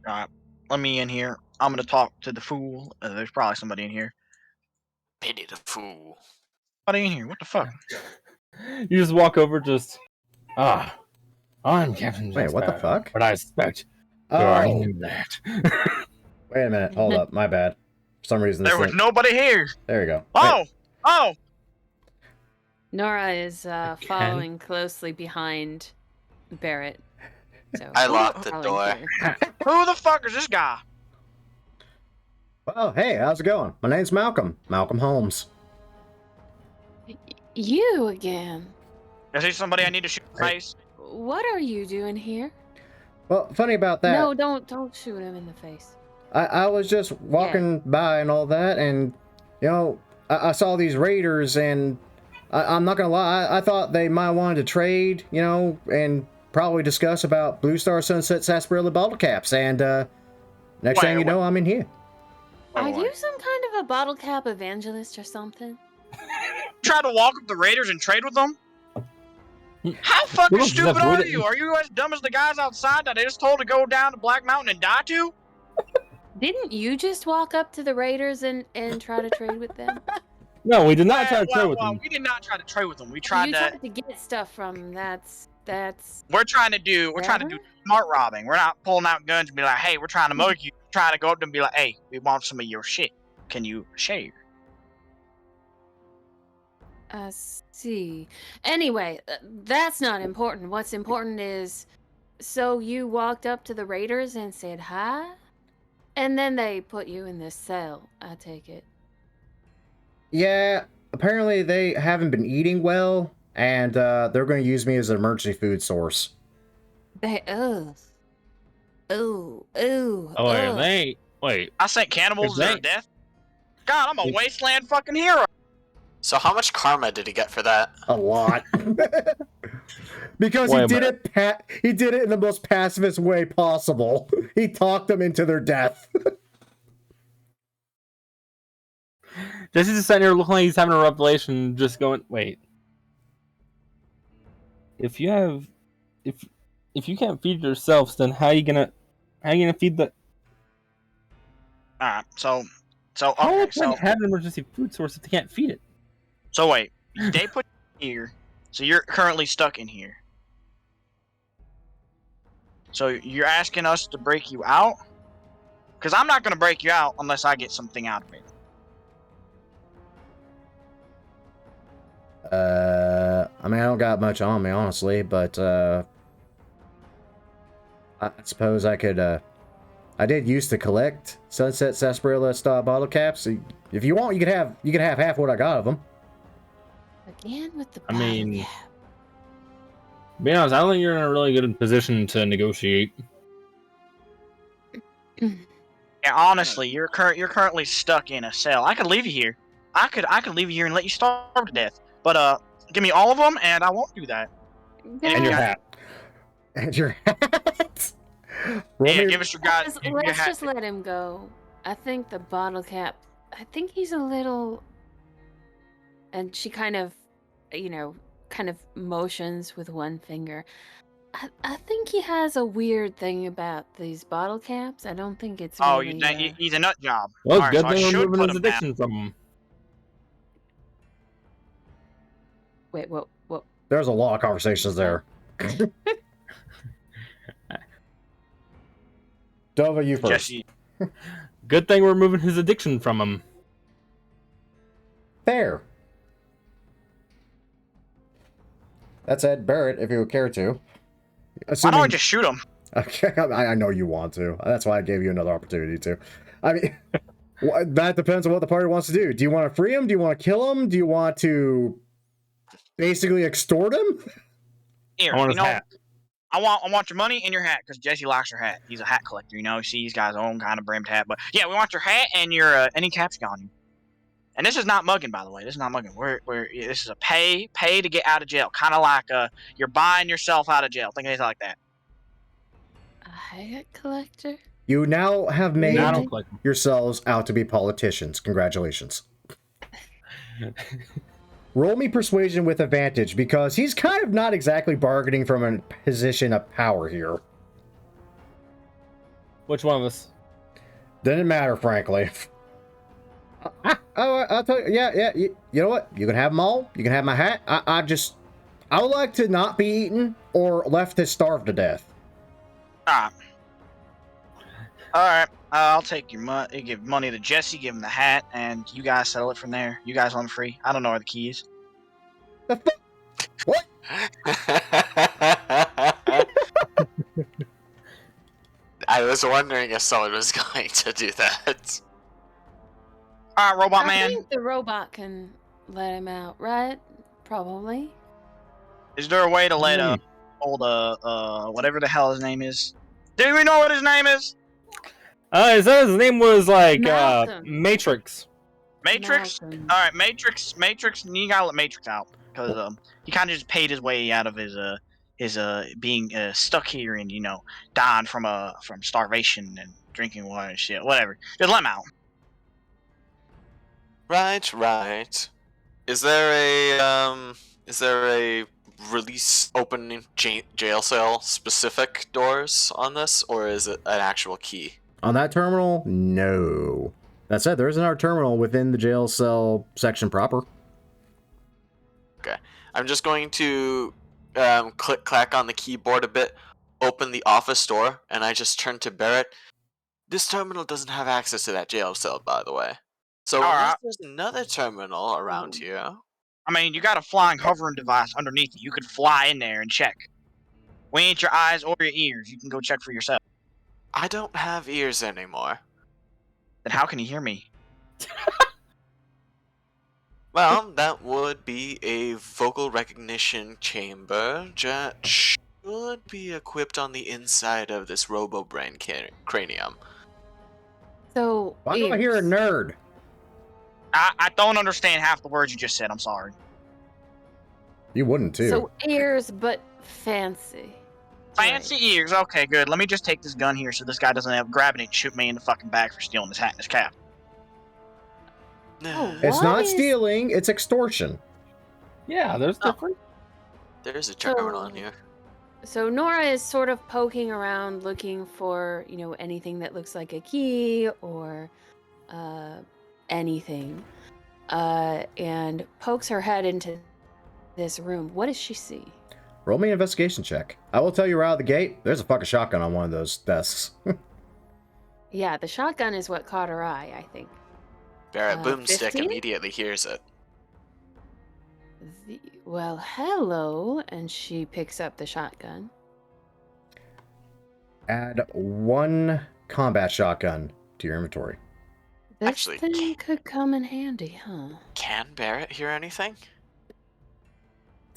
Alright, let me in here. I'm gonna talk to the fool. There's probably somebody in here. Pity the fool. Somebody in here. What the fuck? You just walk over, just I'm Captain. Wait, what the fuck? But I suspect there are Oh, that. wait a minute. Hold up. My bad. For some reason, this There was thing... nobody here. There you go. Oh, oh. Nora is following closely behind Barrett. So I locked the following door. here. Who the fuck is this guy? Well, hey, how's it going? My name's Malcolm. Malcolm Holmes. You again? Is he somebody I need to shoot in the face? What are you doing here? Well, funny about that. No, don't shoot him in the face. I was just walking by and all that, and, you know, I saw these raiders, and I'm not gonna lie, I thought they might want to trade, you know, and probably discuss about Blue Star Sunset Sarsaparilla bottle caps, and next thing you know, I'm in here. Are you some kind of a bottle cap evangelist or something? Try to walk up the Raiders and trade with them? How fucking Look, stupid Zeb, are what- you? Are you as dumb as the guys outside that I just told to go down to Black Mountain and die to? Didn't you just walk up to the Raiders and try to trade with them? No, we did not try to trade with well, them. we did not try to trade with them. We You tried tried to get stuff from them. That's We're trying to do smart robbing. We're not pulling out guns and be like, hey, we're trying to mug you. We're trying to go up to them and be like, hey, we want some of your shit. Can you share? I see. Anyway, that's not important. What's important is, so you walked up to the Raiders and said hi? And then they put you in this cell, I take it. Yeah, apparently they haven't been eating well, and they're going to use me as an emergency food source. Ooh, Oh, wait. I sent cannibals to their Thanks. death? God, I'm a wasteland fucking hero. So how much karma did he get for that? A lot. Because Wait he a did it in the most pacifist way possible. He talked them into their death. Jesse's just sitting here looking like he's having a revelation, just going, wait. If you can't feed yourselves, then how you gonna feed the Alright, how okay, would so one have an emergency food source if they can't feed it? So wait, they put you here, so you're currently stuck in here. So you're asking us to break you out? Because I'm not going to break you out unless I get something out of it. I mean, I don't got much on me, honestly, but I suppose I could, I did used to collect Sunset Sarsaparilla style bottle caps. If you want, you could have half what I got of them. Again with the I bottle mean- cap. To be honest, I don't think you're in a really good position to negotiate. Yeah, honestly, you're currently stuck in a cell. I could leave you here. I could leave you here and let you starve to death. But give me all of them, and I won't do that. And your hat. And your hat. Roll Yeah, me- give us your guys. Let's just let him go. I think the bottle cap. I think he's a little. And she kind of motions with one finger. I think he has a weird thing about these bottle caps. I don't think it's. Oh, really, he's a nut job. Well, Alright, good so I thing we're should moving put his him down. addiction from him. Wait, what? There's a lot of conversations there. Dova, you first. Jesse, Good thing we're moving his addiction from him. Fair. That said, Barrett, if you would care to. why Assuming... don't I just shoot him? Okay, I know you want to. That's why I gave you another opportunity to. I mean, that depends on what the party wants to do. Do you want to free him? Do you want to kill him? Do you want to basically extort him? Here, I want you his know, hat. I want your money and your hat because Jesse likes your hat. He's a hat collector, you know. He's got his own kind of brimmed hat. But yeah, we want your hat and your any caps you got on you. And this is not mugging, by the way. This is not mugging. This is a pay to get out of jail, kind of like you're buying yourself out of jail. Think of it like that. A hat collector? You now have I made don't collect them. yourselves out to be politicians. Congratulations. Roll me persuasion with advantage because he's kind of not exactly bargaining from a position of power here. Which one of us? Didn't matter, frankly. I'll tell you. Yeah. You know what? You can have them all. You can have my hat. I would like to not be eaten or left to starve to death. All right. I'll take your money. Give money to Jesse. Give him the hat, and you guys settle it from there. You guys on free. I don't know where the key is. The fuck? What? I was wondering if someone was going to do that. All right, robot I man. think the robot can let him out, right? Probably. Is there a way to let old whatever the hell his name is? Do we know what his name is? He said his name was like Malcolm. Matrix. Matrix. Malcolm. All right, Matrix. You gotta let Matrix out because he kind of just paid his way out of his being stuck here and dying from starvation and drinking water and shit. Whatever. Just let him out. Right. Is there a release opening jail cell specific doors on this, or is it an actual key? On that terminal? No. That said, there is another terminal within the jail cell section proper. Okay. I'm just going to click-clack on the keyboard a bit, open the office door, and I just turn to Barrett. This terminal doesn't have access to that jail cell, by the way. So unless there's another terminal around here... I mean, you got a flying hovering device underneath you. You could fly in there and check. We ain't your eyes or your ears. You can go check for yourself. I don't have ears anymore. Then how can you hear me? Well, that would be a vocal recognition chamber that should be equipped on the inside of this robo-brain cranium. So, Why do I hear a nerd? I don't understand half the words you just said. I'm sorry. You wouldn't, too. So ears, but fancy. Fancy ears. Okay, good. Let me just take this gun here so this guy doesn't have grabbing it and shoot me in the fucking back for stealing his hat and his cap. Oh, It's what not is- stealing, it's extortion. Yeah, there's different. There's a terminal in here. So Nora is sort of poking around looking for, anything that looks like a key or anything. And pokes her head into this room. What does she see? Roll me an investigation check. I will tell you right out of the gate, there's a fucking shotgun on one of those desks. Yeah, the shotgun is what caught her eye, I think. Barrett Boomstick 15? immediately hears it. Well, hello. And she picks up the shotgun. Add 1 combat shotgun to your inventory. This Actually, thing could come in handy, huh? Can Barrett hear anything?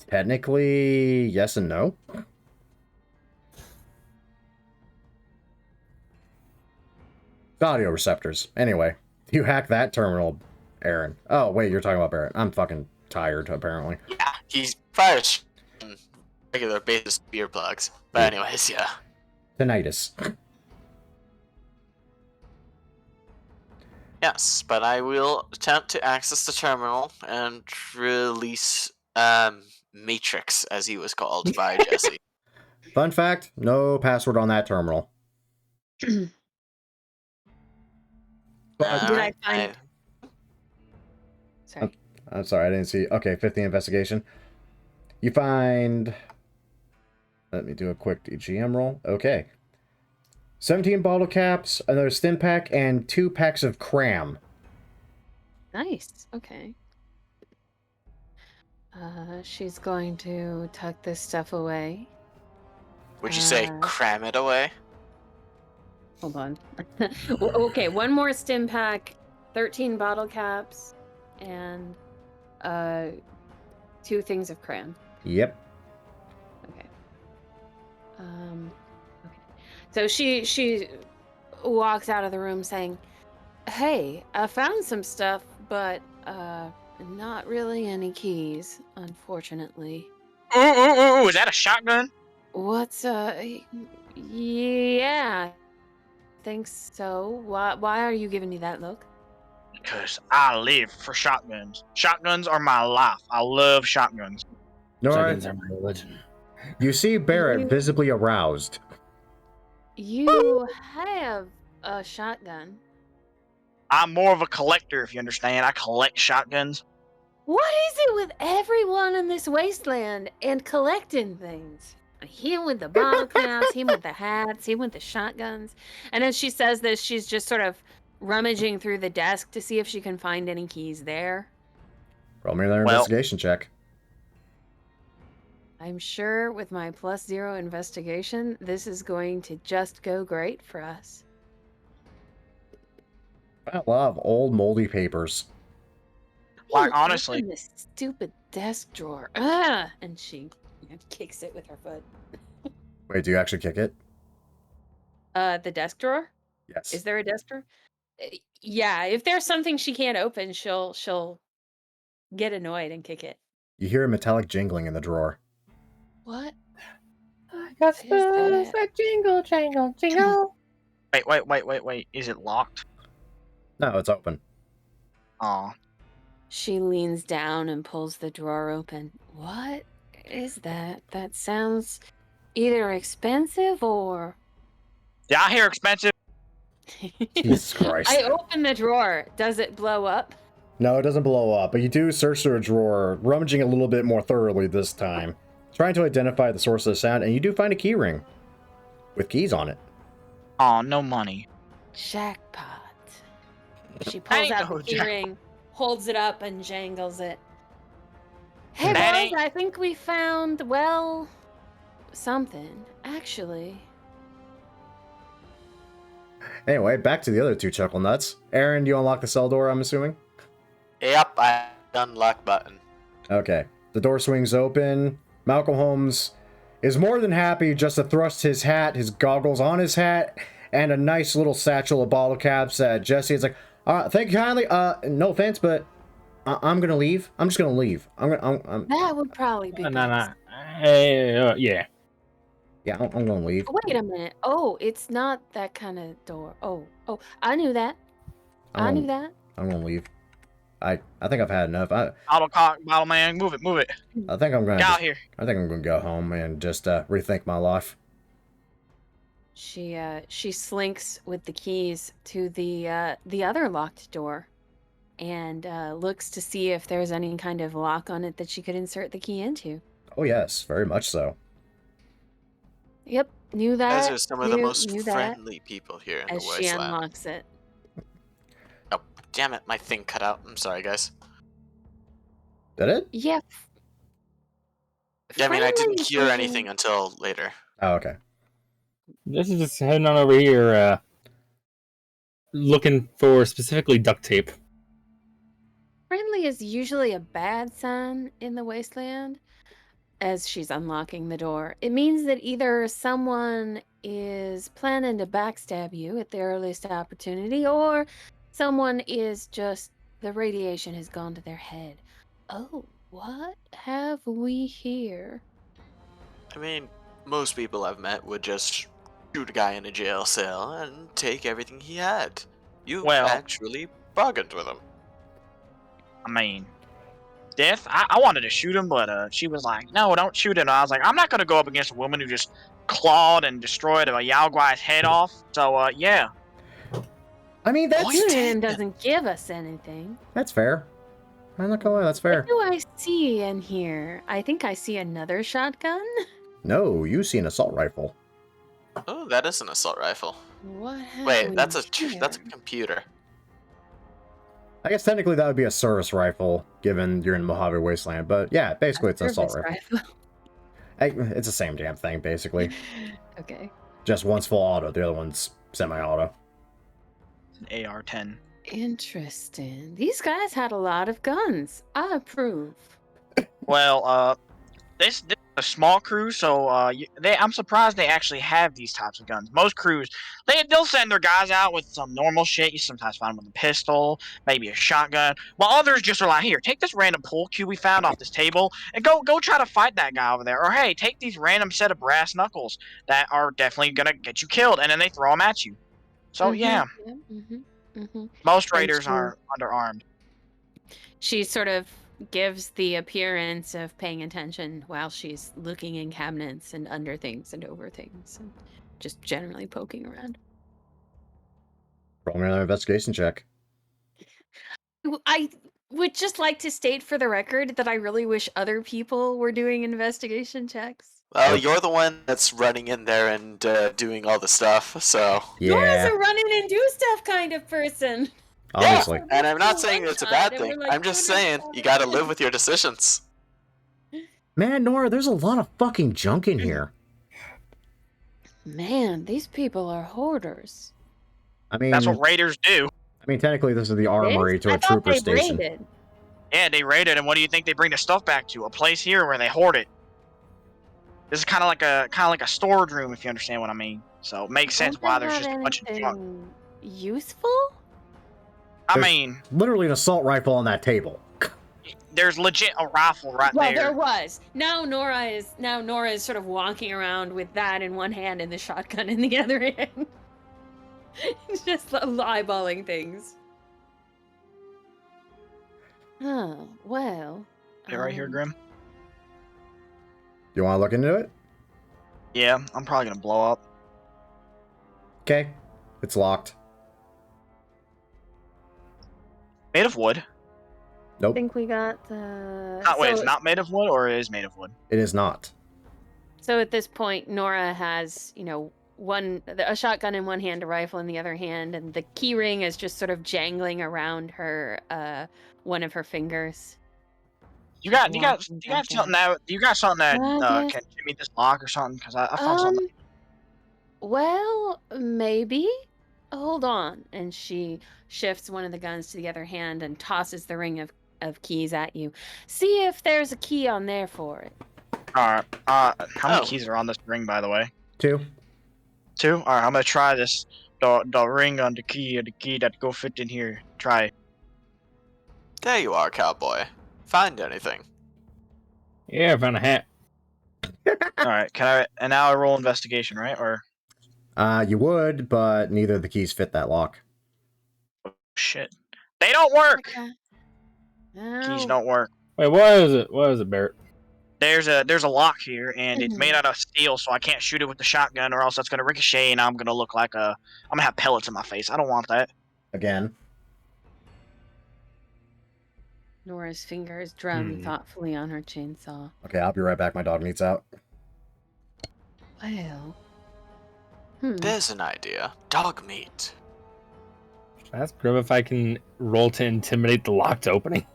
Technically, yes and no. Audio receptors. Anyway, you hack that terminal, Aaron. Oh, wait, you're talking about Barrett. I'm fucking tired, apparently. Yeah, he's fired regular basis earplugs. But anyways, yeah. Tinnitus. Yes, but I will attempt to access the terminal and release Matrix, as he was called by Jesse. Fun fact, no password on that terminal. Did I find... Sorry. I'm sorry, I didn't see. Okay, 50 investigation. You find... Let me do a quick GM roll. Okay. 17 bottle caps, another stim pack, and 2 packs of cram. Nice. Okay. She's going to tuck this stuff away. Would you say cram it away? Hold on. Okay, 1 more stim pack, 13 bottle caps, and 2 things of cram. Yep. Okay. Okay. So she walks out of the room saying, "Hey, I found some stuff, but not really any keys, unfortunately." Ooh, is that a shotgun? What's yeah, I think so. Why are you giving me that look? Because I live for shotguns. Shotguns are my life. I love shotguns. Nora, Shotguns are my religion. you see Barrett You visibly aroused. you have a shotgun. I'm more of a collector, if you understand. I collect shotguns. What is it with everyone in this wasteland and collecting things? Him with the bottle caps, him with the hats, him with the shotguns. And as she says this, she's just sort of rummaging through the desk to see if she can find any keys there. Roll me another Well- investigation check. I'm sure with my +0 investigation, this is going to just go great for us. A lot of old moldy papers. Like, Open honestly, this stupid desk drawer. Ah! And she kicks it with her foot. Wait, do you actually kick it? The desk drawer? Yes. Is there a desk drawer? Yeah, if there's something she can't open, she'll get annoyed and kick it. You hear a metallic jingling in the drawer. What? I got What is spells that? that jingle, jangle, jingle. wait. Is it locked? No, it's open. Aw. She leans down and pulls the drawer open. What is that? That sounds either expensive or... Yeah, I hear expensive. Jesus Christ. I open the drawer. Does it blow up? No, it doesn't blow up, but you do search through a drawer, rummaging a little bit more thoroughly this time, trying to identify the source of the sound, and you do find a key ring with keys on it. Aw, no money. Jackpot. She pulls Ain't out no the key jackpot. ring, holds it up, and jangles it. Hey, That boys, ain't- I think we found, well, something, actually. Anyway, back to the other two chuckle nuts. Aaron, you unlock the cell door, I'm assuming? Yep, I unlock button. Okay. The door swings open. Malcolm Holmes is more than happy just to thrust his hat, his goggles on his hat, and a nice little satchel of bottle caps at Jesse. It's like, thank you kindly. No offense, but I'm gonna leave. I'm just gonna leave. I'm That would probably be No. best. Yeah. yeah, I'm gonna leave. Wait a minute. Oh, it's not that kind of door. Oh, I knew that. I I'm knew gonna, that. I'm gonna leave. I think I've had enough. Bottle cock, bottle man, move it. I think I'm gonna Get out just, here. I think I'm gonna go home and just rethink my life. She slinks with the keys to the other locked door, and looks to see if there's any kind of lock on it that she could insert the key into. Oh yes, very much so. Yep, knew You that. guys are some of the most knew that friendly people here in as the she wasteland. unlocks it. Oh, damn it, my thing cut out. I'm sorry, guys. Did it? Yep. Yeah, I mean, I didn't Friendly hear is anything until later. Oh, okay. This is just heading on over here, looking for specifically duct tape. Friendly is usually a bad sign in the wasteland. As she's unlocking the door, it means that either someone is planning to backstab you at the earliest opportunity, or someone is just, the radiation has gone to their head. Oh, what have we here? I mean, most people I've met would just shoot a guy in a jail cell and take everything he had. You Well- actually bargained with him. I mean, Death, I wanted to shoot him, but she was like, no, don't shoot him. And I was like, I'm not going to go up against a woman who just clawed and destroyed a Yaoguai's head off. So, yeah. I mean, that's Shooting him doesn't give us anything. that's fair. I'm not gonna lie, that's fair. What do I see in here? I think I see another shotgun. No, you see an assault rifle. Oh, that is an assault rifle. What have Wait, we that's a here? computer. I guess technically that would be a service rifle, given you're in Mojave Wasteland. But yeah, basically it's an assault Service rifle. It's the same damn thing, basically. Okay. Just one's full auto, the other one's semi-auto. An AR-10. Interesting. These guys had a lot of guns. I approve. Well, this is a small crew, so I'm surprised they actually have these types of guns. Most crews, they'll send their guys out with some normal shit. You sometimes find them with a pistol, maybe a shotgun, while others just are like, here, take this random pool cue we found off this table and go try to fight that guy over there. Or hey, take these random set of brass knuckles that are definitely gonna get you killed, and then they throw them at you. So yeah, most And raiders are underarmed. she sort of gives the appearance of paying attention while she's looking in cabinets and under things and over things and just generally poking around. Roll me another investigation check. I would just like to state for the record that I really wish other people were doing investigation checks. Well, you're the one that's running in there and doing all the stuff, so. Nora's a run in and do stuff kind of person. Obviously. Yeah, and I'm not saying it's a bad thing. I'm just saying you gotta live with your decisions. Man, Nora, there's a lot of fucking junk in here. Man, these people are hoarders. I mean, That's what raiders do. I mean, technically, this is the armory to a trooper station. Raided. Yeah, they raided, and what do you think they bring the stuff back to? A place here where they hoard it. This is kind of like a storage room, if you understand what I mean. So it makes sense why there's just a bunch of junk. Useful? I mean, literally an assault rifle on that table. There's legit a rifle right there. Well, there was. Now Nora is sort of walking around with that in one hand and the shotgun in the other hand. Just eyeballing things. Oh, well. It right here, Grim. You want to look into it? Yeah, I'm probably gonna blow up. Okay. It's locked. Made of wood. Nope. I think we got Wait, it's not made of wood, or it is made of wood? It is not. So at this point, Nora has, a shotgun in one hand, a rifle in the other hand, and the key ring is just sort of jangling around her, one of her fingers. You got something that can give me this lock or something? Because I found something. Well, maybe. Hold on. And she shifts one of the guns to the other hand and tosses the ring of keys at you. See if there's a key on there for it. Alright. How many keys are on this ring, by the way? 2. 2? Alright, I'm gonna try this. The ring on the key that go fit in here. Try it. There you are, cowboy. Find anything? Yeah, I found a hat. Alright, and now I roll investigation, right? Or You would, but neither of the keys fit that lock. shit. They don't work! Okay. Keys don't work. Wait, what is it? What is it, Barrett? There's a lock here, and it's made out of steel, so I can't shoot it with the shotgun, or else that's gonna ricochet, and I'm gonna look like I'm gonna have pellets in my face. I don't want that. Again. Nora's fingers drum thoughtfully on her chainsaw. Okay, I'll be right back. My dog needs out. Well. There's an idea. Dog meat. Should I ask Grim if I can roll to intimidate the locked opening?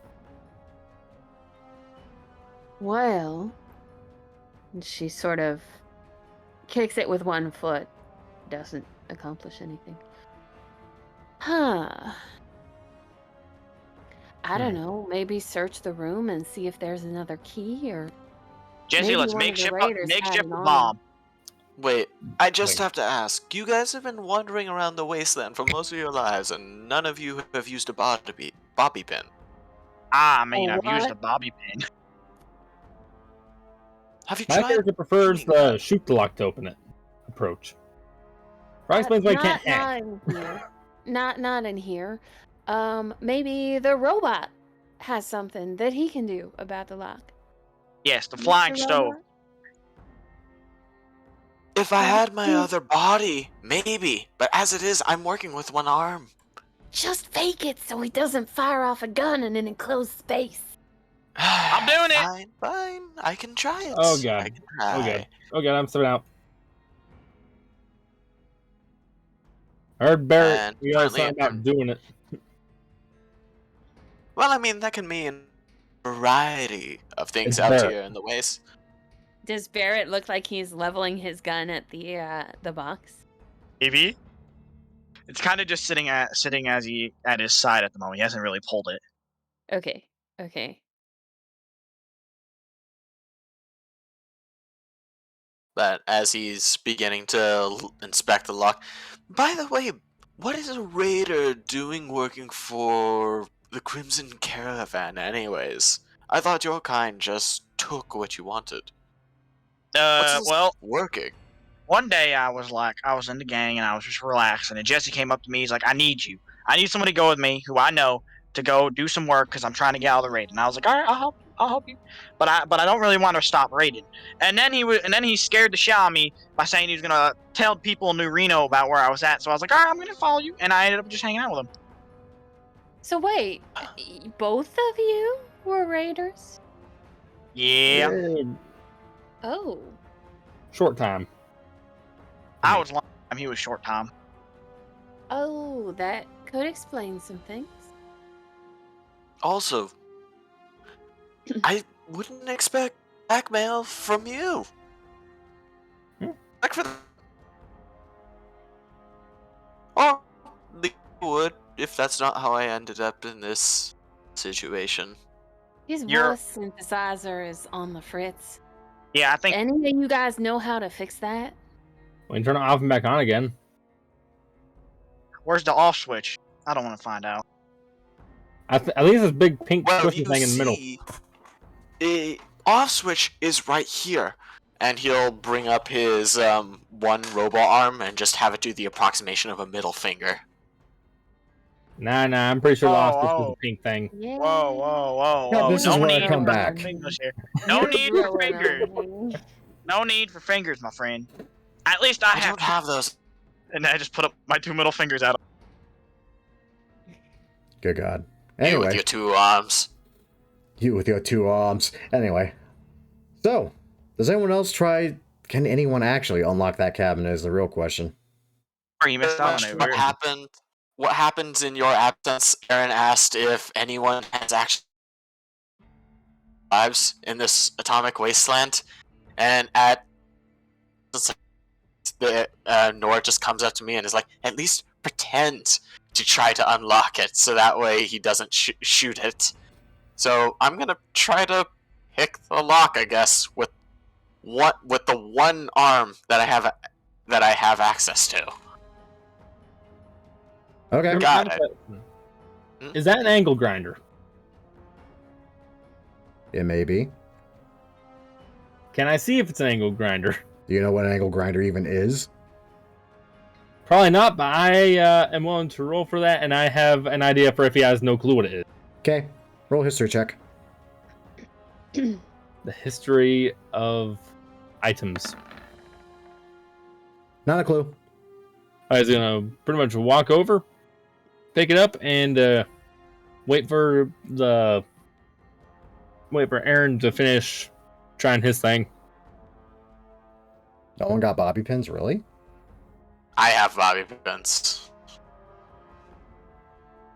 Well. And she sort of kicks it with one foot. Doesn't accomplish anything. Huh. I don't know. Maybe search the room and see if there's another key, or Jesse, maybe let's one of the makeshift raiders had a an arm. bomb. Wait, I just have to ask. You guys have been wandering around the wasteland for most of your lives, and none of you have used a bobby pin. I mean, I've used What? a bobby pin. Have you My tried? character prefers the shoot the lock to open it approach. Probably explains why I can't hack. Not in here. Not in here. Maybe the robot has something that he can do about the lock. Yes, the flying Mr. stove. Robot? If I had my other body, maybe. But as it is, I'm working with one arm. Just fake it so he doesn't fire off a gun in an enclosed space. I'm doing it. Fine. I can try it. Oh, God. I can try. Okay. Okay, I'm stepping out. I heard Barrett. And We got currently something about doing it. Well, I mean, that can mean a variety of things It's out Barrett. here in the waste. Does Barrett look like he's leveling his gun at the box? Maybe. It's kind of just sitting at his side at the moment. He hasn't really pulled it. Okay. But as he's beginning to inspect the lock, by the way, what is a raider doing working for the Crimson Caravan, anyways? I thought your kind just took what you wanted. What's this Well, working? one day I was in the gang and I was just relaxing, and Jesse came up to me. He's like, "I need you. I need someone to go with me who I know to go do some work because I'm trying to get out of the raid." And I was like, "All right, I'll help you. I'll help you." But I don't really want to stop raiding. And then he scared the shit out of me by saying he was gonna tell people in New Reno about where I was at. So I was like, "All right, I'm gonna follow you." And I ended up just hanging out with him. So wait, both of you were raiders? Yeah, Oh. Short time. I was long time. He was short time. Oh, that could explain some things. Also, I wouldn't expect blackmail from you. Like for or they would if that's not how I ended up in this situation. His You're- voice synthesizer is on the fritz. Yeah, I think Any of you guys know how to fix that? We can turn it off and back on again. where's the off switch? I don't want to find out. At least this big pink Well, squishy you thing in the middle. see, the off switch is right here, and he'll bring up his one robot arm and just have it do the approximation of a middle finger. Nah, I'm pretty sure the off switch was Oh. the pink thing. Yeah. Yeah, this is no where I need come for back. fingers here. No You're need for growing fingers. on me. No need for fingers, my friend. At least I I don't have those. And I just put up my 2 middle fingers out. Good God. You Anyway, with your 2 arms. you with your 2 arms. Anyway, so does anyone else try? Can anyone actually unlock that cabinet? Is the real question. Or you missed out on it. What happened? What happens in your absence? Aaron asked if anyone has actually lives in this atomic wasteland, and the Nora just comes up to me and is like, "At least pretend to try to unlock it, so that way he doesn't shoot it." So I'm gonna try to pick the lock, I guess, with the one arm that I have access to. Okay. Got it. Is that an angle grinder? It may be. Can I see if it's an angle grinder? Do you know what an angle grinder even is? Probably not, but I am willing to roll for that, and I have an idea for if he has no clue what it is. Okay. Roll a history check. The history of items. Not a clue. I was gonna pretty much walk over, pick it up, and wait for Aaron to finish trying his thing. No one got bobby pins, really? I have bobby pins.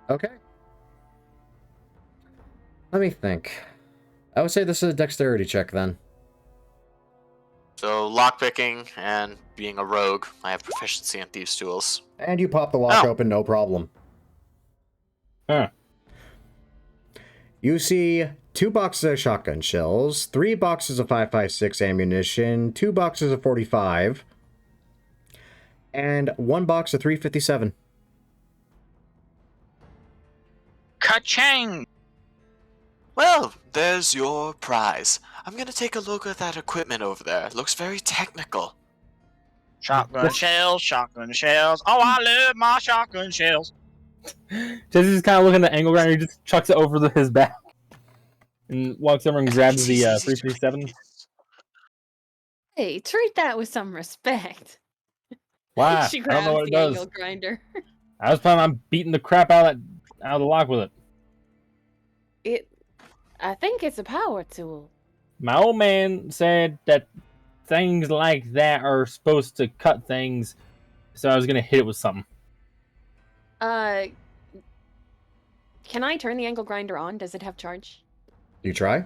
Okay. Let me think. I would say this is a dexterity check then. So lockpicking and being a rogue, I have proficiency in thieves' tools. And you pop the lock Oh. open, no problem. Huh. You see 2 boxes of shotgun shells, 3 boxes of 5.56 ammunition, 2 boxes of 45, and 1 box of 357. Ka-chang! Well, there's your prize. I'm gonna take a look at that equipment over there. It looks very technical. Shotgun shells, shotgun shells. Oh, I love my shotgun shells. Jesse's kind of looking at the angle grinder, he just chucks it over his back. And walks over and grabs the 357. Hey, treat that with some respect. Wow, She I don't know grabs what it the angle does. grinder. I was planning on beating the crap out of the lock with it. I think it's a power tool. My old man said that things like that are supposed to cut things, so I was gonna hit it with something. Can I turn the angle grinder on? Does it have charge? You try?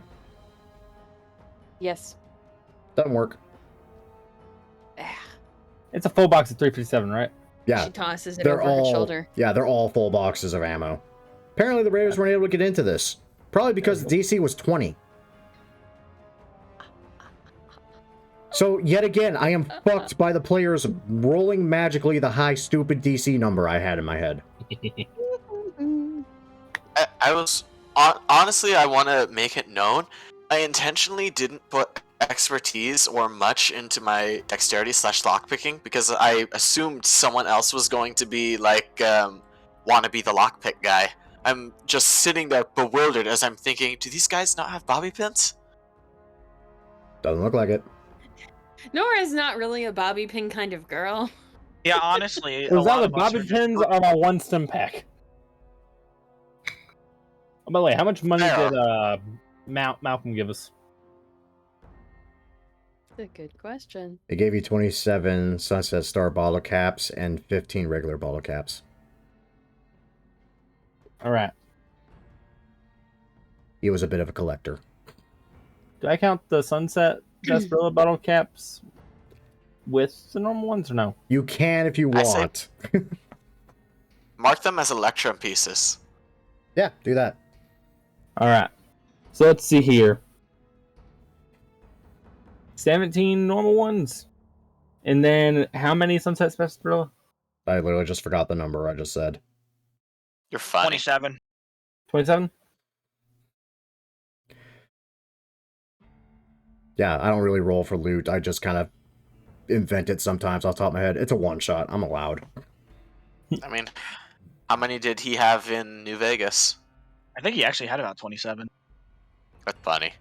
Yes. Doesn't work. Ah, It's a full box of 357, right? Yeah, she tosses it they're over her all shoulder. yeah, they're all full boxes of ammo. Apparently, the Raiders weren't able to get into this. Probably because the DC was 20. So, yet again, I am fucked by the players rolling magically the high, stupid DC number I had in my head. I was honestly, I want to make it known. I intentionally didn't put expertise or much into my dexterity / lockpicking because I assumed someone else was going to be like want to be the lockpick guy. I'm just sitting there bewildered as I'm thinking, do these guys not have bobby pins? Doesn't look like it. Nora's not really a bobby pin kind of girl. Yeah, honestly, It a was lot either of us bobby are pins or my one stim pack. Oh, by the way, how much money Fair. did Malcolm give us? That's a good question. It gave you 27 Sunset Star bottle caps and 15 regular bottle caps. All right. He was a bit of a collector. Do I count the Sunset Sarsaparilla bottle caps with the normal ones or no? You can if you I say- want. Mark them as electrum pieces. Yeah, do that. All right. So let's see here. 17 normal ones. And then how many Sunset Sarsaparilla? I literally just forgot the number I just said. You're funny. 27. 27? Yeah, I don't really roll for loot. I just kind of invent it sometimes off the top of my head. It's a one-shot. I'm allowed. I mean, how many did he have in New Vegas? I think he actually had about 27. That's funny.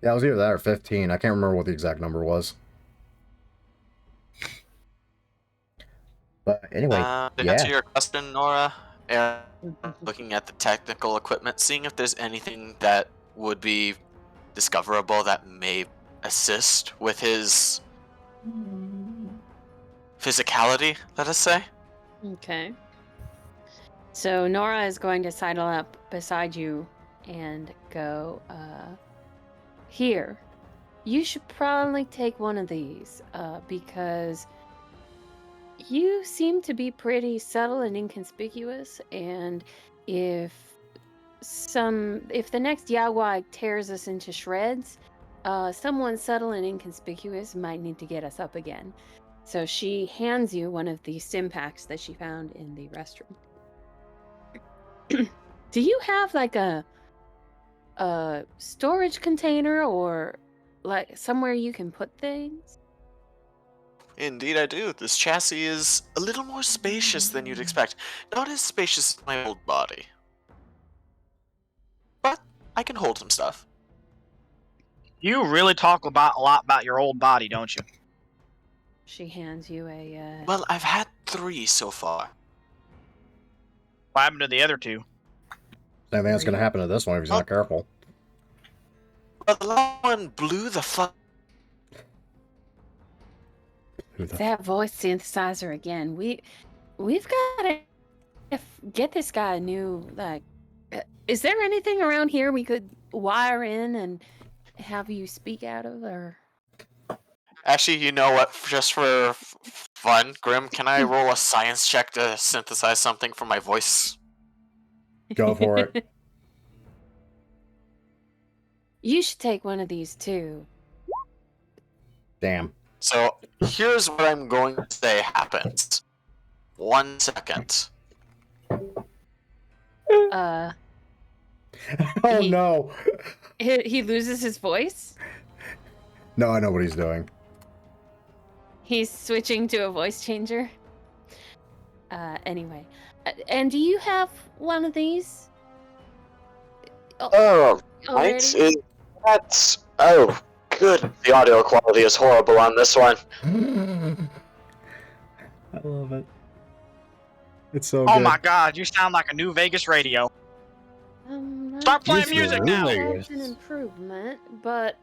Yeah, it was either that or 15. I can't remember what the exact number was. But anyway, To yeah. answer your question, Nora, looking at the technical equipment, seeing if there's anything that would be discoverable that may assist with his physicality, let us say. Okay. So Nora is going to sidle up beside you and go, here. You should probably take one of these, because you seem to be pretty subtle and inconspicuous, and if the next Yawai tears us into shreds, someone subtle and inconspicuous might need to get us up again. So she hands you one of the stim packs that she found in the restroom. Do you have like a storage container or like somewhere you can put things? Indeed I do. This chassis is a little more spacious than you'd expect. Not as spacious as my old body. But I can hold some stuff. You really talk a lot about your old body, don't you? She hands you a Well, I've had 3 so far. What happened to the other 2? Same thing that's going to happen to this one if he's not careful. Well, the last one blew the fuck. that voice synthesizer again. We've got to get this guy a new, like, is there anything around here we could wire in and have you speak out of, or? Actually, you know what? Just for fun, Grim, can I roll a science check to synthesize something for my voice? Go for it. You should take one of these too. Damn. So, here's what I'm going to say happens. 1 second. Oh He- no. He loses his voice. No, I know what he's doing. He's switching to a voice changer. Anyway. And do you have one of these? Oh, Already? right. That's... Oh, good. The audio quality is horrible on this one. I love it. It's so Oh good. my god, you sound like a New Vegas radio. Start playing music now. That's an improvement, but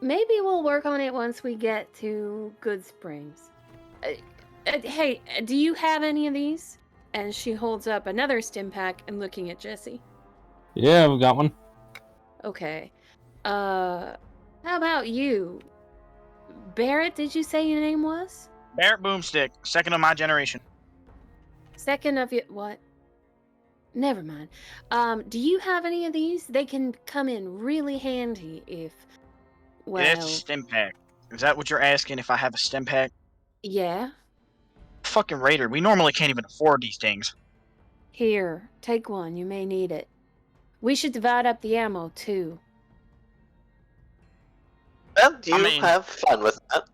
maybe we'll work on it once we get to Good Springs. Hey, do you have any of these? And she holds up another stim pack and looking at Jesse. Yeah, we got one. Okay. How about you? Barrett, did you say your name was? Barrett Boomstick, second of my generation. Second of you, what? Never mind. Do you have any of these? They can come in really handy if, well, It's Stim Pack. Is that what you're asking? If I have a stim pack? Yeah. Fucking Raider. We normally can't even afford these things. Here, take one. You may need it. We should divide up the ammo, too. Well, you mean- have fun with that.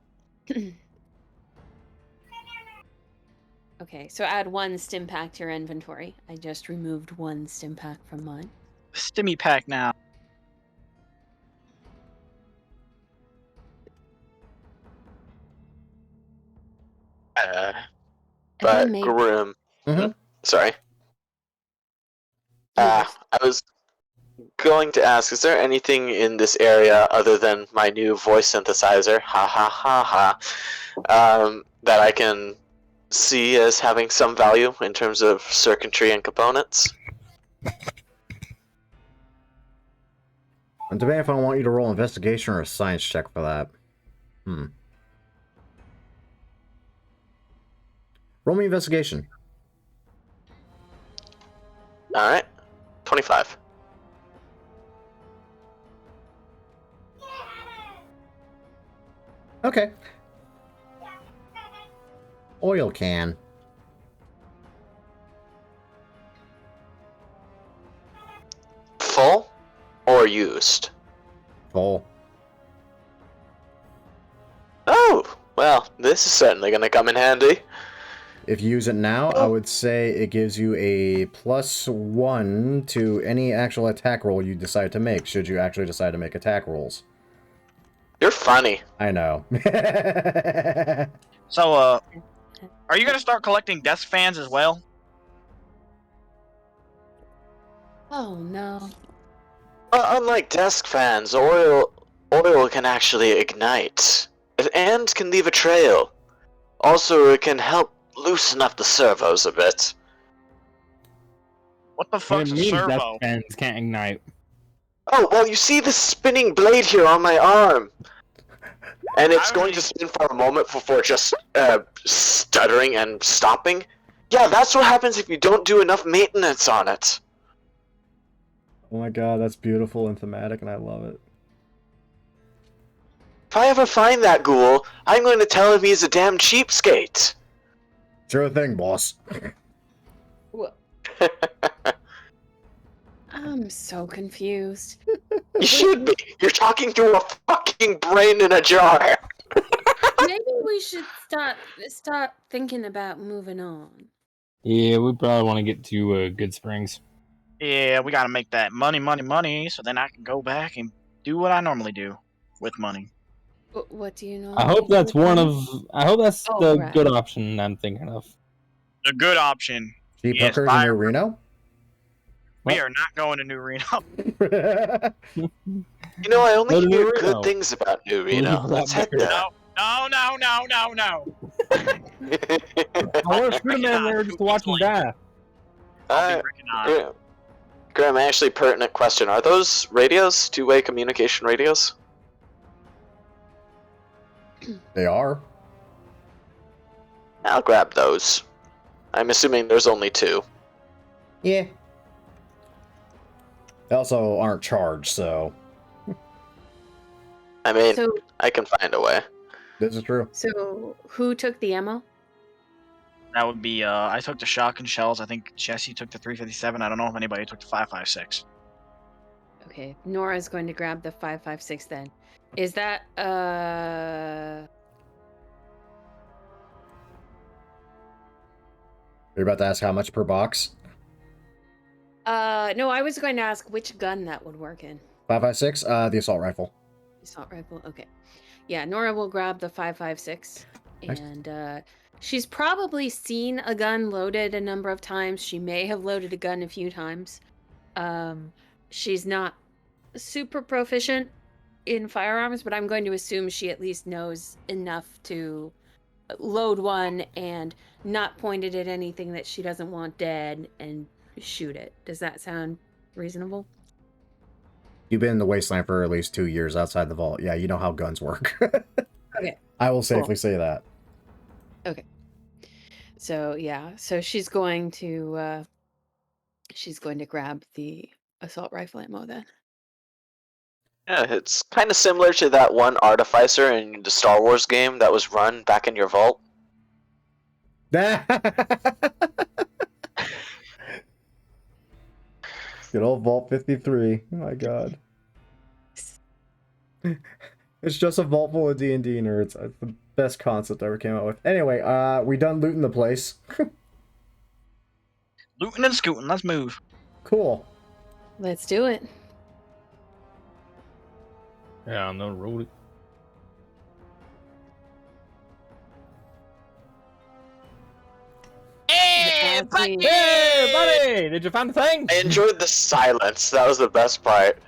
Okay, so add one stim pack to your inventory. I just removed one stim pack from mine. Stimmy pack now. If I But may- Grim, Mhm. sorry. Yes. I was going to ask, is there anything in this area other than my new voice synthesizer, ha ha ha ha, that I can see as having some value in terms of circuitry and components? I'm debating if I want you to roll investigation or a science check for that. Roll me investigation. Alright. 25. Okay. Oil can. Full or used? Full. Oh, well, this is certainly going to come in handy. If you use it now, I would say it gives you a +1 to any actual attack roll you decide to make, should you actually decide to make attack rolls. You're funny. I know. So, are you gonna start collecting desk fans as well? Oh, no. Unlike desk fans, oil can actually ignite and can leave a trail. Also, it can help loosen up the servos a bit. What the What fuck's it a means death servo? fans can't ignite. Oh, well, you see the spinning blade here on my arm? And it's I going already- to spin for a moment before just stuttering and stopping? Yeah, that's what happens if you don't do enough maintenance on it. Oh my god, that's beautiful and thematic, and I love it. If I ever find that ghoul, I'm going to tell him he's a damn cheapskate. Sure thing, boss. Well, I'm so confused. You should be. You're talking to a fucking brain in a jar. Maybe we should start thinking about moving on. Yeah, we probably want to get to Good Springs. Yeah, we gotta make that money, so then I can go back and do what I normally do with money. What do you know? I hope that's one of. I hope that's Oh, the right. good option I'm thinking of. The good option. Cheap Yes, hookers in buy- New Reno? We are not going to New Reno. You know, I only Go to New hear Reno. good things about New Leave Reno. that Let's head better. there. No. I want to shoot a man there just to watch him die. I'll be Rick and I. Graham, actually pertinent question. Are those radios two-way communication radios? They are. I'll grab those. I'm assuming there's only two. Yeah. They also aren't charged, so I mean, So, I can find a way. this is true. so who took the ammo? That would be, I took the shotgun shells. I think Jesse took the 357. I don't know if anybody took the 556. Okay, Nora's going to grab the 556 then. Is that You're about to ask how much per box? no, I was going to ask which gun that would work in. 556? The assault rifle. Assault rifle. Okay. Yeah, Nora will grab the 556 Nice. and she's probably seen a gun loaded a number of times. She may have loaded a gun a few times. She's not super proficient in firearms, but I'm going to assume she at least knows enough to load one and not point it at anything that she doesn't want dead and shoot it. Does that sound reasonable? You've been in the wasteland for at least 2 years outside the vault. Yeah, you know how guns work. Okay. I will safely say that. So yeah, so she's going to grab the assault rifle ammo then. Yeah, it's kind of similar to that one artificer in the Star Wars game that was run back in your vault. Good old Vault 53. Oh my god. It's just a vault full of D&D nerds. It's the best concept I ever came out with. Anyway, we done looting the place. Looting and scooting. Let's move. Cool. Let's do it. Yeah, I'm gonna roll it. Hey, buddy. Hey, buddy! Did you find the thing? I enjoyed the silence. That was the best part.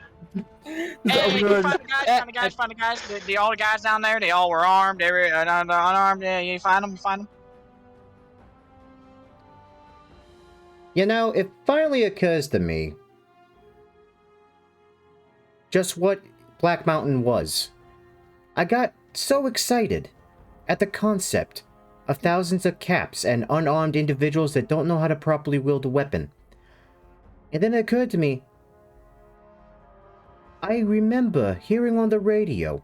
Hey, you find the guys, find the guys. All the guys down there, they all were armed. They were unarmed. Yeah, you find them. You know, it finally occurs to me just what Black Mountain was. I got so excited at the concept of thousands of caps and unarmed individuals that don't know how to properly wield a weapon. And then it occurred to me, I remember hearing on the radio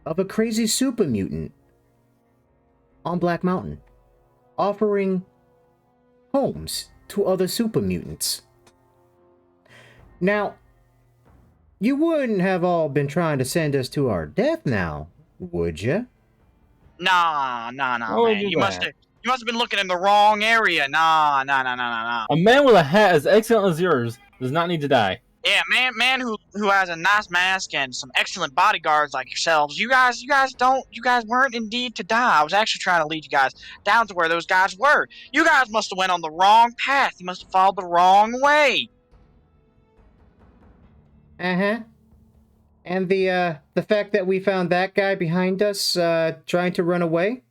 of a crazy super mutant on Black Mountain offering homes to other super mutants. Now, you wouldn't have all been trying to send us to our death now, would you? Nah, Oh, man. You must have been looking in the wrong area. Nah. A man with a hat as excellent as yours does not need to die. Yeah, man who has a nice mask and some excellent bodyguards like yourselves. You guys weren't indeed to die. I was actually trying to lead you guys down to where those guys were. You guys must have went on the wrong path. You must have followed the wrong way. Uh-huh. And the fact that we found that guy behind us, trying to run away?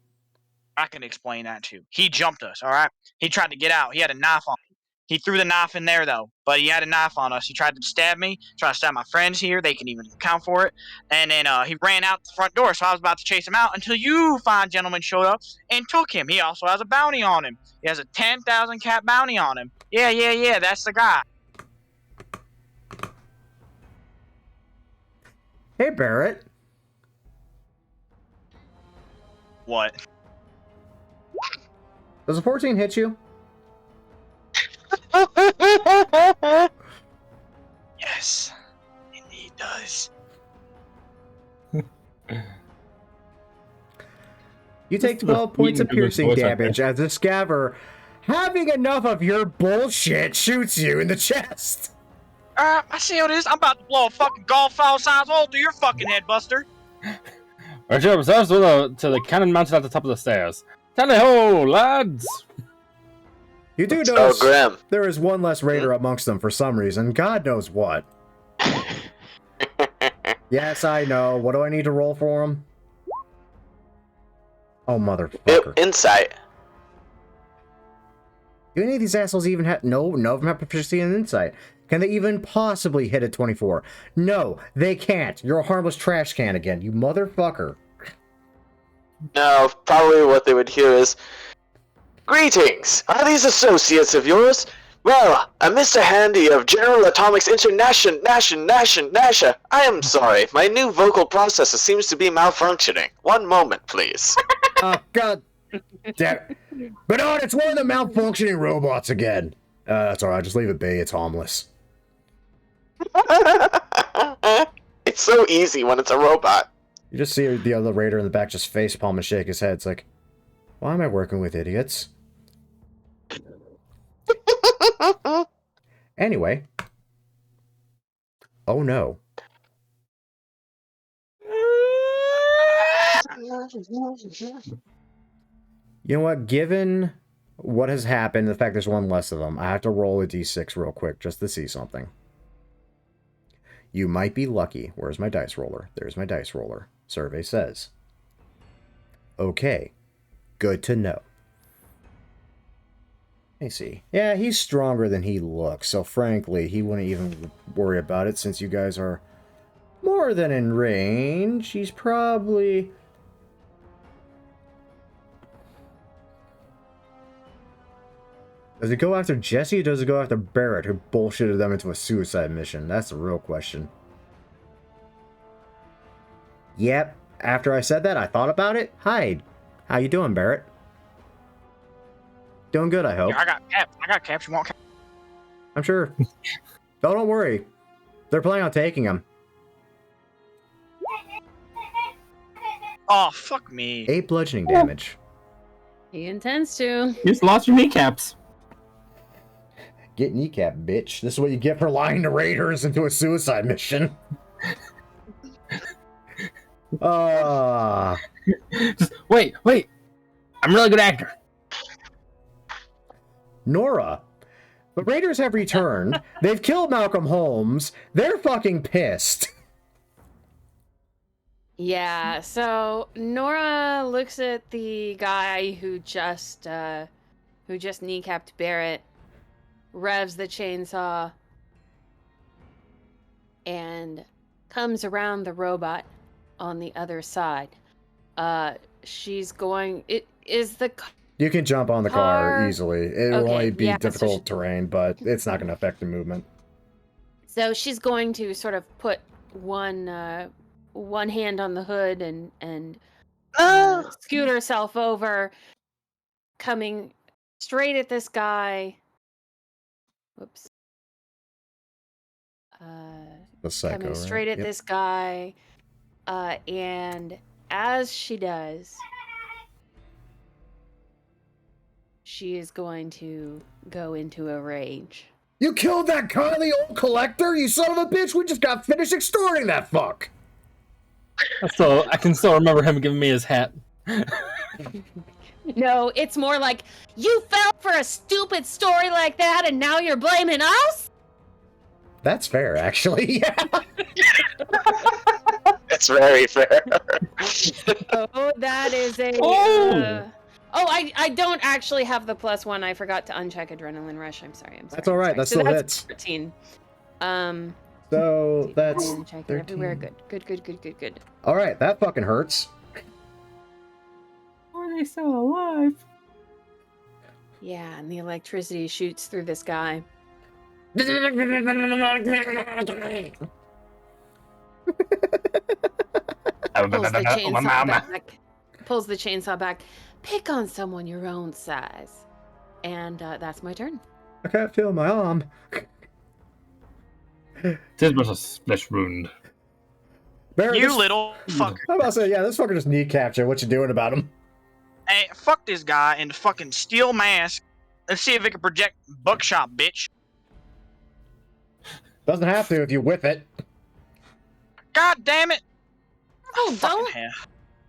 I can explain that too. He jumped us, alright? He tried to get out. He had a knife on him. He threw the knife in there though, but he had a knife on us. He tried to stab me, tried to stab my friends here. They can even account for it. And then he ran out the front door, so I was about to chase him out until you fine gentlemen showed up and took him. He also has a bounty on him. He has a 10,000 cap bounty on him. Yeah, that's the guy. Hey, Barrett. What? Does a 14 hit you? Yes, indeed does. You take 12 points of piercing damage as the scaver, having enough of your bullshit, shoots you in the chest. I see how it is. I'm about to blow a fucking golf foul size hole through your fucking head, Buster. Archer observes to the cannon mounted at the top of the stairs. Tally ho, lads! You do So notice grim. there is one less raider amongst them for some reason. God knows what. Yes, I know. What do I need to roll for him? Oh, motherfucker. Insight. Do any of these assholes even have... No, none of them have proficiency in insight. Can they even possibly hit a 24? No, they can't. You're a harmless trash can again, you motherfucker. No, probably what they would hear is, "Greetings! Are these associates of yours? Well, I'm Mr. Handy of General Atomics International. Nasha. I am sorry, my new vocal processor seems to be malfunctioning. One moment, please." Oh, God damn it. Bernard, it's one of the malfunctioning robots again. That's alright, just leave it be, it's harmless. It's so easy when it's a robot. You just see the other raider in the back just facepalm and shake his head. It's like, why am I working with idiots? Anyway. Oh no. You know what? Given what has happened, the fact there's one less of them, I have to roll a d6 real quick just to see something. You might be lucky. Where's my dice roller? There's my dice roller. Survey says. Okay. Good to know. Let me see. Yeah, he's stronger than he looks, so frankly, he wouldn't even worry about it since you guys are more than in range. He's probably... Does it go after Jesse or does it go after Barrett, who bullshitted them into a suicide mission? That's the real question. Yep. After I said that, I thought about it. Hi. How you doing, Barrett? Doing good, I hope. Yeah, I got caps. You want caps? I'm sure. Oh, don't worry. They're planning on taking them. Oh, fuck me. 8 bludgeoning damage. He intends to. You just lost your kneecaps. Get kneecap, bitch. This is what you get for lying to raiders into a suicide mission. Just wait. I'm a really good actor. Nora. The raiders have returned. They've killed Malcolm Holmes. They're fucking pissed. Yeah, so Nora looks at the guy who just kneecapped Barrett, revs the chainsaw, and comes around the robot on the other side. She's going. It is the. You can jump on the car Car. easily. It'll Okay, only be yeah, so difficult terrain, but it's not going to affect the movement. So she's going to sort of put one hand on the hood and scoot herself over, coming straight at this guy. Whoops. The psycho, Coming right? straight at Yep. this guy, and as she does, she is going to go into a rage. You killed that Kylie old collector, you son of a bitch! We just got finished extorting that fuck! So I can still remember him giving me his hat. No, it's more like, you fell for a stupid story like that and now you're blaming us? That's fair, actually. Yeah. It's very fair. Oh, that is a... Oh! I don't actually have the +1. I forgot to uncheck Adrenaline Rush. I'm sorry. That's all right. I'm That sorry. still that's hits. 13. So that's Check 13. everywhere. Good. All right, that fucking hurts. Are they still alive? Yeah, and the electricity shoots through this guy. Pulls the chainsaw back. Pick on someone your own size. And that's my turn. I can't feel my arm. Tis but a splash wound. Barrett, You this- little fucker. I'm about to say, yeah, this fucker just kneecapped you. What you doing about him? Hey, fuck this guy in the fucking steel mask. Let's see if it can project buckshot, bitch. Doesn't have to if you whip it. God damn it. Oh, Fucking hell.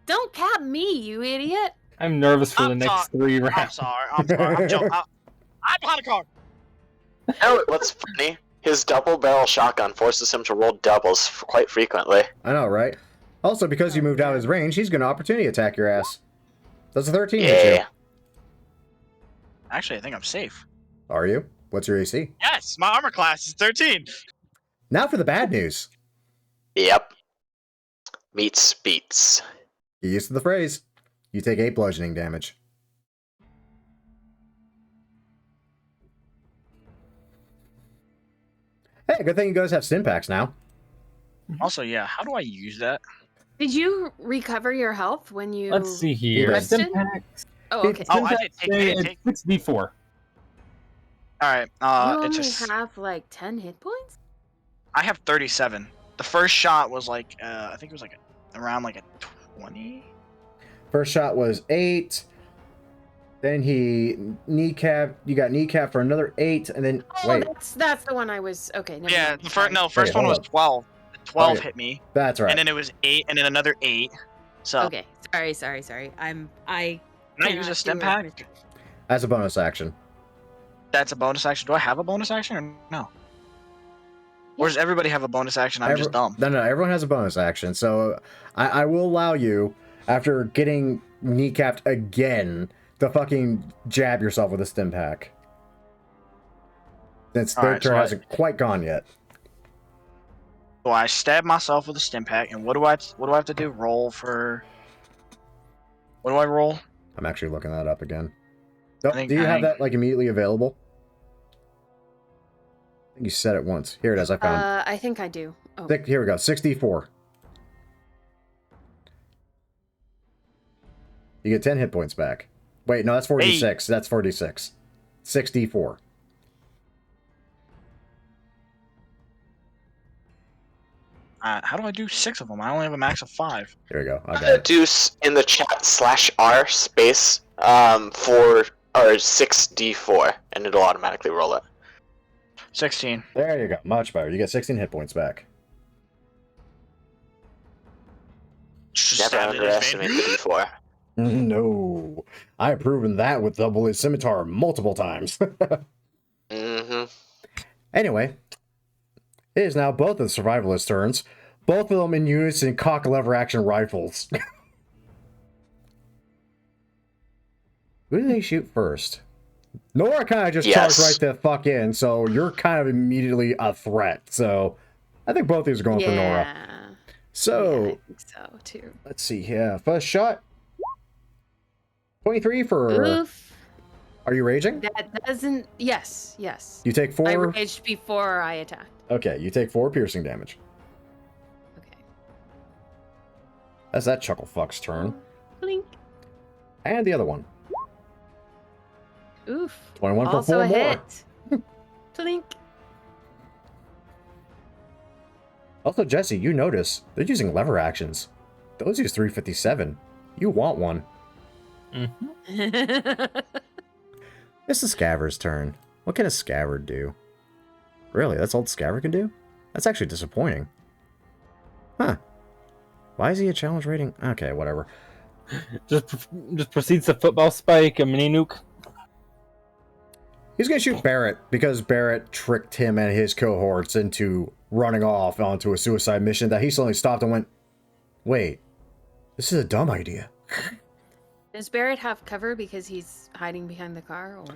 don't cap me, you idiot. I'm nervous for the I'm next 3 I'm rounds. sorry. I'm joking. I'm behind the car. Oh, what's funny? His double barrel shotgun forces him to roll doubles quite frequently. I know, right? Also, because you moved out of his range, he's going to opportunity attack your ass. Does a 13 hit you? Yeah. Actually, I think I'm safe. Are you? What's your AC? Yes, my armor class is 13. Now for the bad news. Yep. Meets beats. Get used to the phrase. You take 8 bludgeoning damage. Hey, good thing you guys have stim packs now. Also, yeah, how do I use that? Did you recover your health when you... Let's see here. Rested? Stim packs. Oh, okay. Oh, I did take it. It's 6d4. Alright, You it only just... have like 10 hit points? I have 37. The first shot was like, I think it was like around like a 20? First shot was 8. Then he kneecap. You got kneecap for another 8, and then Oh, wait. that's the one I was... Okay, never Yeah, mind. the Sorry. first one hold was up. 12. The 12 yeah. hit me, That's right. and then it was 8, and then another 8. So, Okay, sorry. can I use cannot a stim do pack? arithmetic. As a bonus action. That's a bonus action. Do I have a bonus action or no? Or does everybody have a bonus action? I'm just dumb. No, everyone has a bonus action. So I will allow you, after getting kneecapped again, to fucking jab yourself with a stim pack. Since their Alright, turn so hasn't quite gone yet. So I stab myself with a stim pack, and what do I have to do? Roll for... What do I roll? I'm actually looking that up again. Nope, think do you I- have that like immediately available? I think you said it once. Here it is. I found. I think I do. Oh, Here we go. 64. You get 10 hit points back. Wait, no, that's 46. That's 46. 6d4. How do I do 6 of them? I only have a max of 5. There you go. I got it. Do in the chat /r space for or 6d4, and it'll automatically roll it. 16. There you go. Much better. You get 16 hit points back. Never underestimate the d4. No. I've proven that with double-edged scimitar multiple times. Mm-hmm. Anyway, it is now both of the survivalists' turns. Both of them in unison cock lever action rifles. Who do they shoot first? Nora kind of just charged right the fuck in, so you're kind of immediately a threat. So I think both of these are going for Nora. So, yeah, I think so too. Let's see here. First shot. 23 for... Oof. Are you raging? That doesn't... Yes, yes. You take 4... I raged before I attacked. Okay, you take 4 piercing damage. Okay. That's that chuckle fuck's turn. Blink. And the other one. Oof. 21 for Also 4 a more. hit. Blink. Also, Jesse, you notice they're using lever actions. Those use 357. You want one. Mm-hmm. It's the Scaver's turn. What can a Scaver do? Really, that's all the Scaver can do? That's actually disappointing. Huh. Why is he a challenge rating? Okay, whatever. Just proceeds to football spike a mini nuke. He's gonna shoot Barrett because Barrett tricked him and his cohorts into running off onto a suicide mission that he suddenly stopped and went, wait, this is a dumb idea. Does Barrett have cover because he's hiding behind the car? Or...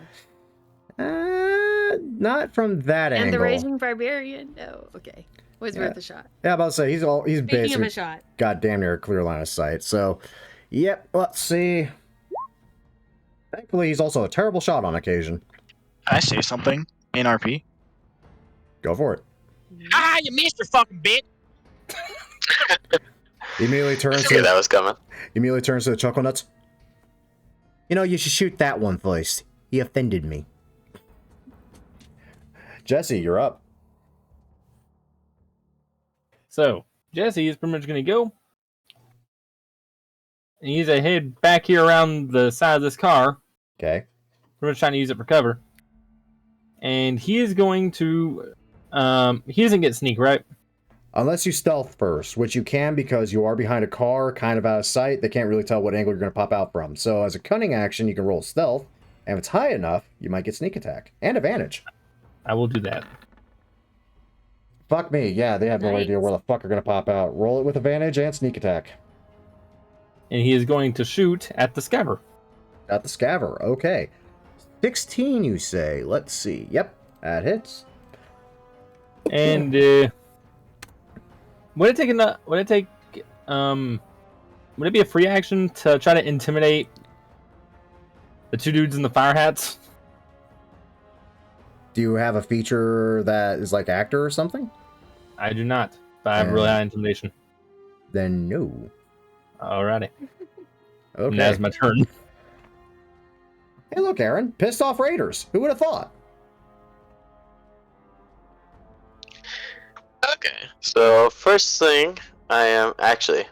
Not from that angle. And the Raging Barbarian? No, okay. Was worth a shot. Yeah, I'm about to say, he's Speaking of basically a shot. got damn near a clear line of sight. So, yep, let's see. Thankfully, he's also a terrible shot on occasion. Can I say something? NRP? Go for it. Ah, you missed your fucking bit! He immediately turns I knew that was coming. to the chuckle nuts. You know, you should shoot that one first. He offended me. Jesse, you're up. So, Jesse is pretty much going to go. And he's a head back here around the side of this car. Okay. Pretty much trying to use it for cover. And he is going to... he doesn't get sneak, right? Unless you stealth first, which you can because you are behind a car, kind of out of sight. They can't really tell what angle you're going to pop out from. So as a cunning action, you can roll stealth. And if it's high enough, you might get sneak attack. And advantage. I will do that. Fuck me. Yeah, they have no idea where the fuck are going to pop out. Roll it with advantage and sneak attack. And he is going to shoot at the Scaver. At the Scaver. Okay. 16, you say. Let's see. Yep, that hits. And would it be a free action to try to intimidate the two dudes in the fire hats? Do you have a feature that is like actor or something? I do not, but I have really high intimidation. Then no. Alrighty. Okay. And that's my turn. Hey, look, Aaron. Pissed off raiders. Who would have thought? Okay, so first thing I am actually...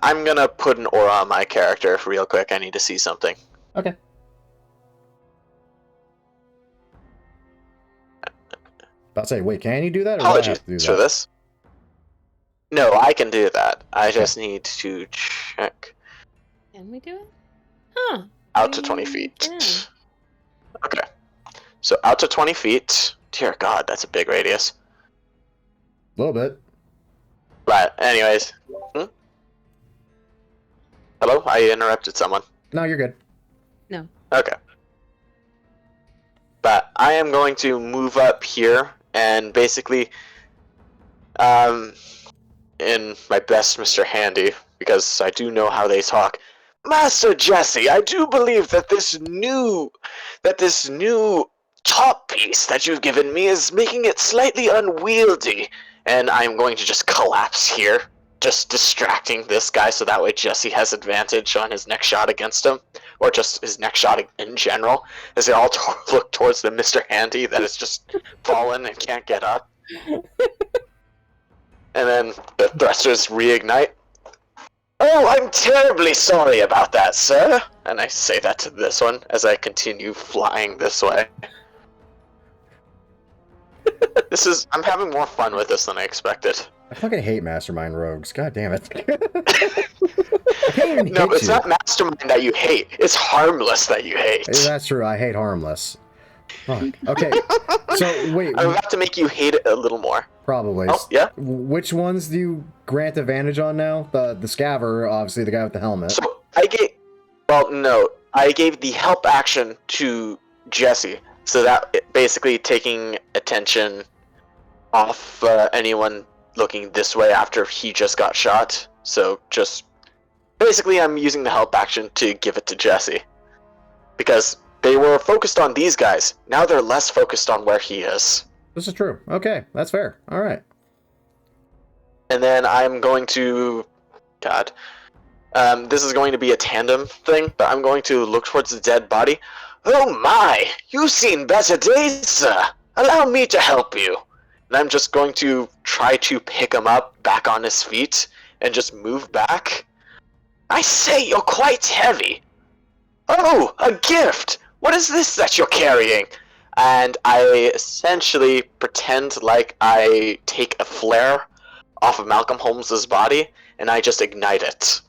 I'm gonna put an aura on my character real quick. I need to see something. Okay. About to say, wait, can you do that? Or do I have Apologies to do that? for this. No, I can do that. I just need to check. Can we do it? Huh. Out to 20 feet. Yeah. Okay. So out to 20 feet. Dear God, that's a big radius. A little bit. Right, anyways. Hello? I interrupted someone. No, you're good. No. Okay. But I am going to move up here and basically, in my best Mr. Handy, because I do know how they talk. Master Jesse, I do believe that this new top piece that you've given me is making it slightly unwieldy, and I'm going to just collapse here, just distracting this guy so that way Jesse has advantage on his next shot against him, or just his next shot in general, as they all look towards the Mr. Handy that has just fallen and can't get up. And then the thrusters reignite. Oh, I'm terribly sorry about that, sir. And I say that to this one as I continue flying this way. I'm having more fun with this than I expected. I fucking hate Mastermind rogues. God damn it. I can't even No, hit it's you. not Mastermind that you hate. It's Harmless that you hate. That's true. I hate Harmless. Fuck. Okay. So, wait. I'm about to make you hate it a little more. Probably. Oh, yeah? Which ones do you grant advantage on now? The scaver, obviously, the guy with the helmet. So, I gave the help action to Jesse, so that basically taking attention off anyone looking this way after he just got shot. So just basically I'm using the help action to give it to Jesse. Because they were focused on these guys. Now they're less focused on where he is. This is true. Okay, that's fair. All right. And then I'm going to... God. This is going to be a tandem thing, but I'm going to look towards the dead body. Oh my! You've seen better days, sir! Allow me to help you! And I'm just going to try to pick him up back on his feet and just move back. I say, you're quite heavy! Oh, a gift! What is this that you're carrying? And I essentially pretend like I take a flare off of Malcolm Holmes's body, and I just ignite it.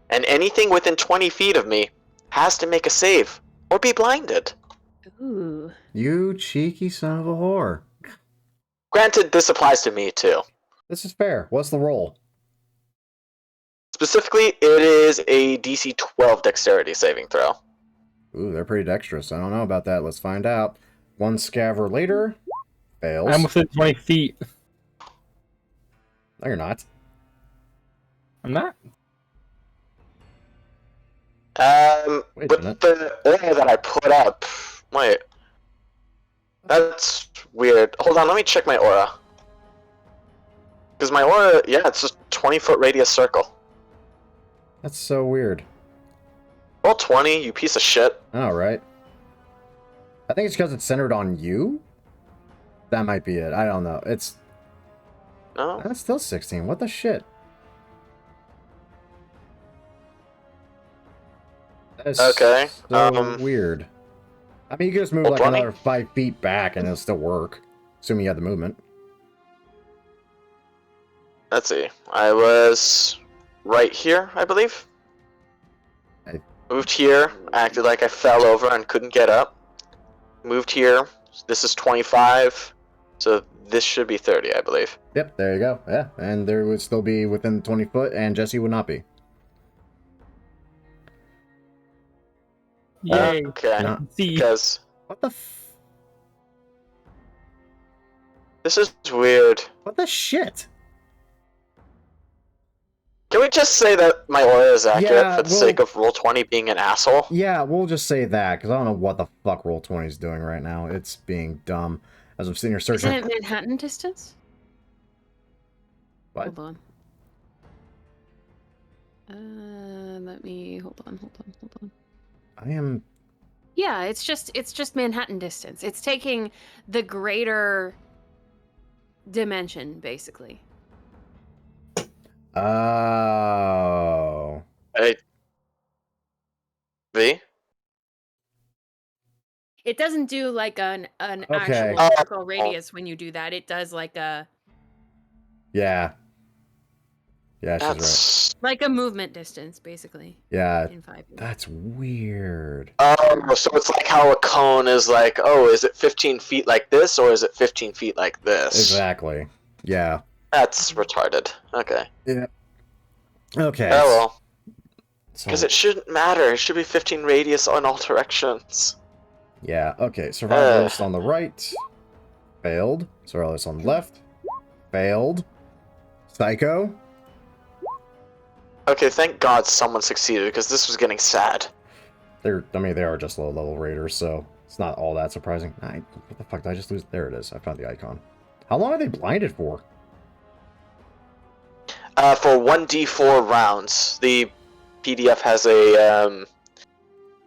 And anything within 20 feet of me has to make a save, or be blinded. Ooh. You cheeky son of a whore. Granted, this applies to me too. This is fair. What's the roll? Specifically, it is a DC 12 dexterity saving throw. Ooh, they're pretty dexterous. I don't know about that. Let's find out. One scaver later. Fails. I'm within 20 feet. No, you're not. I'm not. Wait a With minute. the aura that I put up... Wait. That's weird. Hold on, let me check my aura. Because my aura, yeah, it's just 20-foot radius circle. That's so weird. Roll 20, you piece of shit. All right. I think it's because it's centered on you. That might be it. I don't know. It's No? that's still 16. What the shit? That is Okay, so weird. I mean, you could just move Roll like 20. another 5 feet back and it'll still work, assuming you have the movement. Let's see. I was right here, I believe. Moved here, acted like I fell over and couldn't get up. Moved here. This is 25, so this should be 30, I believe. Yep, there you go. Yeah, and there would still be within 20 foot, and Jesse would not be. Yay. Okay, No. See. because What the this is weird. what the shit? Can we just say that my aura is accurate Yeah, for the well- sake of Roll20 being an asshole? Yeah, we'll just say that, because I don't know what the fuck Roll20 is doing right now. It's being dumb. As I'm sitting here searching. Isn't it Manhattan distance? What? Hold on. Let me hold on. I am. Yeah, it's just Manhattan distance. It's taking the greater dimension, basically. Oh. V? It doesn't do like an Okay. actual circle radius when you do that. It does like a Yeah. Yeah, she's right. That's... like a movement distance, basically. Yeah, In 5. that's weird. Oh, so it's like how a cone is like, oh, is it 15 feet like this, or is it 15 feet like this? Exactly. Yeah. That's retarded. Okay. Yeah. Okay. Oh well. So- Because it shouldn't matter. It should be 15 radius on all directions. Yeah, okay. Survivalist on the right. Failed. Survivalist on the left. Failed. Psycho. Okay, thank God someone succeeded, because this was getting sad. They are just low-level raiders, so it's not all that surprising. What the fuck did I just lose? There it is. I found the icon. How long are they blinded for? For 1d4 rounds. The PDF has an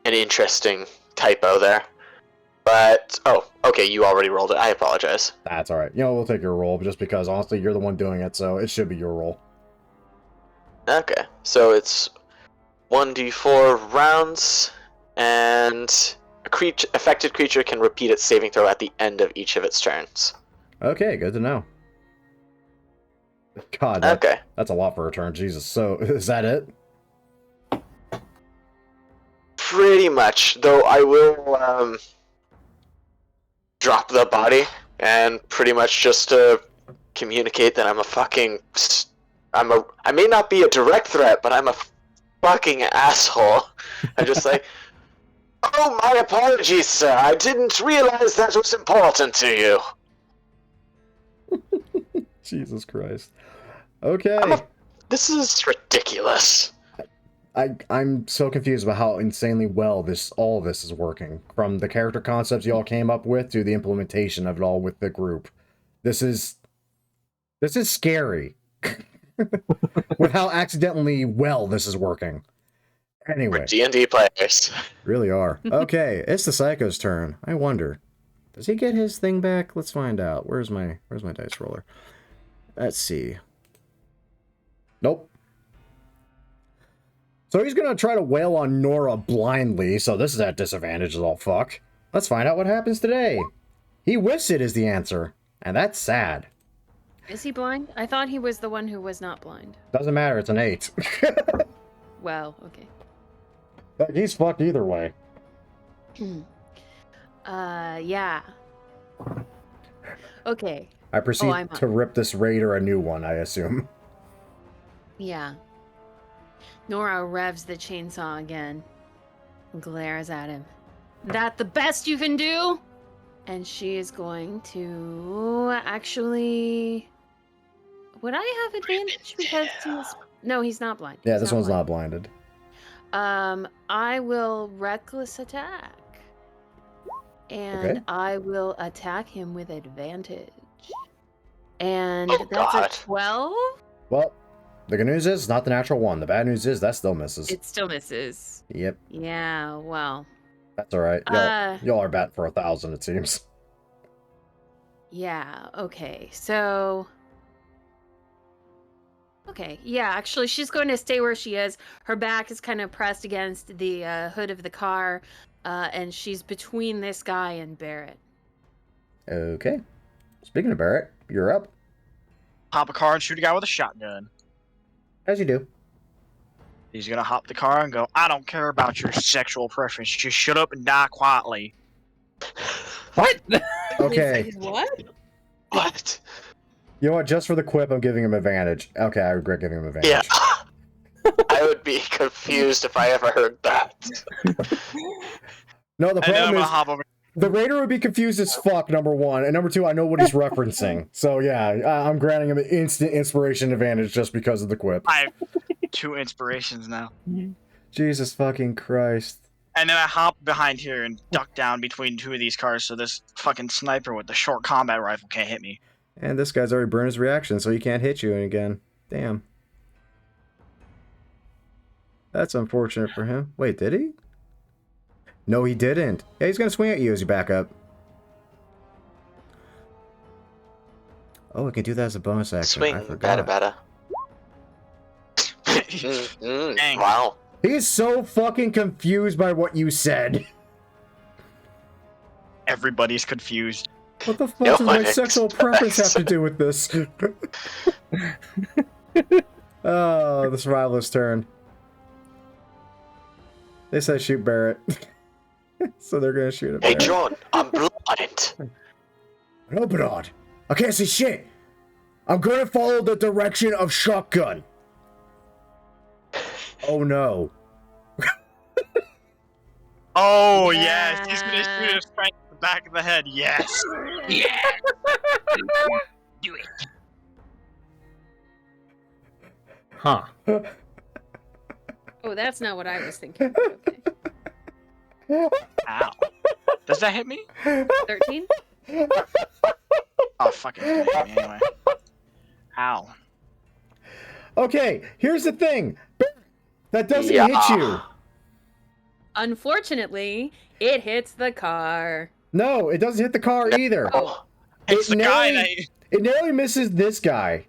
interesting typo there. But, oh, okay, you already rolled it. I apologize. That's alright. You know, we'll take your roll, just because, honestly, you're the one doing it, so it should be your roll. Okay, so it's 1d4 rounds, and affected creature can repeat its saving throw at the end of each of its turns. Okay, good to know. God, that's a lot for a turn. Jesus. So, is that it? Pretty much, though I will drop the body and pretty much just communicate that I'm a fucking... I may not be a direct threat, but I'm a fucking asshole. I'm just like, oh, my apologies, sir. I didn't realize that was important to you. Jesus Christ. Okay. This is ridiculous. I'm so confused about how insanely well all of this is working. From the character concepts you all came up with to the implementation of it all with the group. This is scary. With how accidentally well this is working. Anyway. We're D&D players. Really are. Okay, it's the Psycho's turn. I wonder, does he get his thing back? Let's find out. Where's my dice roller? Let's see. Nope. So he's gonna try to wail on Nora blindly, so this is at disadvantage as all fuck. Let's find out what happens today. He whiffs it is the answer, and that's sad. Is he blind? I thought he was the one who was not blind. Doesn't matter, it's an 8. Well, okay. But he's fucked either way. Yeah. Okay. I proceed to rip this raider a new one, I assume. Yeah. Nora revs the chainsaw again. Glares at him. That the best you can do? And she is going to actually... Would I have advantage because he's... No, he's not blind. Yeah, this one's not blinded. I will reckless attack. And I will attack him with advantage. And that's a 12? Well, the good news is it's not the natural one. The bad news is that still misses. It still misses. Yep. Yeah, well. That's alright. Y'all are batting for 1,000, it seems. Yeah, okay. So... Okay, yeah, actually, she's going to stay where she is. Her back is kind of pressed against the hood of the car, and she's between this guy and Barrett. Okay. Speaking of Barrett, you're up. Hop a car and shoot a guy with a shotgun. As you do. He's gonna hop the car and go, I don't care about your sexual preference. Just shut up and die quietly. What? Okay. What? What? You know what? Just for the quip, I'm giving him advantage. Okay, I regret giving him advantage. Yeah. I would be confused if I ever heard that. No, the problem is hop over. the raider would be confused as fuck, number one. And number two, I know what he's referencing. So yeah, I'm granting him an instant inspiration advantage just because of the quip. I have 2 inspirations now. Jesus fucking Christ. And then I hop behind here and duck down between 2 of these cars so this fucking sniper with the short combat rifle can't hit me. And this guy's already burned his reaction, so he can't hit you again. Damn. That's unfortunate for him. Wait, did he? No, he didn't. Yeah, he's gonna swing at you as you back up. Oh, I can do that as a bonus action. Swing, I forgot. bada. Dang. Wow. He is so fucking confused by what you said. Everybody's confused. What the fuck does my sexual preference have to do with this? Oh, the survivalist's turn. They said shoot Barrett. So they're gonna shoot at Hey, Barrett. John, I'm blind. No, Bernard. I can't see shit. I'm gonna follow the direction of shotgun. Oh no. Oh, yes. He's going to shoot us right in the back of the head. Yes. Yeah. Do it. Huh. Oh, that's not what I was thinking. Okay. Ow. Does that hit me? 13? Oh, fucking it's gonna hit me anyway. Ow. Okay, here's the thing. That doesn't Yeah. hit you. Unfortunately, it hits the car. No, it doesn't hit the car either. Oh, It's It the guy narrowly- that. It narrowly misses this guy.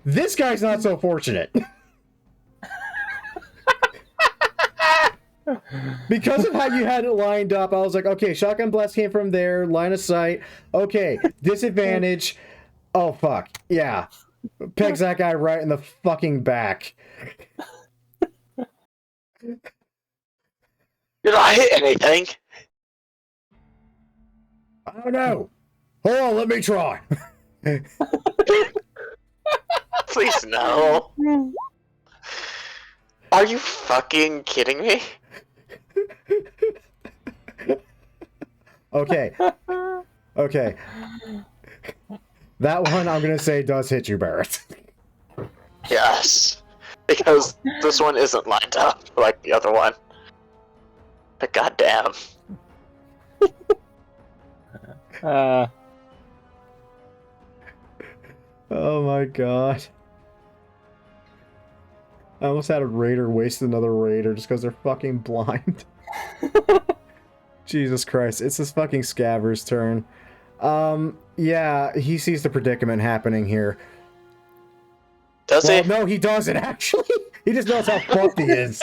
This guy's not so fortunate. Because of how you had it lined up, I was like, okay, shotgun blast came from there, line of sight. Okay, disadvantage. Oh, fuck. Yeah. Pegs that guy right in the fucking back. did I hit anything? I don't know. Hold on, let me try. Please no. Are you fucking kidding me? Okay. Okay. That one I'm gonna say does hit you, Barrett. Yes. Because this one isn't lined up like the other one. But goddamn. Oh my god. I almost had a raider waste another raider just because they're fucking blind. Jesus Christ, it's this fucking Scaver's turn. Yeah, he sees the predicament happening here. Does Well, he? no, he doesn't, actually. He just knows how fucked he is.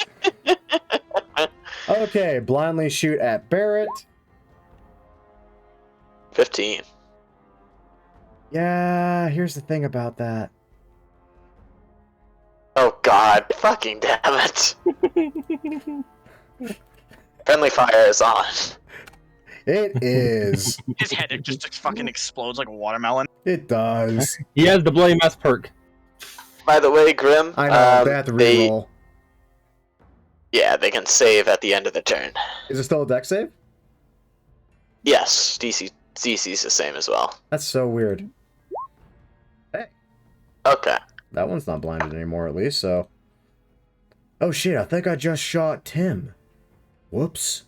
Okay, blindly shoot at Barrett. 15. Yeah, here's the thing about that. Oh god, fucking damn it. Friendly fire is on. It is. His head it just fucking explodes like a watermelon. It does. He has the Bloody Mess perk. By the way, Grim, I know, they have to reroll. Yeah, they can save at the end of the turn. Is it still a deck save? Yes, DC's the same as well. That's so weird. Okay. That one's not blinded anymore, at least, so... Oh shit, I think I just shot Tim. Whoops.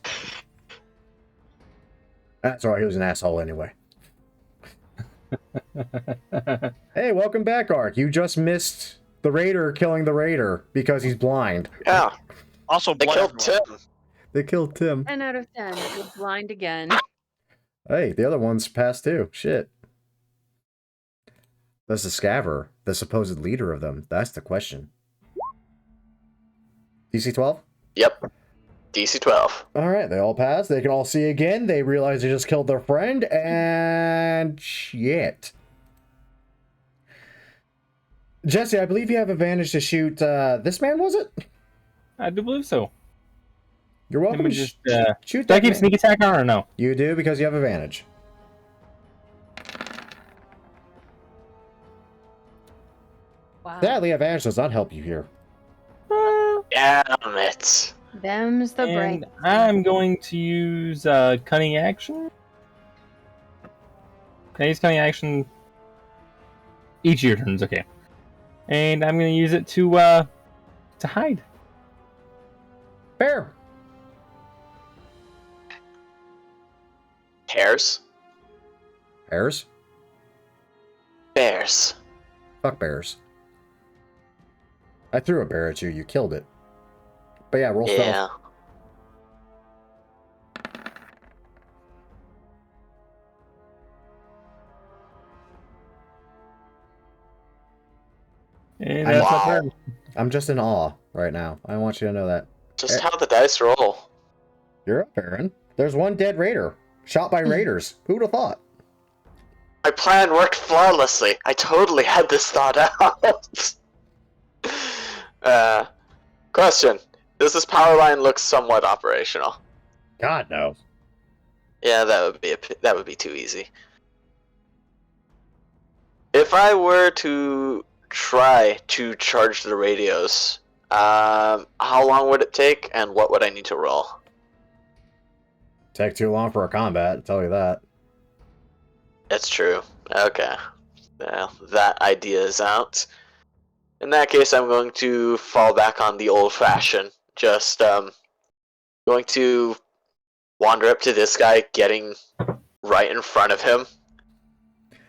That's alright, he was an asshole anyway. Hey, welcome back, Ark. You just missed the raider killing the raider because he's blind. Yeah, Also, they blood killed everywhere. Tim. They killed Tim. 10 out of 10. You're blind again. Hey, the other one's passed too. Shit. That's the Scaver, the supposed leader of them. That's the question. DC 12? Yep. DC 12. Alright, they all pass. They can all see again. They realize they just killed their friend, and shit. Jesse, I believe you have advantage to shoot this man, was it? I do believe so. You're Let welcome me to just, shoot do I that keep man. sneak attack on or no? You do, because you have advantage. Wow. Sadly, advantage does not help you here. Damn it. Them's the break. And I'm going to use cunning action. Can I use cunning action? Each of your turns, okay. And I'm going to use it to hide. Fair. Hares? Bears? Bears. Fuck bears. I threw a bear at you, you killed it. But yeah, roll stealth. Yeah. And that's my Wow. turn. I'm just in awe right now. I want you to know that. Just how the dice roll. You're up, Aaron. There's one dead raider. Shot by raiders. Who would have thought? My plan worked flawlessly. I totally had this thought out. Question. Does this power line look somewhat operational? God, no. Yeah, that would be too easy. If I were to try to charge the radios, how long would it take, and what would I need to roll? Take too long for a combat, I'll tell you that. That's true. Okay. Well, that idea is out. In that case, I'm going to fall back on the old-fashioned. Just going to wander up to this guy, getting right in front of him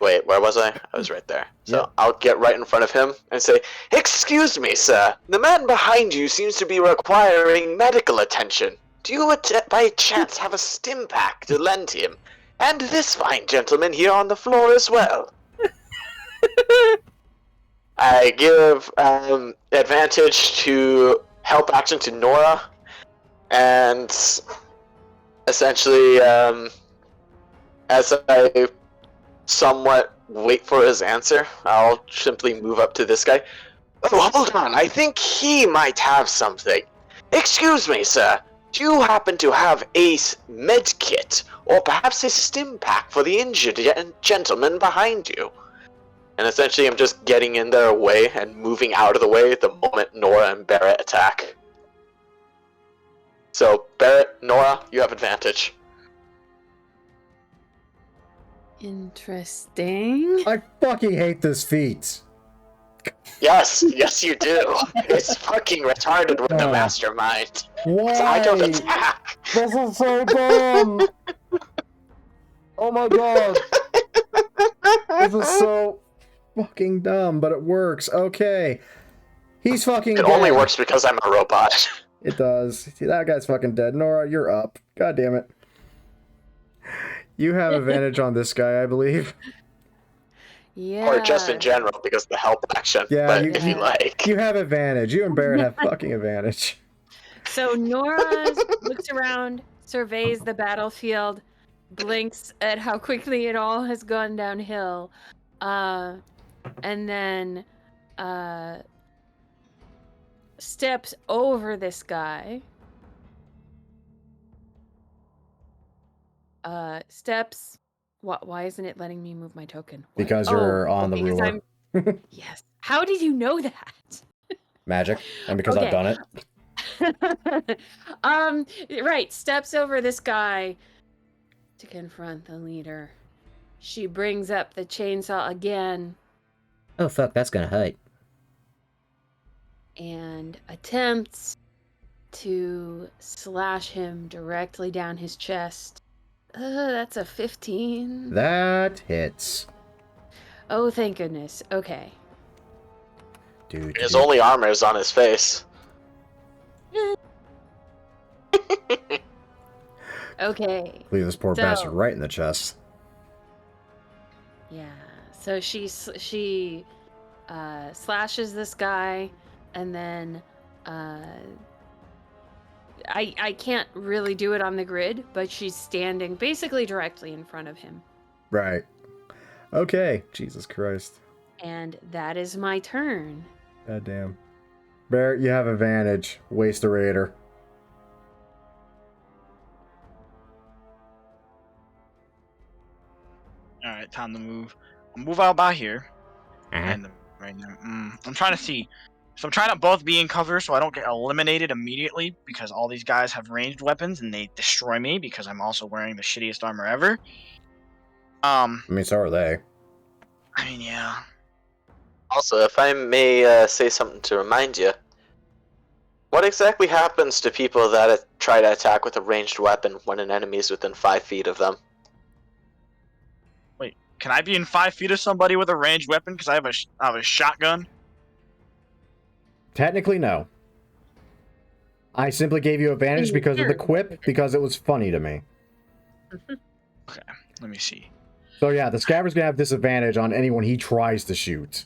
Wait, where was I? I was right there. So Yep. I'll get right in front of him and say, "Excuse me, sir. The man behind you seems to be requiring medical attention. Do you, by chance, have a stim pack to lend him? And this fine gentleman here on the floor as well." I give advantage to help action to Nora, and essentially, as I somewhat wait for his answer, I'll simply move up to this guy. "Oh, hold on, I think he might have something. Excuse me, sir. Do you happen to have a med kit, or perhaps a stim pack for the injured gentleman behind you?" And essentially, I'm just getting in their way and moving out of the way the moment Nora and Barrett attack. So, Barrett, Nora, you have advantage. Interesting. I fucking hate this feat. Yes, yes you do. It's fucking retarded with the Oh. mastermind. Why? So I don't attack. This is so dumb. Oh my god. This is so fucking dumb, but it works. Okay. He's fucking It dead. only works because I'm a robot. It does. See, that guy's fucking dead. Nora, you're up. God damn it. You have advantage on this guy, I believe. Yeah. Or just in general, because of the help action. Yeah, but you- if you like. You have advantage. You and Barrett have fucking advantage. So Nora looks around, surveys the battlefield, blinks at how quickly it all has gone downhill, and then steps over this guy. Steps. Why isn't it letting me move my token? Why- Because you're on the because ruler. Yes. How did you know that? Magic. And because I've Okay. done it. Right, steps over this guy to confront the leader. She brings up the chainsaw again Oh fuck, that's gonna hurt. and attempts to slash him directly down his chest. That's a 15. That hits. Oh, thank goodness. Okay. Dude. His only armor is on his face. Okay. Leave this poor So- bastard right in the chest. Yeah. So she slashes this guy, and then I can't really do it on the grid, but she's standing basically directly in front of him, Right. Okay. Jesus Christ. and that is my turn. God damn. Barrett, you have advantage. Waste the raider. Alright, time to move. I'll move out by here. Uh-huh. And right now, I'm trying to see. So I'm trying to both be in cover so I don't get eliminated immediately because all these guys have ranged weapons and they destroy me because I'm also wearing the shittiest armor ever. I mean, so are they. I mean, yeah. Also, if I may say something to remind you, what exactly happens to people that try to attack with a ranged weapon when an enemy is within 5 feet of them? Wait, can I be in 5 feet of somebody with a ranged weapon because I have a shotgun? Technically, no. I simply gave you advantage because of the quip, because it was funny to me. Okay, let me see. So yeah, the scabber's gonna have disadvantage on anyone he tries to shoot.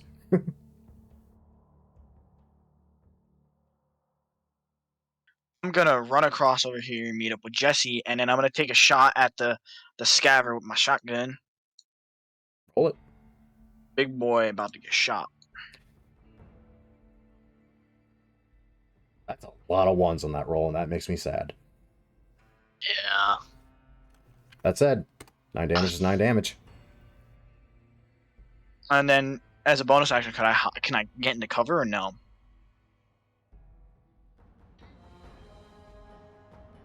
I'm gonna run across over here and meet up with Jesse, and then I'm gonna take a shot at the scaver with my shotgun. Roll it. Big boy about to get shot. That's a lot of ones on that roll, and that makes me sad. Yeah. That said, 9 damage is 9 damage. And then, as a bonus action, can I get into cover or no?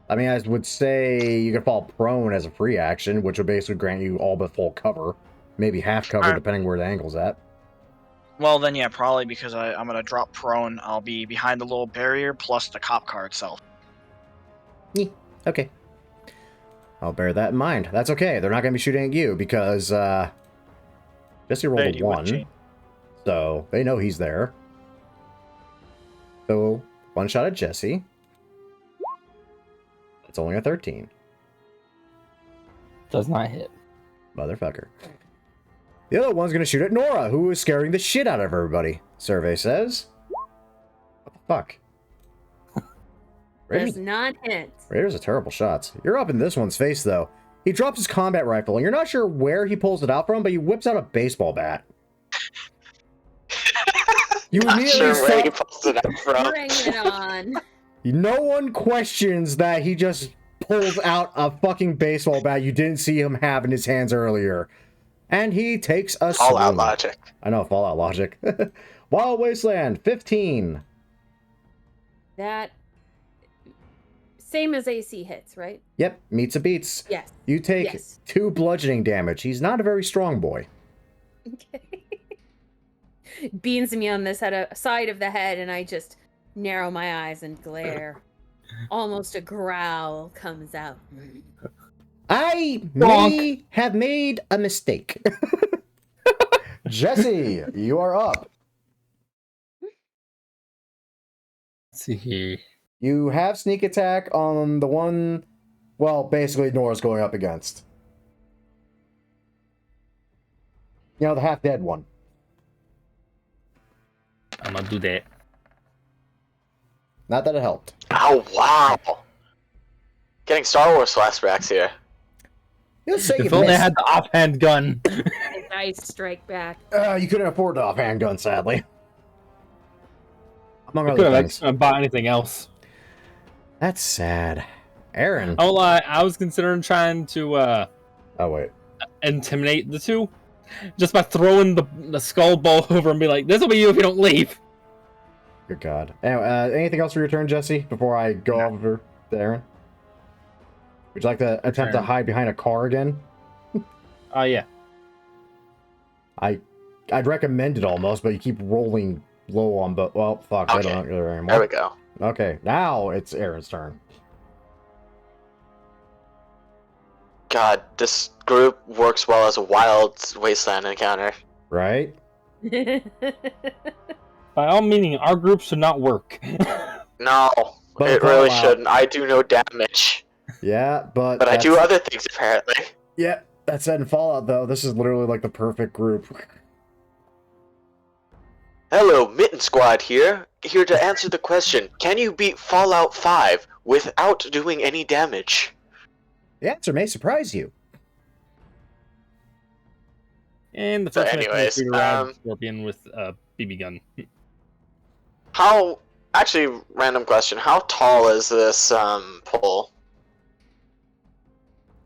I mean, I would say you could fall prone as a free action, which would basically grant you all but full cover. Maybe half cover, Alright. depending where the angle's at. Well, then yeah, probably because I'm gonna drop prone. I'll be behind the little barrier plus the cop car itself. Okay. I'll bear that in mind. That's okay. They're not going to be shooting at you because Jesse rolled Lady a with 1, chain. so they know he's there. So, one shot at Jesse. It's only a 13. Does not hit. Motherfucker. The other one's gonna shoot at Nora, who is scaring the shit out of everybody, survey says. What the fuck? Does not hit. Raiders are terrible shots. You're up in this one's face, though. He drops his combat rifle, and you're not sure where he pulls it out from, but he whips out a baseball bat. You Not immediately sure where he stop. pulls it up from. Bring it on. No one questions that he just pulls out a fucking baseball bat you didn't see him have in his hands earlier. And he takes a Fallout swing. logic. I know, Fallout logic. Wild Wasteland, 15. That same as AC hits, right? Yep, meets a beats. Yes. You take Yes. 2 bludgeoning damage. He's not a very strong boy. Okay. Beans me on the side of the head, and I just narrow my eyes and glare. Almost a growl comes out. I may have made a mistake. Jesse, you are up. Let's see here. You have sneak attack on the one, well, basically Nora's going up against. You know, the half-dead one. I'm gonna do that. Not that it helped. Oh, wow. Getting Star Wars flashbacks here. You'll say you If only I missed. had the offhand gun. Dice strike back. You couldn't afford the offhand gun, sadly. Among I could other have things. bought anything else. That's sad. Aaron. Oh, I was considering trying to Oh, wait. intimidate the two, just by throwing the skull bowl over and be like, "This will be you if you don't leave." Good God. Anyway, anything else for your turn, Jesse, before I go over to Aaron? Would you like to attempt to Turn. hide behind a car again? Oh yeah. I'd recommend it almost, but you keep rolling low on, but, well, fuck, I don't know there There anymore. we go. Okay, now it's Aaron's turn. God, this group works well as a Wild Wasteland encounter. Right? By all meaning, our group should not work. No, But it really Fallout. shouldn't. I do no damage. Yeah, but But I do that's- other things, apparently. Yeah, that said, in Fallout, though, this is literally like the perfect group. Hello, Mitten Squad here. Here to answer the question, can you beat Fallout 5 without doing any damage? The answer may surprise you. And the So first anyways, Scorpion with a BB gun. How... Actually, random question. How tall is this, pole?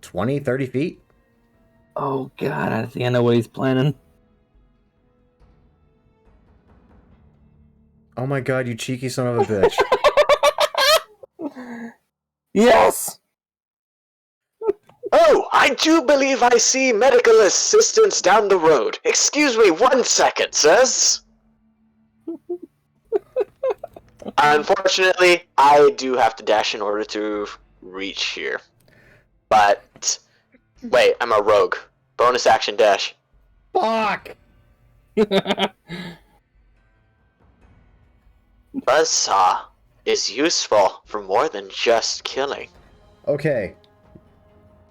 20, 30 feet? Oh god, I think I know what he's planning. Oh my God, you cheeky son of a bitch. Yes! Oh, I do believe I see medical assistance down the road. Excuse me 1 second, sirs. Unfortunately, I do have to dash in order to reach here. But, wait, I'm a rogue. Bonus action dash. Fuck! Buzzsaw is useful for more than just killing. Okay,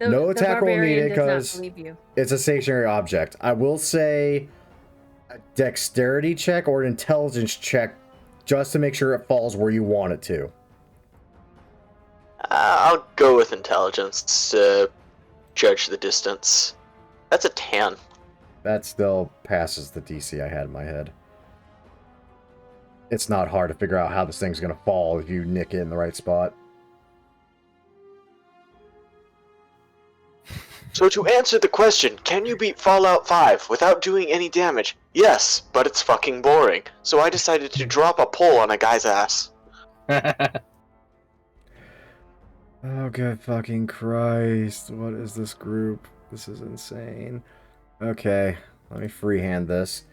The- No the attack roll barbarian needed, does not 'cause- believe you. it's a stationary object. I will say a dexterity check or an intelligence check just to make sure it falls where you want it to. I'll go with intelligence to judge the distance. That's a 10. That still passes the DC I had in my head. It's not hard to figure out how this thing's gonna fall if you nick it in the right spot. So to answer the question, can you beat Fallout 5 without doing any damage? Yes, but it's fucking boring. So I decided to drop a pole on a guy's ass. Oh, good fucking Christ. What is this group? This is insane. Okay, let me freehand this.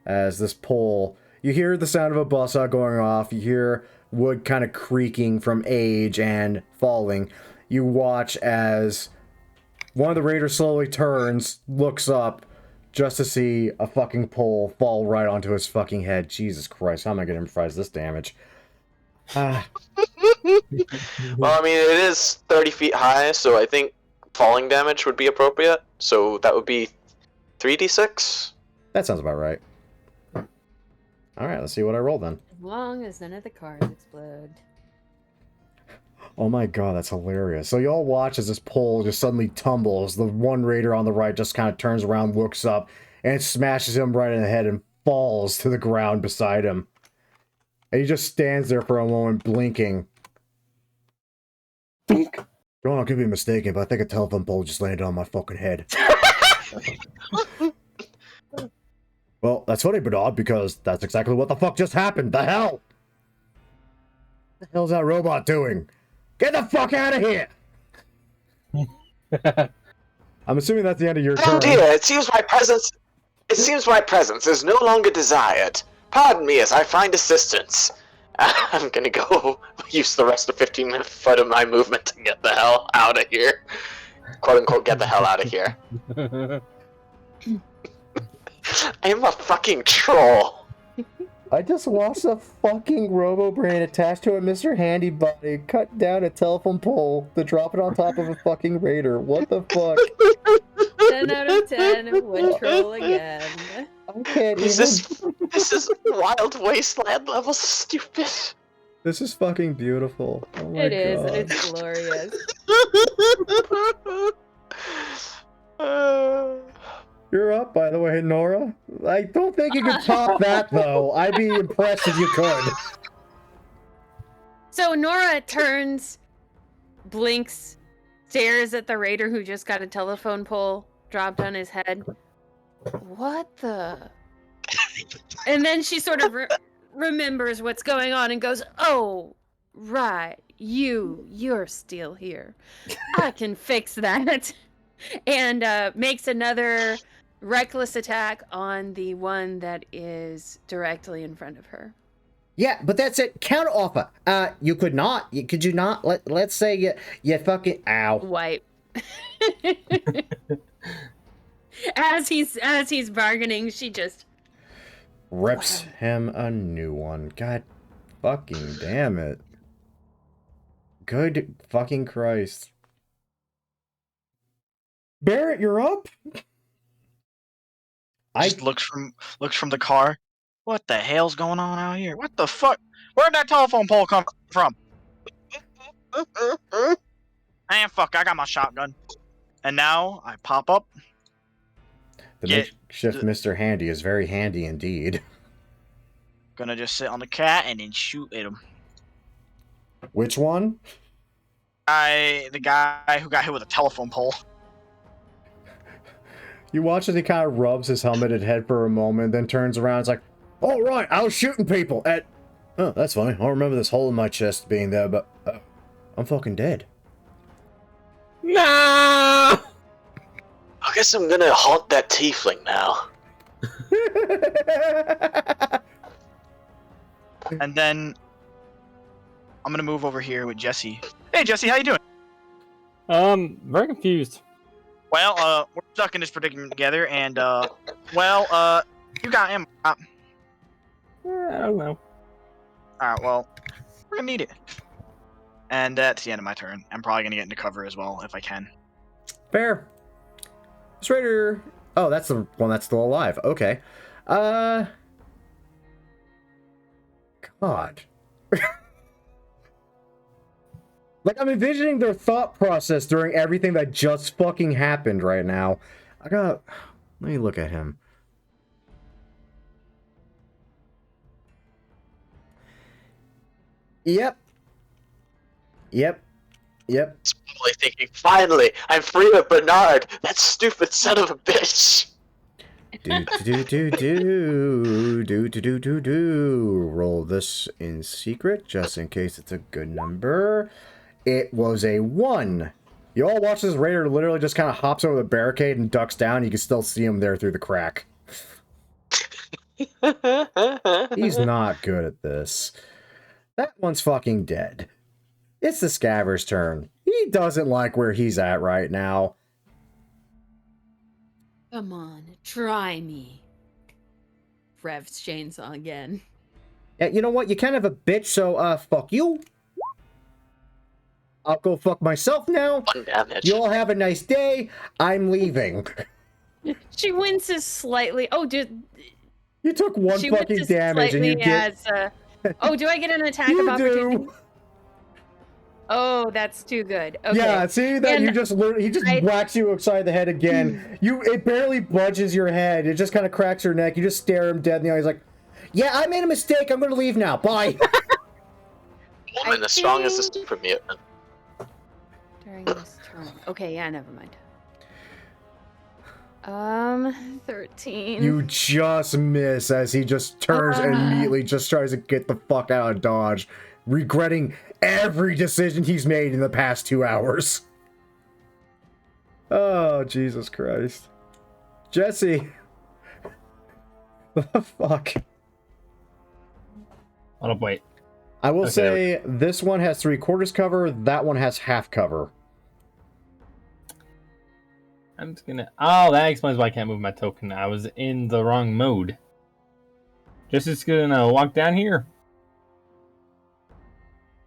As this pole, you hear the sound of a buzzsaw going off. You hear wood kind of creaking from age and falling. You watch as one of the raiders slowly turns, looks up, just to see a fucking pole fall right onto his fucking head. Jesus Christ, how am I going to improvise this damage? Well, I mean, it is 30 feet high, so I think falling damage would be appropriate. So that would be 3d6. That sounds about right. Alright, let's see what I roll then. As long as none of the cars explode. Oh my god, that's hilarious. So y'all watch as this pole just suddenly tumbles. The one raider on the right just kind of turns around, looks up, and smashes him right in the head and falls to the ground beside him. And he just stands there for a moment, blinking. John, I could be mistaken, but I think a telephone pole just landed on my fucking head. Well, that's funny, Bernard, because that's exactly what the fuck just happened. The hell? What the hell's that robot doing? Get the fuck out of here! I'm assuming that's the end of your Oh turn. dear, it seems my presence is no longer desired. Pardon me as I find assistance. I'm gonna go use the rest of 15 foot of my movement to get the hell out of here. Quote unquote, get the hell out of here. I am a fucking troll. I just watched a fucking robo-brain attached to a Mr. Handy Body cut down a telephone pole to drop it on top of a fucking raider. What the fuck? 10 out of 10 would troll again. I can't This is Wild Wasteland level stupid. This is fucking beautiful. Oh my It is, god. and it's glorious. You're up, by the way, Nora. I don't think you could top that, though. I'd be impressed if you could. So Nora turns, blinks, stares at the raider who just got a telephone pole dropped on his head. What the? And then she sort of remembers what's going on and goes, "Oh, right, you're still here. I can fix that." And makes another reckless attack on the one that is directly in front of her. Yeah, but that's it. Counter offer. You could not. Could you not? Let's say you fucking ow. Wipe. As he's bargaining, she just Rips him a new one. God fucking damn it. Good fucking Christ. Barrett, you're up? Just looks from the car. What the hell's going on out here? What the fuck? Where'd that telephone pole come from? And fuck, I got my shotgun. And now I pop up. The Get makeshift Mr. Handy is very handy indeed. Gonna just sit on the cat and then shoot at him. Which one? The guy who got hit with a telephone pole. You watch as he kind of rubs his helmeted head for a moment, then turns around and is like, "Oh, right, I was shooting people at..." Oh, that's funny. I don't remember this hole in my chest being there, but I'm fucking dead. No! I guess I'm gonna haunt that tiefling now. And then I'm gonna move over here with Jesse. Hey Jesse, how you doing? Very confused. Well, we're stuck in this predicament together, and you got him. I don't know. Alright, well, we're gonna need it. And that's the end of my turn. I'm probably gonna get into cover as well if I can. Fair. This raider... Oh, that's the one that's still alive. Okay. God. Like, I'm envisioning their thought process during everything that just fucking happened right now. Let me look at him. Yep. Probably thinking, finally, I'm free of Bernard, that stupid son of a bitch. Roll this in secret, just in case it's a good number. It was a 1. You all watch this raider literally just kind of hops over the barricade and ducks down. You can still see him there through the crack. He's not good at this. That one's fucking dead. It's the Scaver's turn. He doesn't like where he's at right now. Come on, try me. Revs chainsaw again. Yeah, you know what? You kind of a bitch, so, fuck you. I'll go fuck myself now. 1 damage. You all have a nice day. I'm leaving. She winces slightly. Oh, dude. You took one She fucking winces damage and you slightly get... as, oh, do I get an attack You of opportunity? do. Oh, that's too good. Okay. Yeah, see that And you just literally, he just whacks you upside the head again. It barely budges your head. It just kind of cracks your neck. You just stare him dead in the eye. He's like, "Yeah, I made a mistake. I'm gonna leave now. Bye." Woman as strong as the super mutant. During this turn. Okay, yeah, never mind. 13. You just miss as he just turns and immediately just tries to get the fuck out of Dodge, regretting every decision he's made in the past 2 hours. Oh, Jesus Christ. Jesse. The fuck? Oh, wait. I will Okay. say this one has 3/4 cover, that one has half cover. I'm just gonna... Oh, that explains why I can't move my token. I was in the wrong mode. Just gonna walk down here.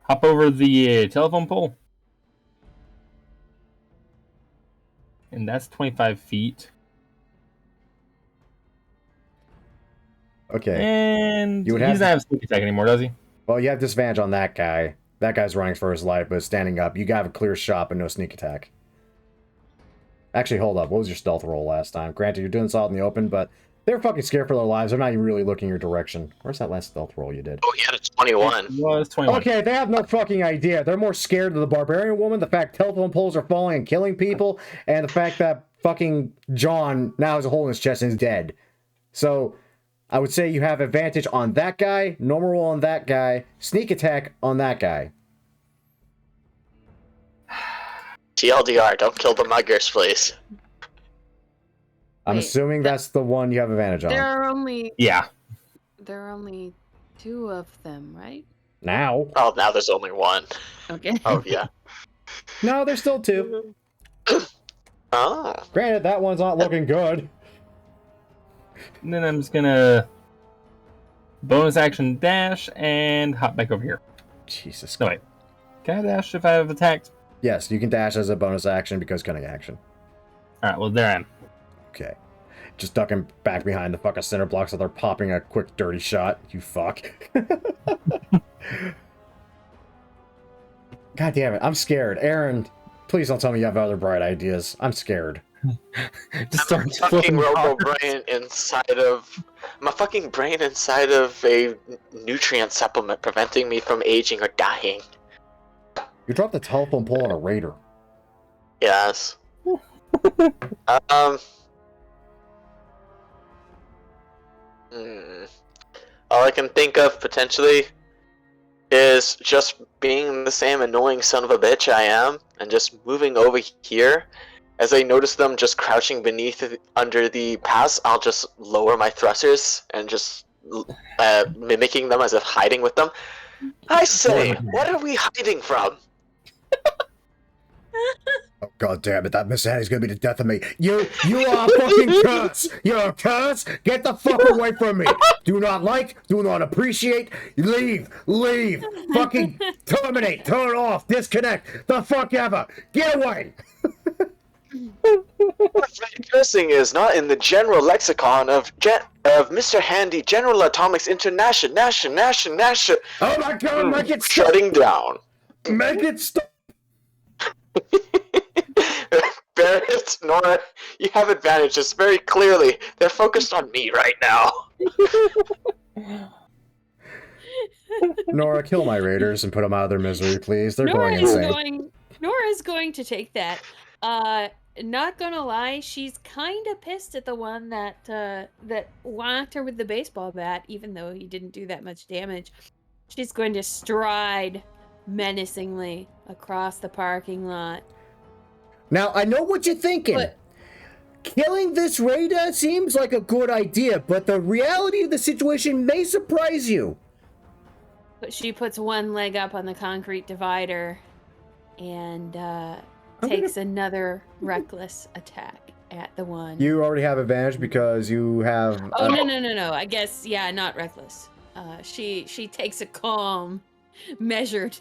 Hop over the telephone pole. And that's 25 feet. Okay. And You would he have doesn't have sneak attack anymore, does he? Well, you have disadvantage on that guy. That guy's running for his life, but standing up. You have a clear shot, but no sneak attack. Actually, hold up. What was your stealth roll last time? Granted, you're doing this out in the open, but they're fucking scared for their lives. They're not even really looking your direction. Where's that last stealth roll you did? Oh, he had a 21. It was 21. Okay, they have no fucking idea. They're more scared of the barbarian woman, the fact telephone poles are falling and killing people, and the fact that fucking John now has a hole in his chest and is dead. So, I would say you have advantage on that guy, normal roll on that guy, sneak attack on that guy. TLDR, don't kill the muggers, please. I'm Wait, assuming that's the one you have advantage on. There are only Yeah. 2 of them, right? Now? Oh, now there's only one. Okay. Oh, yeah. No, there's still 2. Oh. Granted, that one's not looking good. And then I'm just gonna bonus action dash and hop back over here. Jesus. No, wait. Can I dash if I have attacked? Yes, you can dash as a bonus action because cunning action. Alright, well, there I am. Okay. Just ducking back behind the fucking center block so they're popping a quick dirty shot. You fuck. God damn it. I'm scared. Aaron, please don't tell me you have other bright ideas. I'm scared. Just I'm a start fucking flipping robo cards. brain inside of. I'm a fucking brain inside of a nutrient supplement preventing me from aging or dying. You dropped the telephone pole on a raider. Yes. All I can think of potentially is just being the same annoying son of a bitch I am and just moving over here. As I notice them just crouching beneath under the pass, I'll just lower my thrusters and just mimicking them as if hiding with them. I say, what are we hiding from? Oh, God damn it, that Miss Annie's gonna be the death of me. You are a fucking curse! You're a curse! Get the fuck away from me! Do not like, do not appreciate, leave, fucking terminate, turn off, disconnect, the fuck ever! Get away! Cursing is not in the general lexicon of Mr. Handy General Atomics International. Oh my God, make it stop! Shutting down. Make it stop! Barrett, Nora, you have advantages very clearly. They're focused on me right now. Nora, kill my raiders and put them out of their misery, please. They're going insane. Nora's going to take that. Not gonna lie, she's kind of pissed at the one that that whacked her with the baseball bat, even though he didn't do that much damage. She's going to stride menacingly across the parking lot. Now, I know what you're thinking. But Killing this raider seems like a good idea, but the reality of the situation may surprise you. she puts one leg up on the concrete divider and takes another reckless attack at the one. You already have advantage because you have. Oh no! I guess not reckless. She takes a calm, measured.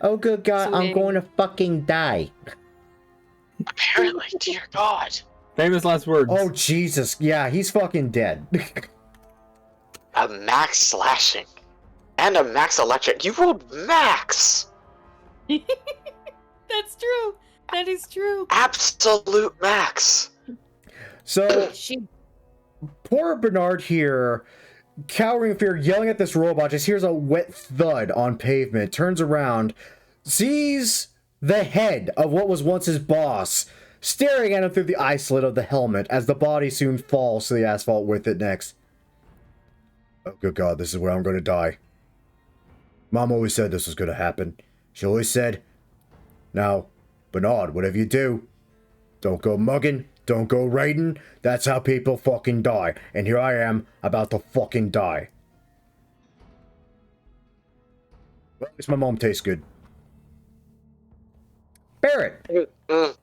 Oh, good God! I'm swing. going to fucking die. Apparently, dear God. Famous last words. Oh Jesus! Yeah, he's fucking dead. A max slashing. And a max electric. You rolled max! That's true. That is true. Absolute max. So She poor Bernard here, cowering in fear, yelling at this robot, just hears a wet thud on pavement, turns around, sees the head of what was once his boss, staring at him through the eye slit of the helmet as the body soon falls to the asphalt with it next. Oh, good God, this is where I'm going to die. Mom always said this was going to happen. She always said, now, Bernard, whatever you do, don't go mugging, don't go raiding. That's how people fucking die. And here I am, about to fucking die. Well, at least my mom tastes good. Barrett! I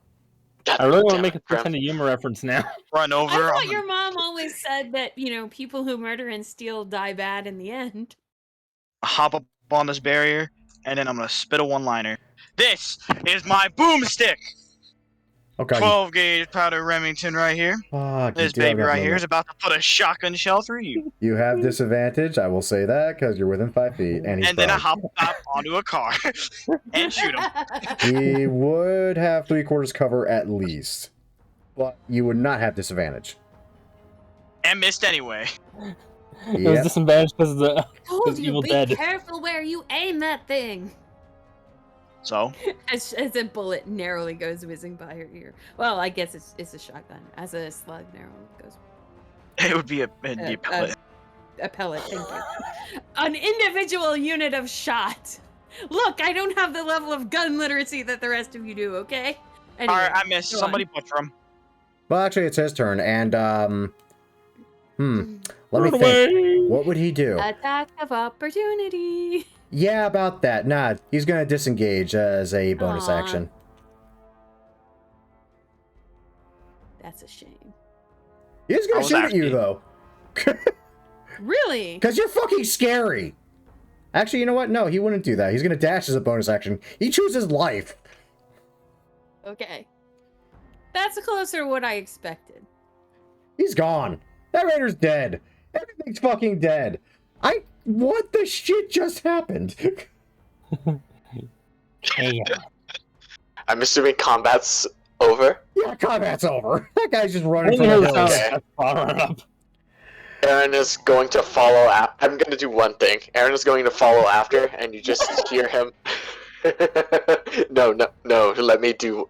really want to make a pretend humor reference now. Run over. I thought I'm your mom always said that, people who murder and steal die bad in the end. hop up on this barrier, and then I'm gonna spit a one-liner. This is my boomstick. Okay. 12 gauge powder Remington right here. Fuck, This you do have baby enough right here limit. is about to put a shotgun shell through you. You have disadvantage, I will say that, because you're within 5 feet, and he's And then I prone. hop up onto a car and shoot him. He would have 3/4 cover at least. But you would not have disadvantage. And missed anyway. It was Yep. disadvantaged because of the Told Because you, Evil be Dead. careful where you aim that thing. So, As a bullet narrowly goes whizzing by her ear. Well, I guess it's a shotgun. As a slug narrowly goes. it would be a pellet. A pellet, thank you. An individual unit of shot. Look, I don't have the level of gun literacy that the rest of you do, okay? Anyway, Alright, I missed. go Somebody butcher him. Well, actually, it's his turn, and, let me Run think. away. What would he do? Attack of opportunity. Yeah, about that. Nah, he's gonna disengage as a bonus Aw. action. That's a shame. He's I gonna was shoot at you, asking. though. Really? Because you're fucking scary. Actually, you know what? No, he wouldn't do that. He's gonna dash as a bonus action. He chooses life. Okay. That's closer to what I expected. He's gone. That raider's dead. Everything's fucking dead. What the shit just happened? Hey, I'm assuming combat's over. Yeah, combat's over. That guy's just running I from hear the the sound. hills. Okay. I'll run up. Aaron is going to follow I'm going to do one thing. Aaron is going to follow after, and you just hear him. No, let me do.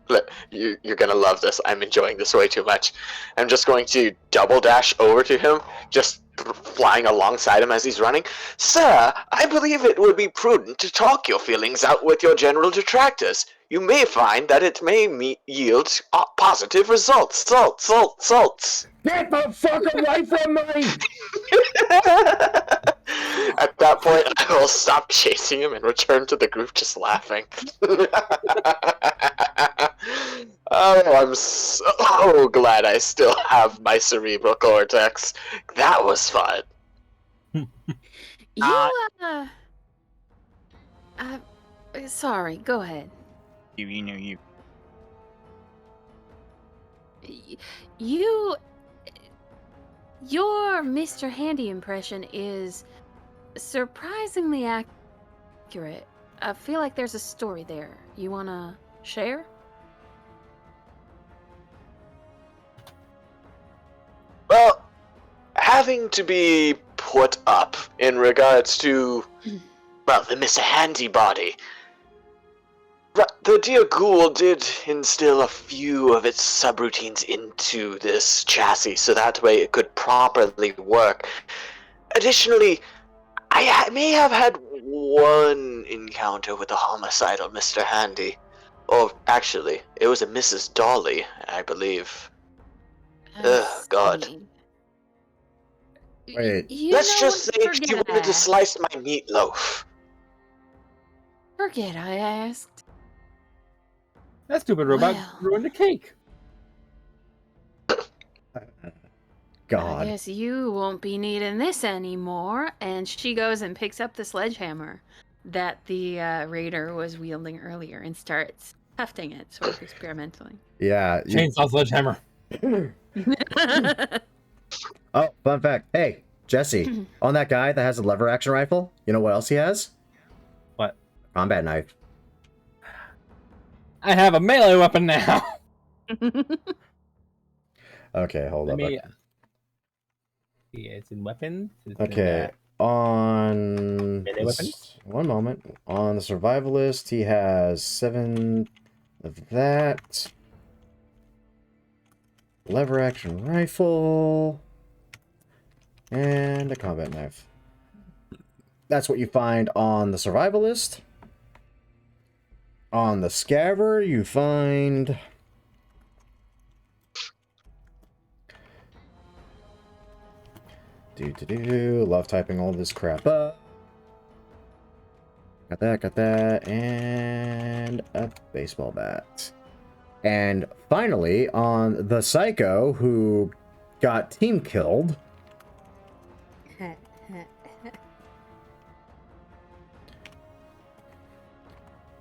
You're going to love this. I'm enjoying this way too much. I'm just going to double dash over to him, just flying alongside him as he's running. Sir, I believe it would be prudent to talk your feelings out with your general detractors. You may find that it may yield positive results. Salts. Get the fuck away from me! At that point, I will stop chasing him and return to the group just laughing. Oh, I'm so glad I still have my cerebral cortex. That was fun. Sorry, go ahead. You know you. Your Mr. Handy impression is surprisingly accurate. I feel like there's a story there. You wanna share? Well, having to be put up in regards to, well, the Mr. Handy body. The dear ghoul did instill a few of its subroutines into this chassis, so that way it could properly work. Additionally, I may have had one encounter with a homicidal Mr. Handy. Or, actually, it was a Mrs. Dolly, I believe. Ugh, God. Wait. Let's just say she wanted to slice my meatloaf. Forget I asked. That stupid robot Well. ruined the cake. I God. guess you won't be needing this anymore. And she goes and picks up the sledgehammer that the raider was wielding earlier and starts hefting it, sort of experimentally. Yeah. Chainsaw sledgehammer. Oh, fun fact. Hey, Jesse, on that guy that has a lever action rifle, you know what else he has? What? Combat knife. I have a melee weapon now. Okay, hold Let up. me. Yeah, it's in weapons. It's Okay, on melee weapons? one moment. On the survivalist, he has 7 of that. Lever action rifle. And a combat knife. That's what you find on the survivalist. On the scaver, you find... Love typing all this crap up. Got that, and a baseball bat. And finally, on the psycho who got team killed,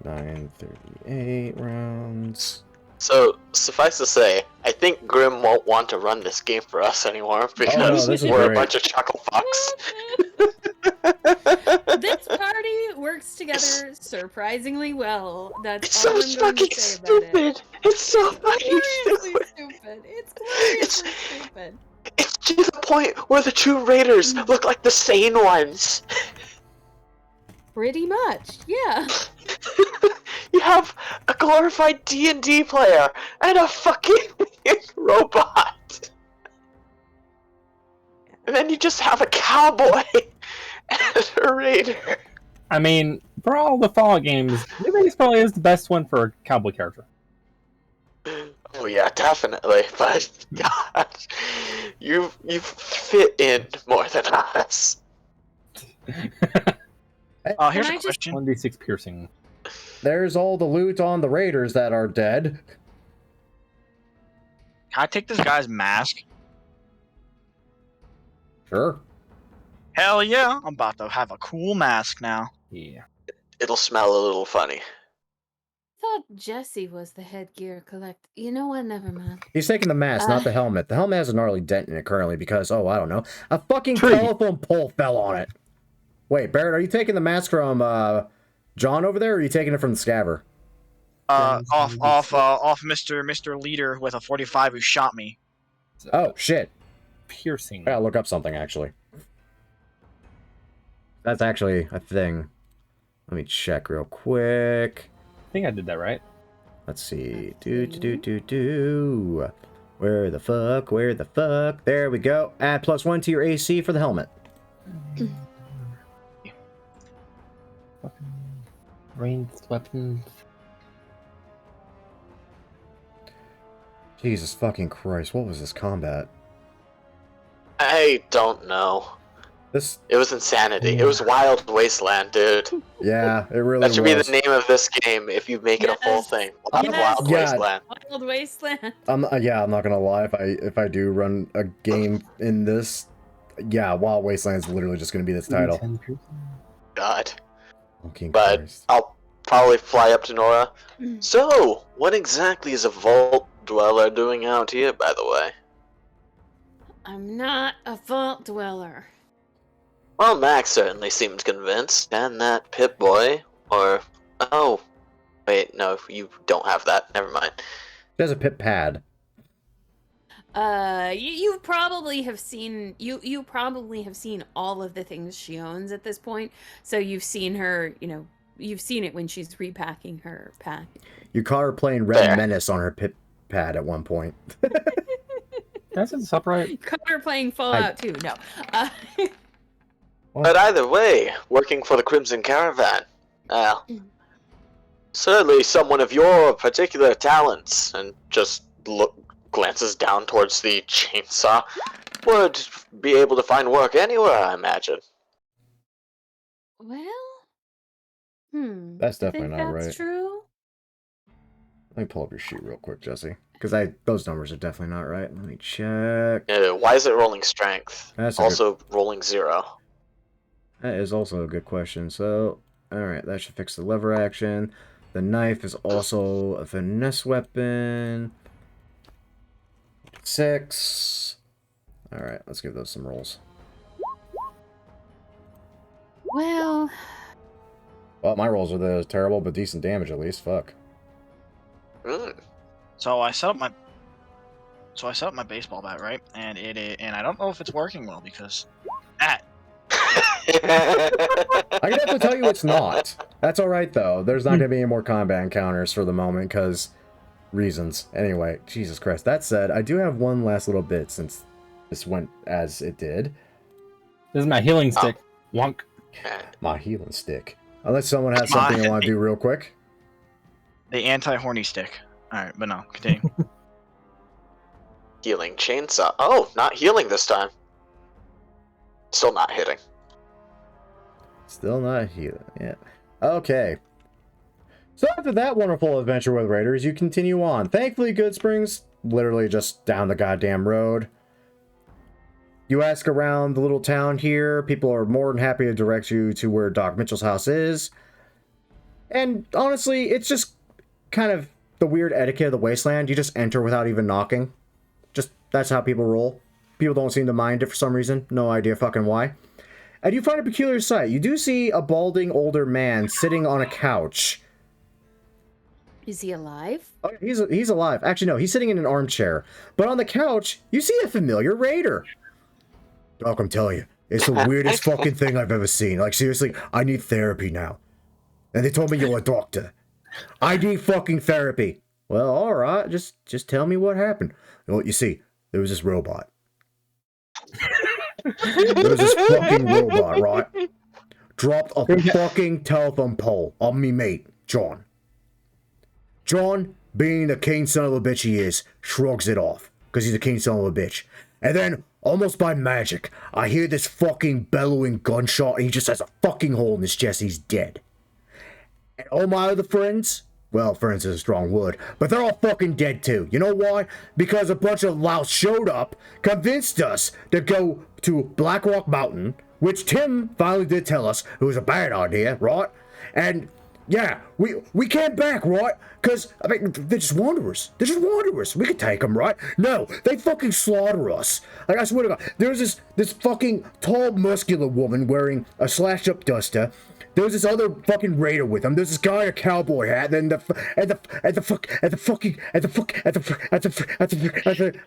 938 rounds. So, suffice to say, I think Grim won't want to run this game for us anymore because this is we're great. a bunch of chuckle fucks. This party works together surprisingly well. That's It's all so I'm going fucking to say about it. stupid. It's so fucking Gloriously stupid. stupid. It's gloriously stupid. It's to the point where the two raiders look like the sane ones. Pretty much, yeah. You have a glorified D&D player and a fucking robot. And then you just have a cowboy and a raider. I mean, for all the Fallout games, New Vegas probably is the best one for a cowboy character. Oh yeah, definitely. But God, you fit in more than us. Here's Can a I just- question. 1d6 piercing. There's all the loot on the raiders that are dead. Can I take this guy's mask? Sure. Hell yeah! I'm about to have a cool mask now. Yeah. It'll smell a little funny. Thought Jesse was the headgear collector. You know what? Never mind. He's taking the mask, not the helmet. The helmet has a gnarly dent in it currently because, oh, I don't know, a fucking Tree. telephone pole fell on it. Wait, Barrett, are you taking the mask from John over there, or are you taking it from the scaver? Off Mr. Leader with a 45 who shot me. Oh, shit. Piercing. I gotta look up something, actually. That's actually a thing. Let me check real quick. I think I did that right. Let's see. Where the fuck? There we go. Add +1 to your AC for the helmet. Ranged weapons. Jesus fucking Christ, what was this combat? I don't know. It was insanity. It was Wild Wasteland, dude. Yeah, it really That should was. be the name of this game if you make it a full Yes. thing. Yes. Wild Yeah. Wasteland. Wild Wasteland. I'm not gonna lie, if I do run a game in this, yeah, Wild Wasteland is literally just gonna be this title. 10 piercing. God. Fucking But Christ. I'll probably fly up to Nora. So, what exactly is a vault dweller doing out here, by the way? I'm not a vault dweller. Well, Max certainly seemed convinced, and that Pip-Boy, or... Oh, wait, no, you don't have that. Never mind. She has a pit pad. You probably have seen you probably have seen all of the things she owns at this point. So you've seen her, you've seen it when she's repacking her pack. You caught her playing Red There. Menace on her pit pad at one point. That's this up right. You caught her playing Fallout 2. No. But either way, working for the Crimson Caravan. Well, certainly someone of your particular talents, and just glances down towards the chainsaw, would be able to find work anywhere, I imagine. Well, That's I definitely think not that's right. true. Let me pull up your sheet real quick, Jesse. Because those numbers are definitely not right. Let me check. Why is it rolling strength? That's Also rolling 0. That is also a good question. So, alright, that should fix the lever action. The knife is also a finesse weapon. 6. Alright, let's give those some rolls. Well, Well, my rolls are terrible, but decent damage at least. Fuck. So I set up my baseball bat, right? And I don't know if it's working well because I can definitely tell you it's not. That's alright, though. There's not going to be any more combat encounters for the moment, because reasons. Anyway, Jesus Christ. That said, I do have one last little bit since this went as it did. This is my healing stick. Wonk. My healing stick. Unless someone has something you want to do real quick. the anti-horny stick. All right, but no, continue. Healing chainsaw. Oh, not healing this time. Still not hitting. Still not healing. Yeah. Okay. So after that wonderful adventure with Raiders, you continue on. Thankfully, Goodsprings, literally just down the goddamn road. You ask around the little town here. People are more than happy to direct you to where Doc Mitchell's house is. And honestly, it's just kind of the weird etiquette of the wasteland. You just enter without even knocking. Just, that's how people roll. People don't seem to mind it for some reason. No idea fucking why. And you find a peculiar sight. You do see a balding older man sitting on a couch. is he alive? Oh, he's alive. Actually, no, he's sitting in an armchair. But on the couch, you see a familiar raider. Doc, I'm telling you, it's the weirdest fucking thing I've ever seen. Like, seriously, I need therapy now. And they told me you're a doctor. I need fucking therapy. Well, alright, just tell me what happened. Well, you see, there was this robot. There was this fucking robot, right? Dropped a fucking telephone pole on me mate, John. John, being the keen son of a bitch he is, shrugs it off. Because he's a keen son of a bitch. And then, almost by magic, I hear this fucking bellowing gunshot and he just has a fucking hole in his chest. He's dead. And all my other friends, well, friends is a strong word, but they're all fucking dead too. You know why? Because a bunch of louts showed up, convinced us to go to Black Rock Mountain, which Tim finally did tell us it was a bad idea, right? And yeah, we came back, right? Because, I mean, they're just wanderers. They're just wanderers. We could take them, right? No, they fucking slaughter us. Like, I swear to God, there's this fucking tall, muscular woman wearing a slashed-up duster. There was this other fucking raider with him. There's this guy in a cowboy hat, and then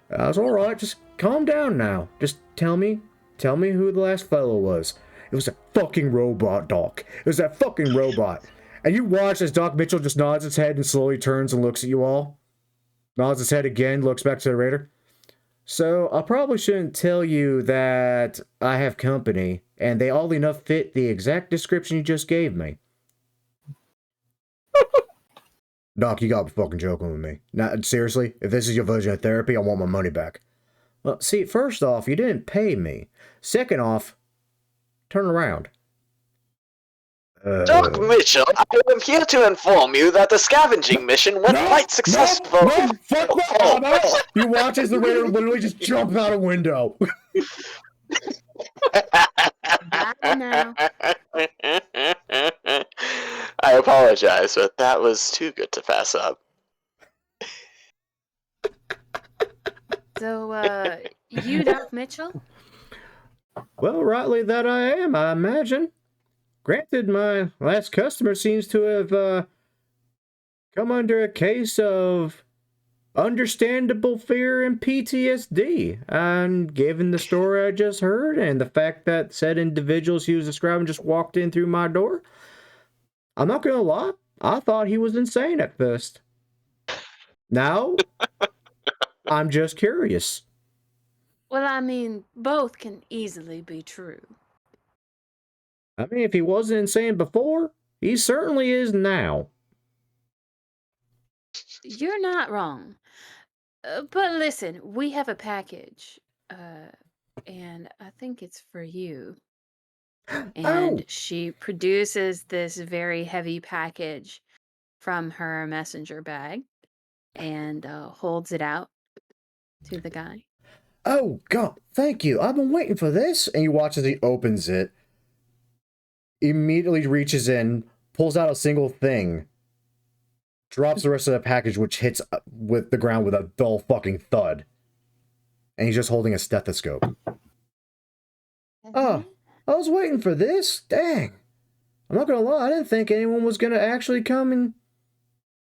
that's all right. Just calm down now. Just tell me who the last fellow was. It was a fucking robot, Doc. It was that fucking robot. And you watch as Doc Mitchell just nods his head and slowly turns and looks at you all. Nods his head again, looks back to the raider. So, I probably shouldn't tell you that I have company, and they all enough fit the exact description you just gave me. Doc, you gotta be fucking joking with me. Now, seriously, if this is your version of therapy, I want my money back. Well, see, first off, you didn't pay me. Second off, turn around. Doc Mitchell, I am here to inform you that the scavenging mission went quite successful. No, fuck that! You watch as the raider literally just jumps out a window. Now. I apologize, but that was too good to pass up. So, you, Doc Mitchell? Well, rightly that I am, I imagine. Granted, my last customer seems to have come under a case of understandable fear and PTSD. And given the story I just heard and the fact that said individuals he was describing just walked in through my door, I'm not gonna lie, I thought he was insane at first. Now, I'm just curious. Well, I mean, both can easily be true. I mean, if he wasn't insane before, he certainly is now. You're not wrong. But listen, we have a package. And I think it's for you. And she produces this very heavy package from her messenger bag. and holds it out to the guy. Oh, God, thank you. I've been waiting for this. And you watch as he opens it, immediately reaches in, pulls out a single thing, drops the rest of the package, which hits with the ground with a dull fucking thud. And he's just holding a stethoscope. Oh, I was waiting for this. Dang. I'm not gonna lie, I didn't think anyone was gonna actually come and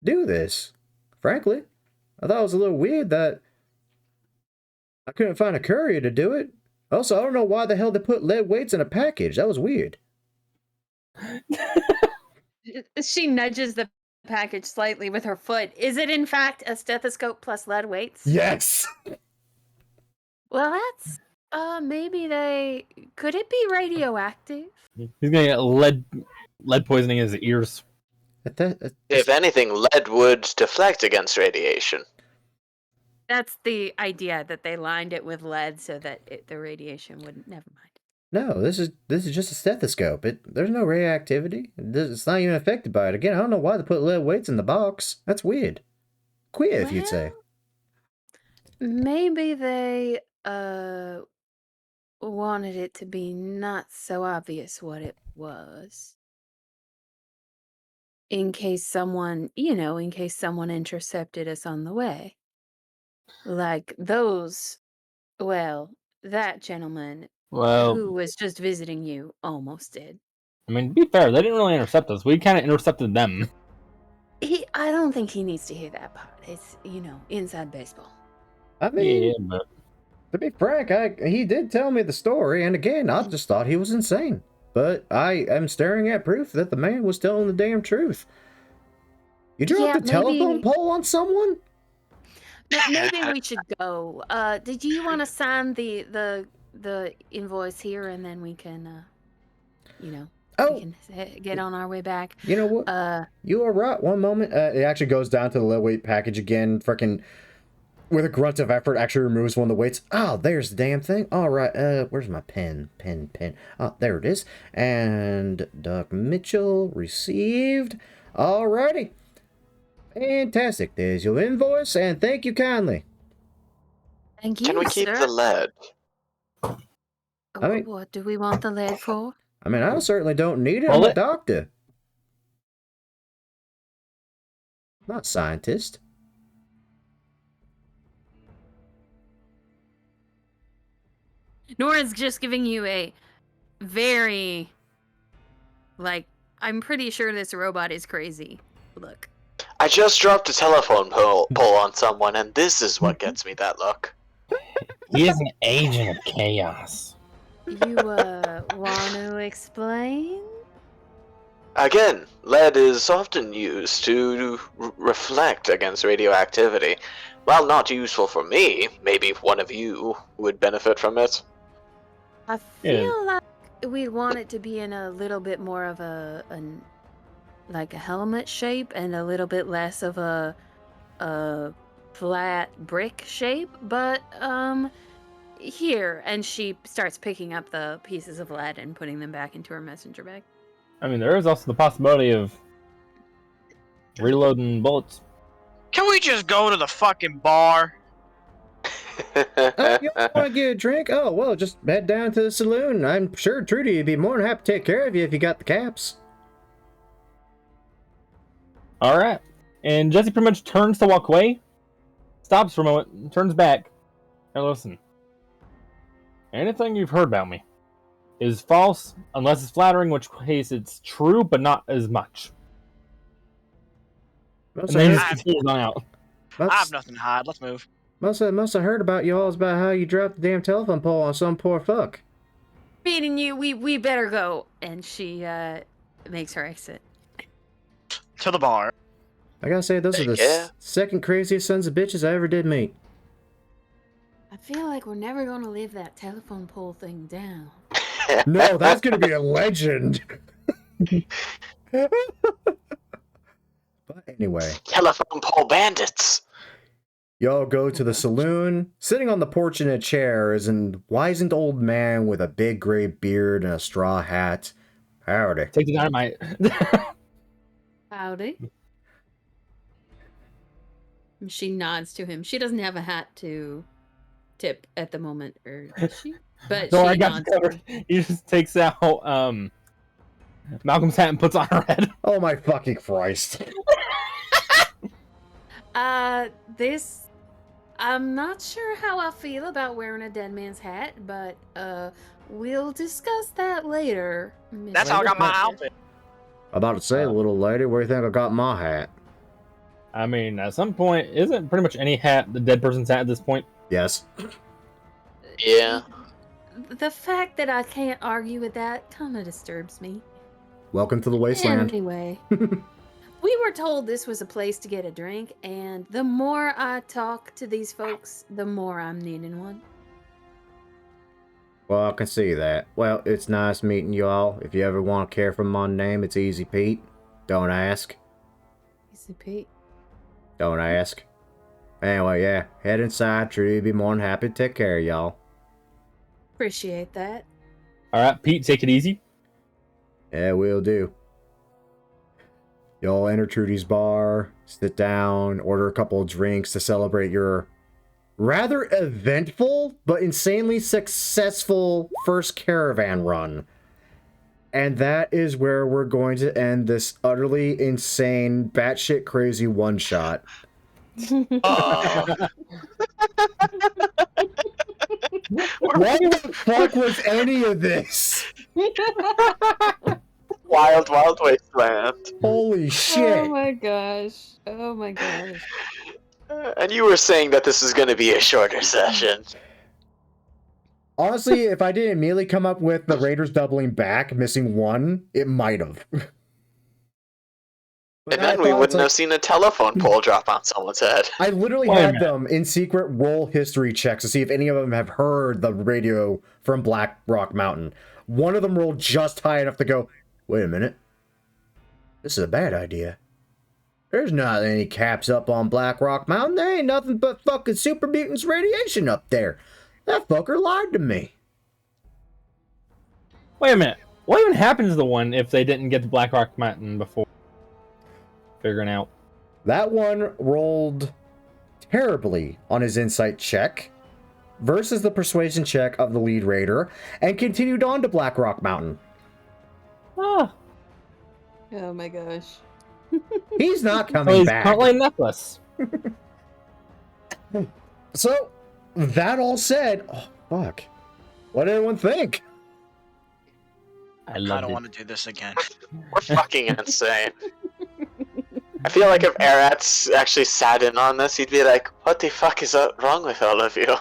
do this. Frankly, I thought it was a little weird that I couldn't find a courier to do it. Also, I don't know why the hell they put lead weights in a package. That was weird. She nudges the package slightly with her foot. Is it in fact a stethoscope plus lead weights? Yes! Well, that's maybe they could it be radioactive? He's gonna get lead poisoning in his ears. If anything, lead would deflect against radiation. That's the idea, that they lined it with lead so that the radiation wouldn't. Never mind. No, this is just a stethoscope. There's no radioactivity. It's not even affected by it. Again, I don't know why they put lead weights in the box. That's weird. Queer, if you'd say. Maybe they wanted it to be not so obvious what it was. In case someone intercepted us on the way. Like that gentleman who was just visiting you almost did. I mean, to be fair, they didn't really intercept us. We kind of intercepted them. I don't think he needs to hear that part. It's, inside baseball. I mean, Yeah, but to be frank, he did tell me the story, and again, I just thought he was insane. But I am staring at proof that the man was telling the damn truth. You dropped a telephone pole on someone? Maybe we should go. Did you want to sign the invoice here, and then we can, we can get on our way back? You know what? You are right. One moment. It actually goes down to the lead weight package again. Freaking, with a grunt of effort, actually removes one of the weights. Oh, there's the damn thing. All right. Where's my pen? Oh, there it is. And Doc Mitchell received. Alrighty. Fantastic. There's your invoice, and thank you kindly. Thank you, Can we keep the lead? What do we want the lead for? I mean, I certainly don't need it. I'm a doctor. Not a scientist. Nora's just giving you a very, I'm pretty sure this robot is crazy look. I just dropped a telephone pole on someone, and this is what gets me that look. He is an agent of chaos. You, want to explain? Again, lead is often used to reflect against radioactivity. While not useful for me, maybe one of you would benefit from it. I feel like we want it to be in a little bit more of a helmet shape and a little bit less of a flat brick shape, but here. And she starts picking up the pieces of lead and putting them back into her messenger bag. I mean, there is also the possibility of reloading bullets. Can we just go to the fucking bar? You want to get a drink? Oh, well, just head down to the saloon. I'm sure Trudy would be more than happy to take care of you if you got the caps. All right. And Jesse pretty much turns to walk away, stops for a moment, turns back. Now listen. Anything you've heard about me is false unless it's flattering, in which case it's true, but not as much. And then he just continues on out. I have nothing to hide. Let's move. Must have heard about y'all about how you dropped the damn telephone pole on some poor fuck. Meaning you, we better go. And she makes her exit. To the bar. I gotta say, those are the second craziest sons of bitches I ever did meet. I feel like we're never gonna live that telephone pole thing down. No, that's gonna be a legend. But anyway. Telephone pole bandits. Y'all go to the saloon. Sitting on the porch in a chair is a wizened old man with a big gray beard and a straw hat. Howdy. Take the dynamite. Howdy. She nods to him. She doesn't have a hat to tip at the moment, or does she? But So she I got you nods to covered. him. He just takes out Malcolm's hat and puts on her head. Oh my fucking Christ. This... I'm not sure how I feel about wearing a dead man's hat, but we'll discuss that later. That's how I got my outfit. I'm about to say, little lady, where do you think I got my hat? I mean, at some point, isn't pretty much any hat the dead person's hat at this point? Yes. Yeah. The fact that I can't argue with that kind of disturbs me. Welcome to the wasteland. Anyway, we were told this was a place to get a drink, and the more I talk to these folks, the more I'm needing one. Well, I can see that. Well, it's nice meeting you all. If you ever want to care for my name, it's Easy Pete. Don't ask. Easy Pete. Don't ask. Anyway, yeah, head inside. Trudy be more than happy to take care of y'all. Appreciate that. All right, Pete, take it easy. Yeah, will do. Y'all enter Trudy's bar, sit down, order a couple of drinks to celebrate your rather eventful but insanely successful first caravan run. And that is where we're going to end this utterly insane, batshit crazy one-shot. What the fuck was any of this? Wild Wasteland. Holy shit. Oh my gosh. Oh my gosh. And you were saying that this is going to be a shorter session. Honestly, if I didn't immediately come up with the Raiders doubling back, missing one, it might have. And then we wouldn't have seen a telephone pole drop on someone's head. I literally had them in secret roll history checks to see if any of them have heard the radio from Black Rock Mountain. One of them rolled just high enough to go, wait a minute. This is a bad idea. There's not any caps up on Black Rock Mountain. There ain't nothing but fucking super mutants radiation up there. That fucker lied to me. Wait a minute. What even happened to the one if they didn't get to Black Rock Mountain before figuring out? That one rolled terribly on his insight check versus the persuasion check of the lead raider and continued on to Black Rock Mountain. Ah, Oh my gosh. He's not so coming he's back. currently a necklace. So, that all said, oh, fuck. What did everyone think? I I love don't it. want to do this again. We're fucking insane. I feel like if Eratz actually sat in on this, he'd be like, what the fuck is wrong with all of you?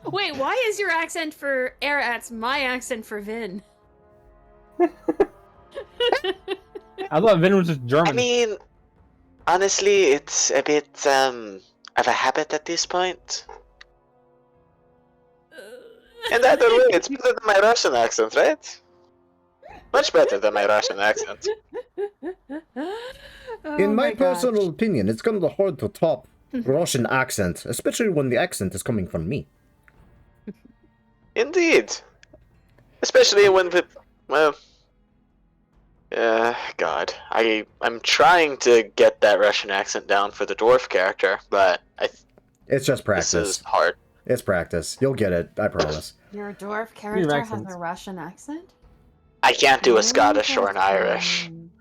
Wait, why is your accent for Eratz my accent for Vin? I thought Vin was just German. I mean, honestly, it's a bit of a habit at this point. And either way, it's better than my Russian accent, right? Much better than my Russian accent. In my personal opinion, it's kind of hard to top Russian accent, especially when the accent is coming from me. Indeed. Especially when the... Well... God. I'm trying to get that Russian accent down for the dwarf character, but It's just this practice. is hard. It's practice. You'll get it, I promise. Your dwarf character has accents. a Russian accent? I can't do a Scottish or an Irish. Interesting.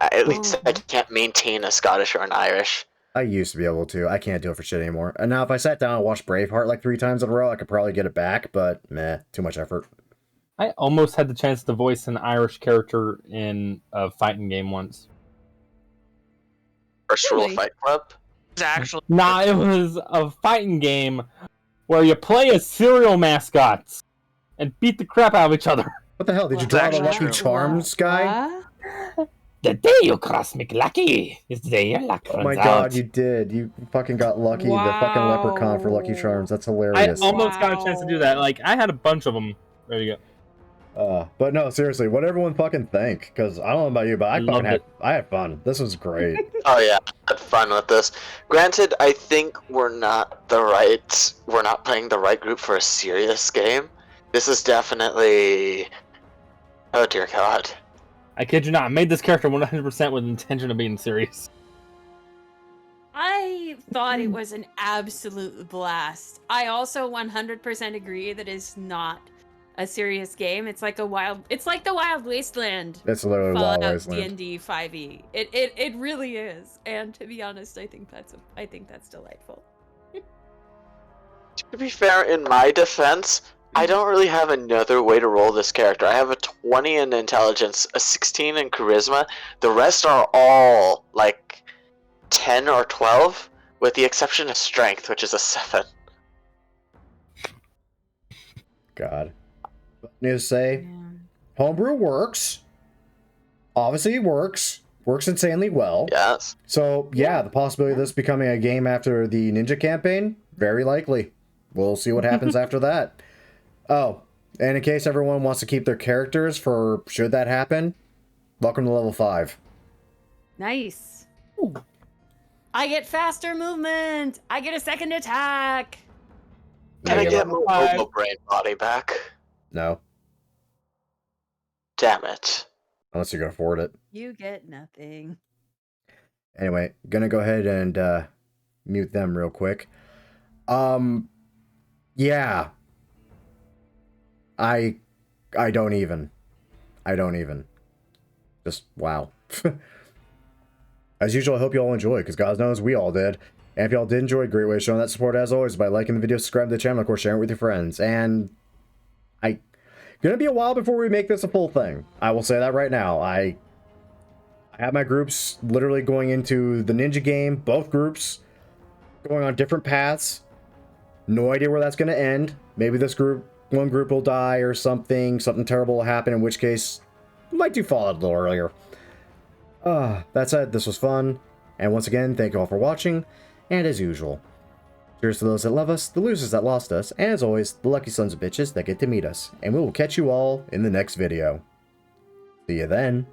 At least I Oh. can't maintain a Scottish or an Irish. I used to be able to. I can't do it for shit anymore. And now if I sat down and watched Braveheart like 3 times in a row, I could probably get it back, but meh, too much effort. I almost had the chance to voice an Irish character in a fighting game once. First Rule Really? Fight Club? It's actually Nah, it was a fighting game where you play as cereal mascots and beat the crap out of each other. What the hell? Did you What? draw the Actually Lucky true. Charms guy? What? The day you cross me lucky is the day your luck Oh runs my out. god, you did. You fucking got Lucky, the fucking leprechaun for Lucky Wow. Charms. That's I hilarious. almost got a chance to do that. Like, I had a bunch of them ready to go. But no, seriously, what everyone fucking think? Because I don't know about you, but I Loved it. had fun. This was great. Oh yeah, I had fun with this. Granted, I think we're not playing the right group for a serious game. This is definitely... Oh dear god. I kid you not, I made this character 100% with intention of being serious. I thought it was an absolute blast. I also 100% agree that it's not a serious game. It's like the Wild Wasteland. It's literally Wild Wasteland. D&D5E. It really is. And to be honest, I think that's delightful. To be fair, in my defense, I don't really have another way to roll this character. I have a 20 in intelligence, a 16 in charisma. The rest are all like 10 or 12, with the exception of strength, which is a 7. God. News to say, homebrew works. Obviously, it works. Works insanely well. Yes. So, yeah, the possibility of this becoming a game after the Ninja campaign, very likely. We'll see what happens after that. Oh, and in case everyone wants to keep their characters for should that happen, welcome to level 5. Nice. Ooh. I get faster movement. I get a second attack. Can I get my level 5. Robo Brain body back? No, Damn it. unless you can afford it. You get nothing. Anyway, gonna go ahead and mute them real quick. Yeah. I don't even. Just wow. As usual, I hope you all enjoy, because God knows we all did. And if y'all did enjoy, great way of showing that support as always by liking the video, subscribing to the channel, of course, sharing it with your friends. And gonna be a while before we make this a full thing. I will say that right now. I have my groups literally going into the Ninja game, both groups going on different paths. No idea where that's gonna end. Maybe one group will die or something terrible will happen, in which case we might do Fallout a little earlier. That said, this was fun. And once again, thank you all for watching. And as usual, cheers to those that love us, the losers that lost us, and as always, the lucky sons of bitches that get to meet us. And we will catch you all in the next video. See you then.